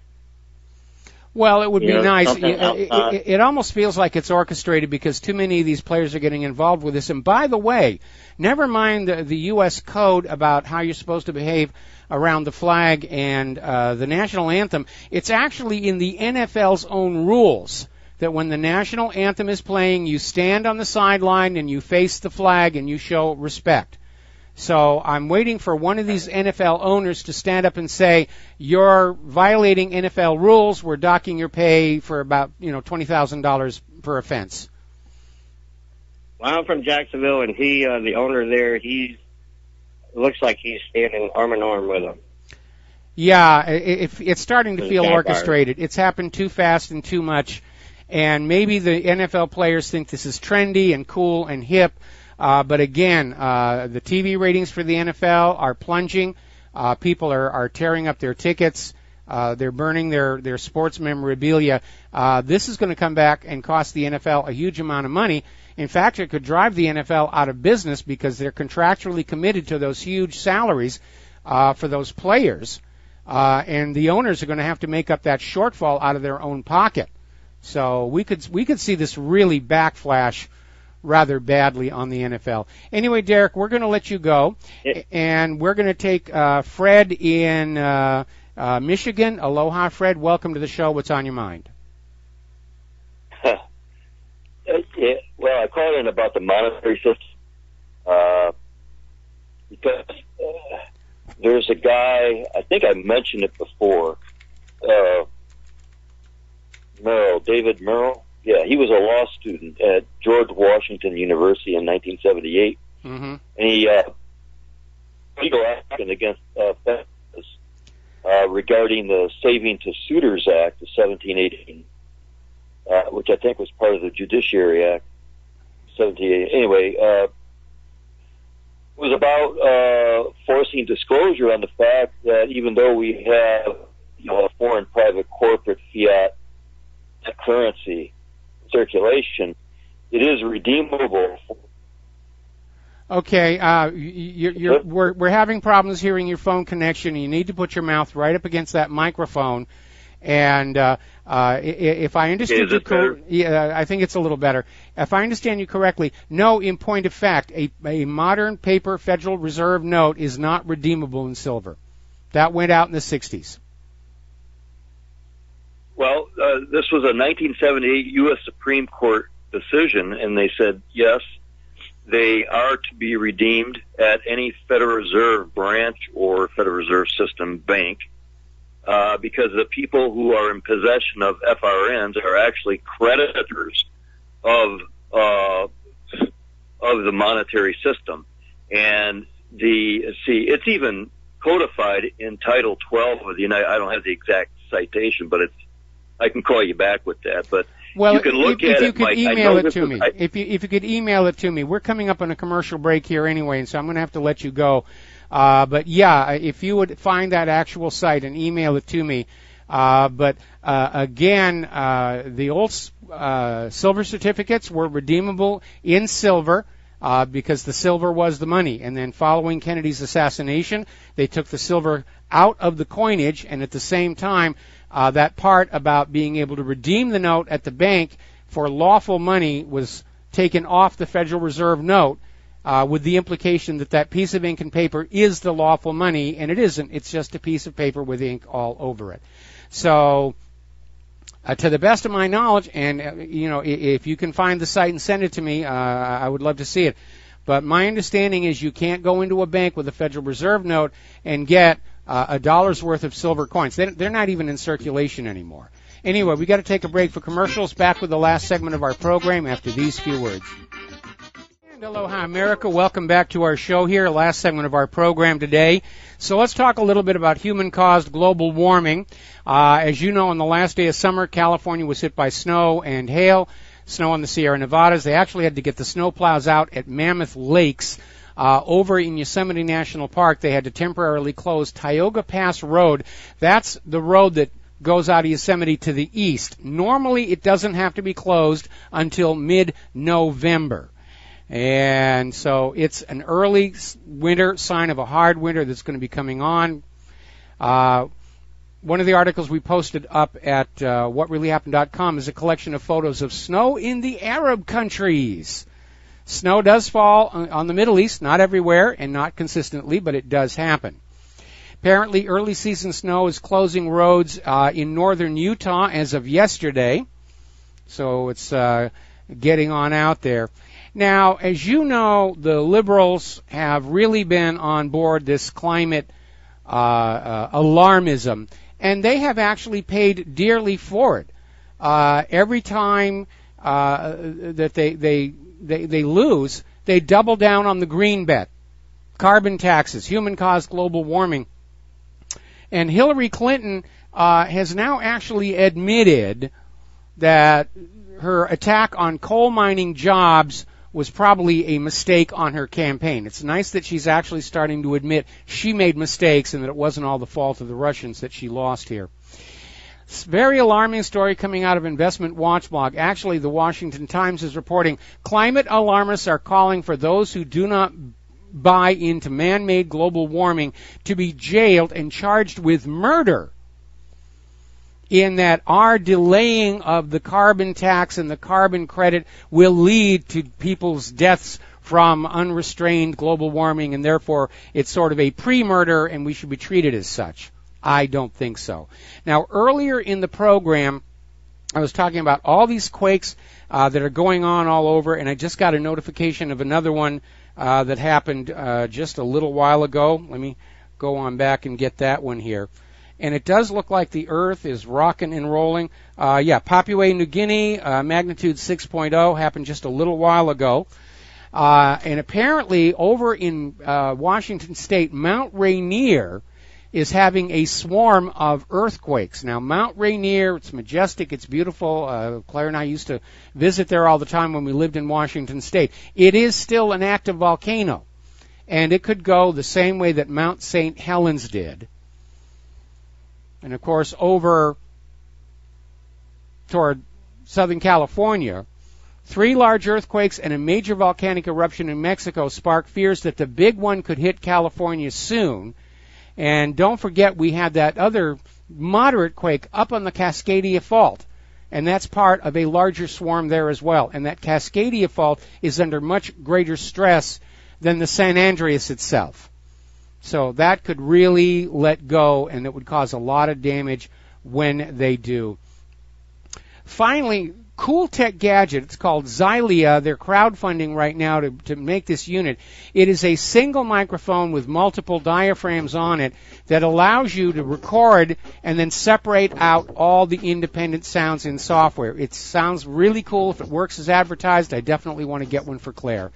Well, it would be nice. It almost feels like it's orchestrated because too many of these players are getting involved with this. And by the way, never mind the U.S. code about how you're supposed to behave around the flag and the national anthem. It's actually in the NFL's own rules that when the national anthem is playing, you stand on the sideline and you face the flag and you show respect. So I'm waiting for one of these NFL owners to stand up and say, you're violating NFL rules. We're docking your pay for about, $20,000 per offense. Well, I'm from Jacksonville, and the owner there, looks like he's standing arm in arm with him. Yeah, it's starting to feel orchestrated. It's happened too fast and too much. And maybe the NFL players think this is trendy and cool and hip. But again, the TV ratings for the NFL are plunging. People are tearing up their tickets. They're burning their sports memorabilia. This is going to come back and cost the NFL a huge amount of money. In fact, it could drive the NFL out of business because they're contractually committed to those huge salaries for those players. And the owners are going to have to make up that shortfall out of their own pocket. So we could see this really backflash rather badly on the NFL. Anyway, Derek, we're going to let you go, and we're going to take Fred in Michigan. Aloha, Fred. Welcome to the show. What's on your mind? Well, I called in about the monetary system because there's a guy, I think I mentioned it before, David Merrill. Yeah, he was a law student at George Washington University in 1978, and he legal action against federalists regarding the Saving to Suitors Act of 1718, which I think was part of the Judiciary Act, 1718. Anyway, it was about forcing disclosure on the fact that even though we have a foreign private corporate fiat currency circulation, it is redeemable. Okay, we're having problems hearing your phone connection. You need to put your mouth right up against that microphone. And if I understood you correctly, I think it's a little better. If I understand you correctly, no, in point of fact, a modern paper Federal Reserve note is not redeemable in silver. That went out in the 60s. Well, this was a 1978 U.S. Supreme Court decision, and they said, yes, they are to be redeemed at any Federal Reserve branch or Federal Reserve System bank, because the people who are in possession of FRNs are actually creditors of the monetary system. And it's even codified in Title 12 of the United. I don't have the exact citation, but I can call you back with that. But well, you can look at it. If you could email it to me, if you could email it to me, we're coming up on a commercial break here anyway, and so I'm going to have to let you go. But yeah, if you would find that actual site and email it to me. Again, the old silver certificates were redeemable in silver because the silver was the money. And then following Kennedy's assassination, they took the silver out of the coinage, and at the same time, that part about being able to redeem the note at the bank for lawful money was taken off the Federal Reserve note, with the implication that that piece of ink and paper is the lawful money, and it isn't. It's just a piece of paper with ink all over it. So, to the best of my knowledge, and if you can find the site and send it to me, I would love to see it. But my understanding is you can't go into a bank with a Federal Reserve note and get $1 worth of silver coins. They're not even in circulation anymore. Anyway, we got to take a break for commercials. Back with the last segment of our program after these few words. And aloha, America. Welcome back to our show here, last segment of our program today. So let's talk a little bit about human-caused global warming. As you know, on the last day of summer, California was hit by snow and hail, snow on the Sierra Nevadas. They actually had to get the snow plows out at Mammoth Lakes. Over in Yosemite National Park, they had to temporarily close Tioga Pass Road. That's the road that goes out of Yosemite to the east. Normally, it doesn't have to be closed until mid-November. And so it's an early winter, sign of a hard winter that's going to be coming on. One of the articles we posted up at whatreallyhappened.com is a collection of photos of snow in the Arab countries. Snow does fall on the Middle East, not everywhere and not consistently, but it does happen. Apparently, early season snow is closing roads in northern Utah as of yesterday. So it's getting on out there. Now, as you know, the liberals have really been on board this climate alarmism, and they have actually paid dearly for it. Every time that they lose, they double down on the green bet. Carbon taxes, human-caused global warming. And Hillary Clinton has now actually admitted that her attack on coal mining jobs was probably a mistake on her campaign. It's nice that she's actually starting to admit she made mistakes and that it wasn't all the fault of the Russians that she lost here. It's a very alarming story coming out of Investment Watch blog. Actually, the Washington Times is reporting climate alarmists are calling for those who do not buy into man-made global warming to be jailed and charged with murder, in that our delaying of the carbon tax and the carbon credit will lead to people's deaths from unrestrained global warming, and therefore it's sort of a pre-murder and we should be treated as such. I don't think so. Now, earlier in the program, I was talking about all these quakes that are going on all over, and I just got a notification of another one that happened just a little while ago. Let me go on back and get that one here. And it does look like the Earth is rocking and rolling. Papua New Guinea, magnitude 6.0, happened just a little while ago. And apparently over in Washington State, Mount Rainier is having a swarm of earthquakes. Now, Mount Rainier, it's majestic, it's beautiful. Claire and I used to visit there all the time when we lived in Washington State. It is still an active volcano, and it could go the same way that Mount St. Helens did. And, of course, over toward Southern California, 3 large earthquakes and a major volcanic eruption in Mexico spark fears that the big one could hit California soon. And don't forget, we had that other moderate quake up on the Cascadia Fault, and that's part of a larger swarm there as well. And that Cascadia Fault is under much greater stress than the San Andreas itself. So that could really let go, and it would cause a lot of damage when they do. Finally, Cool Tech Gadget, it's called Xylea. They're crowdfunding right now to make this unit. It is a single microphone with multiple diaphragms on it that allows you to record and then separate out all the independent sounds in software. It sounds really cool. If it works as advertised, I definitely want to get one for Claire.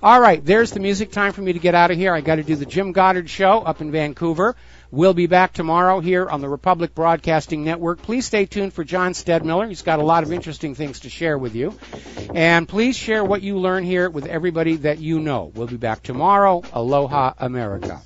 All right, there's the music. Time for me to get out of here. I got to do the Jim Goddard Show up in Vancouver. We'll be back tomorrow here on the Republic Broadcasting Network. Please stay tuned for John Stedmiller. He's got a lot of interesting things to share with you. And please share what you learn here with everybody that you know. We'll be back tomorrow. Aloha, America.